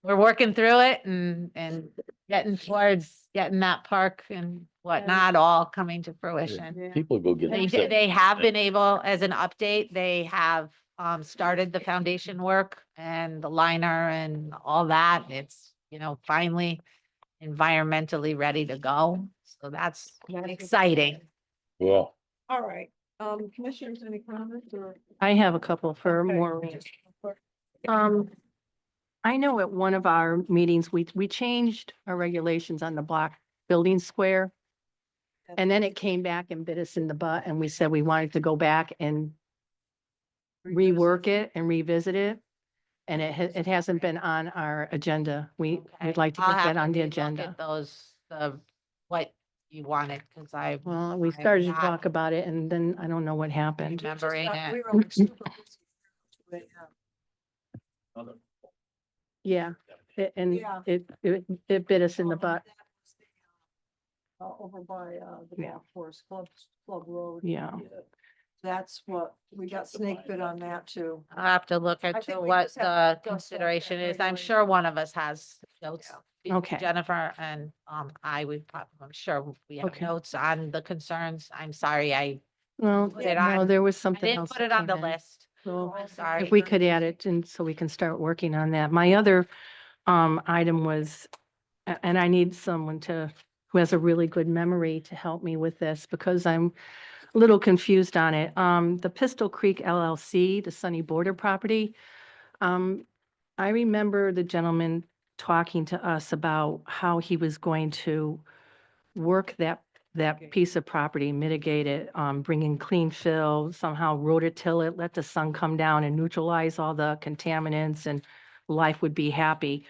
we're working through it and getting towards getting that park and whatnot all coming to fruition. yeah. People go get They, upset. they have been able, as an update, they have started the foundation work and the liner and all that. It's, finally environmentally ready to go. So that's exciting. Well, All right. Commissioners, any comments or? I have a couple for Okay. Maureen. I know at one of our meetings, we changed our regulations on the block building square. And then it came back and bit us in the butt and we said we wanted to go back and rework it and revisit it. And it hasn't been on our agenda. We'd like to I'll get have that on the relook agenda. at those, what you wanted, because Well, we I'm started to not talk about it and then I don't know what happened. remembering We it. were like super busy. Yeah, and Yeah. it bit us in the butt. Over by, the Yeah. golf course, Club Road. Yeah. That's what, we got snake bit on that too. I'll have to look I at think we what just have the to discuss that consideration is. I'm regularly. sure one of us has notes. Okay. Jennifer and, I'm sure we have Okay. notes on the concerns. I'm sorry, I Well, put it no, on. there was I something didn't else. put that it on the came in. list. So I'm sorry. if we could add it and so we can start working on that. My other item was, and I need someone who has a really good memory to help me with this because I'm a little confused on it. The Pistol Creek LLC, the Sunny Border property. I remember the gentleman talking to us about how he was going to work that piece of property, mitigate it, bring in clean fill, somehow rototill it, let the sun come down and neutralize all the contaminants and life would be happy.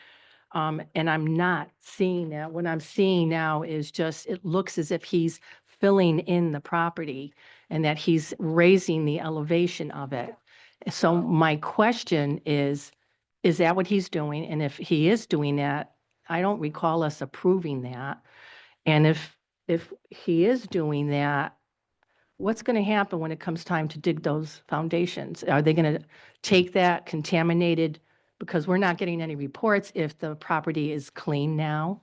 And I'm not seeing that. What I'm seeing now is just, it looks as if he's filling in the property and that he's raising the elevation of it. So my question is that what he's doing? And if he is doing that, I don't recall us approving that. And if he is doing that, what's going to happen when it comes time to dig those foundations? Are they going to take that contaminated, because we're not getting any reports if the property is clean now?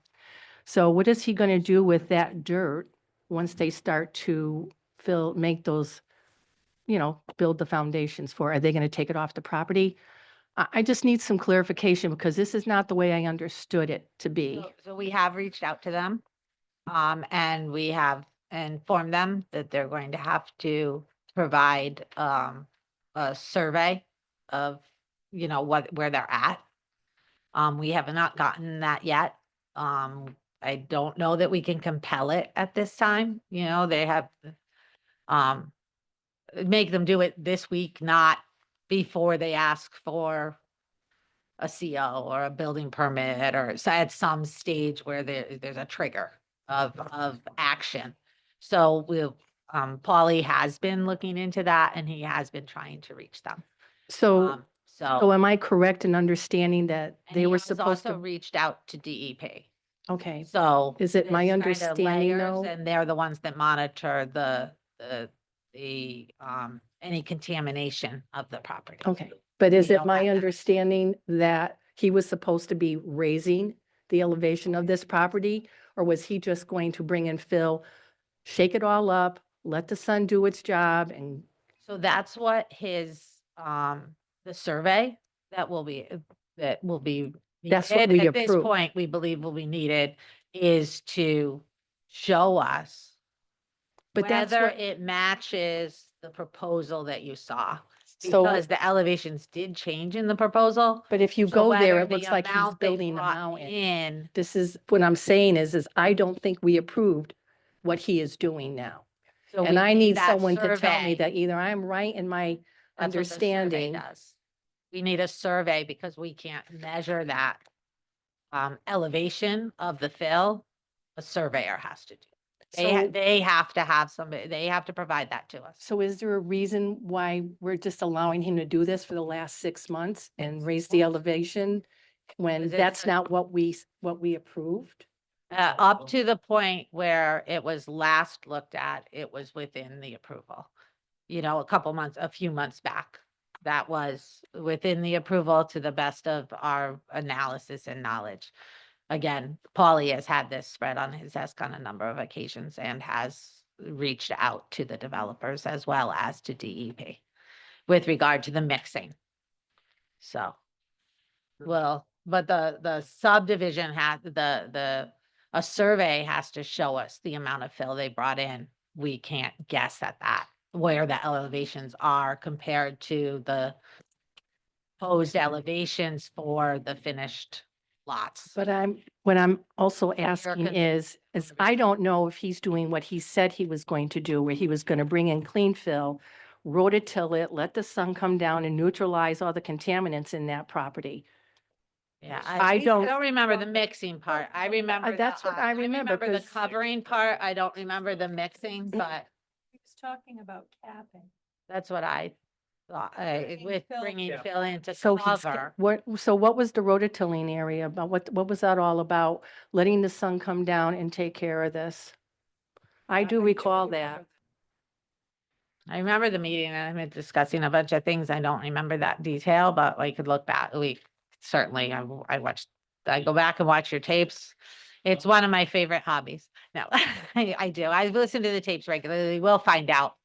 So what is he going to do with that dirt once they start to make those, build the foundations for? Are they going to take it off the property? I just need some clarification because this is not the way I understood it to be. So we have reached out to them, and we have informed them that they're going to have to provide, a survey of, where they're at. We have not gotten that yet. I don't know that we can compel it at this time. They have, make them do it this week, not before they ask for a CO or a building permit, or so at some stage where there's a trigger of action. So Paulie has been looking into that and he has been trying to reach them. So So am I correct in understanding that and they he were has supposed also to? reached out to DEP. Okay. So Is it my it's kinda understanding layers, though? and they're the ones that monitor the any contamination of the property. Okay, but is We it don't my have that. understanding that he was supposed to be raising the elevation of this property? Or was he just going to bring in fill, shake it all up, let the sun do its job and? So that's what his, the survey that will be That's what needed we at this approved. point, we believe will be needed is to show us But that's whether what, it matches the proposal that you saw. So- Because the elevations did change in the proposal. but if you So go there, whether it looks the like he's amount they building a brought mountain. in, This is what I'm saying is I don't think we approved what he is doing now. so And we I need need that someone to tell me survey. that either I'm right in my That's what the survey understanding. does. We need a survey because we can't measure that elevation of the fill. A surveyor has to do. So- They have to have somebody, they have to provide that to us. So is there a reason why we're just allowing him to do this for the last 6 months and raise the elevation when Because it's that's a- not what we approved? Up to the point where it was last looked at, it was within the approval. A few months back. That was within the approval to the best of our analysis and knowledge. Again, Paulie has had this spread on his desk on a number of occasions and has reached out to the developers as well as to DEP with regard to the mixing. So, well, but the subdivision had a survey has to show us the amount of fill they brought in. We can't guess at that, where the elevations are compared to the proposed elevations for the finished lots. But what I'm also asking con- is I don't know if he's doing what he said he was going to do, where he was going to bring in clean fill, rototill it, let the sun come down and neutralize all the contaminants in that property. Yeah, I I don't- don't remember the mixing part. I remember. that's what I remember, The 'cause- covering part. I don't remember the mixing, but He was talking about capping. that's what I thought, with fill. bringing fill in to So cover. what was the rototilling area about? What was that all about? Letting the sun come down and take care of this? I do recall that. I remember the meeting and I'm discussing a bunch of things. I don't remember that detail, but we could look back. We certainly, I go back and watch your tapes. It's one of my favorite hobbies. No, I do. I listen to the tapes regularly. We'll find out.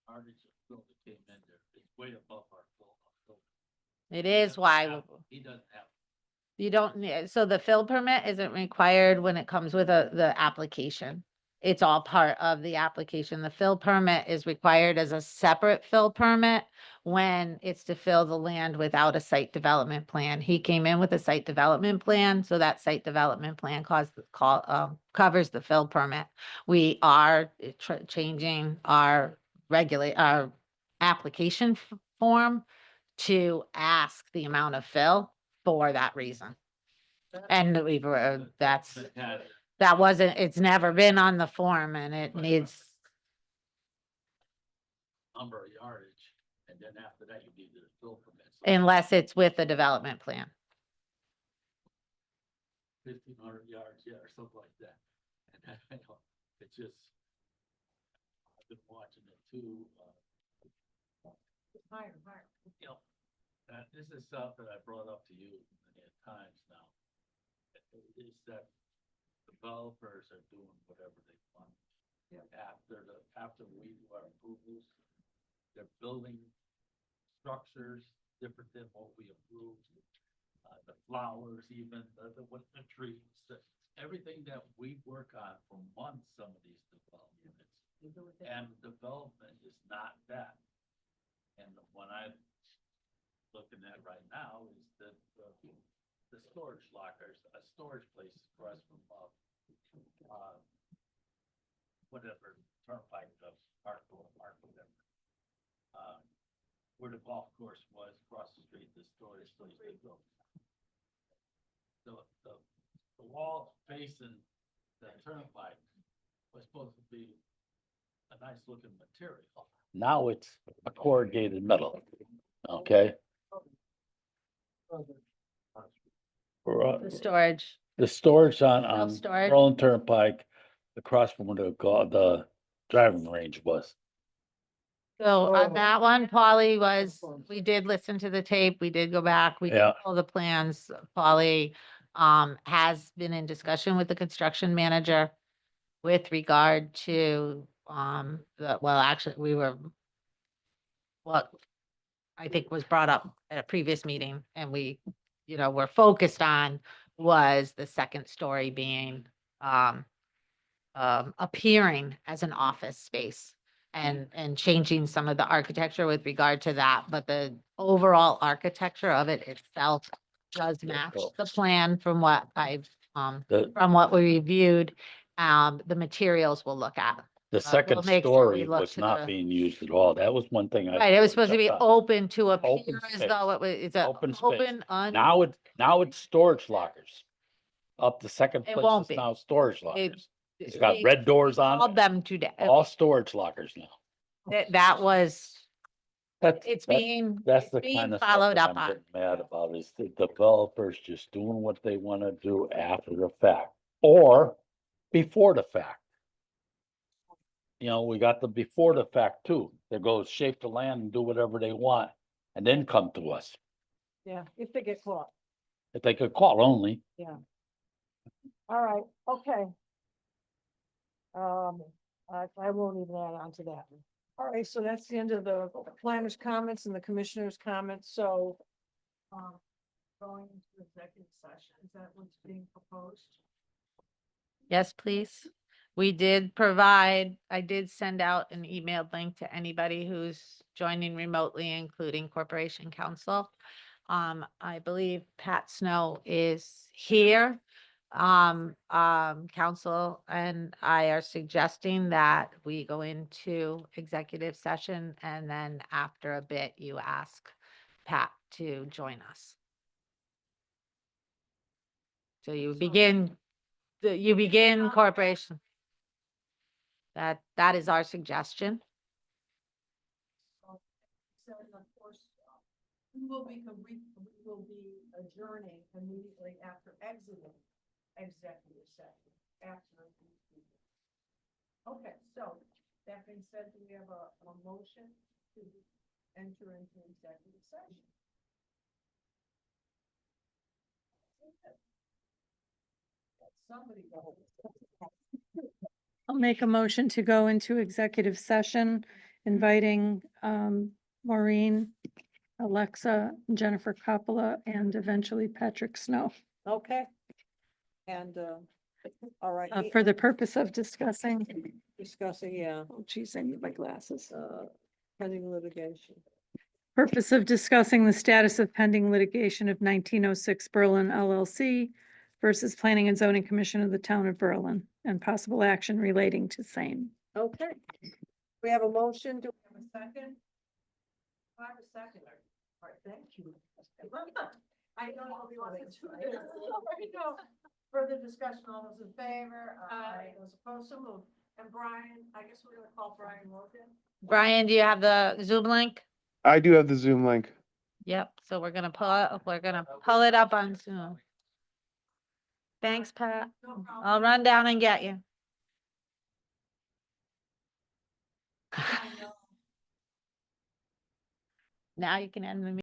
Already built it came in there. It's way above our fill. It is why He doesn't have. you don't need, so the fill permit isn't required when it comes with the application. It's all part of the application. The fill permit is required as a separate fill permit when it's to fill the land without a site development plan. He came in with a site development plan, so that site development plan covers the fill permit. We are changing our our application form to ask the amount of fill for that reason. And we've, that wasn't, it's never been on the form and it needs, Number of yardage, and then after that, you need to build permits. unless it's with the development plan. 1,500 yards, yeah, or something like that. And I know, it's just, I've been watching it too. You know, this is stuff that I brought up to you many times now. Is that developers are doing whatever they want. After we do our approvals, they're building structures different than what we approved. The flowers, even the trees, everything that we work on for months, some of these developments. And development is not that. And what I'm looking at right now is that the storage lockers, a storage place across from whatever, Turnpike, Park, whatever. Where the golf course was, across the street, the storage place they built. The wall facing the Turnpike was supposed to be a nice looking material. Now it's a corrugated metal, okay? The storage. The storage on Self-storage. Berlin Turnpike, across from where the driving range was. So on that one, Polly we did listen to the tape, we did go back, we did Yeah. pull the plans. Polly has been in discussion with the construction manager with regard to actually, what I think was brought up at a previous meeting and we, were focused on was the second story being appearing as an office space and changing some of the architecture with regard to that, but the overall architecture of it itself does match the plan from what from what we reviewed. The materials we'll look at. The we'll second make sure we story look was to not the- being used at all. That was one thing I. Right, it was supposed to be jumped on. open to appear Open as though it was, it's a Open space. open, Now it's storage lockers. Up the second It place won't is be. now storage It- lockers. It's got we red doors called on it, them today. all storage lockers now. That was, That's, it's that's, being, that's it's the being kind of stuff followed that up I'm on. getting mad about is the developers just doing what they want to do after the fact or before the fact. We got the before the fact too. They go shape the land and do whatever they want and then come to us. Yeah, if they get caught. If they could call only. Yeah. All right, okay. I won't even add on to that. All right, so that's the end of the planner's comments and the commissioner's comments, so. Going into executive session, is that what's being proposed? Yes, please. I did send out an emailed link to anybody who's joining remotely, including Corporation Counsel. I believe Pat Snow is here. Council and I are suggesting that we go into executive session and then after a bit, you ask Pat to join us. So you begin corporation. That is our suggestion. So of course, we will be adjourning immediately after exiting executive session. Okay, so that being said, do we have a motion to enter into executive session? Somebody go. I'll make a motion to go into executive session, inviting Maureen, Alexa, Jennifer Coppola, and eventually Patrick Snow. Okay. And, all right. For the purpose of discussing, yeah, oh geez, I need my glasses. pending litigation. Purpose of discussing the status of pending litigation of 1906 Berlin LLC versus Planning and Zoning Commission of the Town of Berlin and possible action relating to same. Okay. We have a motion. Do we have a second? I have a second. All right, thank you. I don't know if you want to do this. Further discussion, all those in favor? Aye. Those opposed, so moved. And Brian, I guess we're gonna call Brian Logan. Brian, do you have the Zoom link? I do have the Zoom link. Yep, so we're gonna pull it up on Zoom. Thanks, Pat. I'll run down and get you. Now you can end the meeting.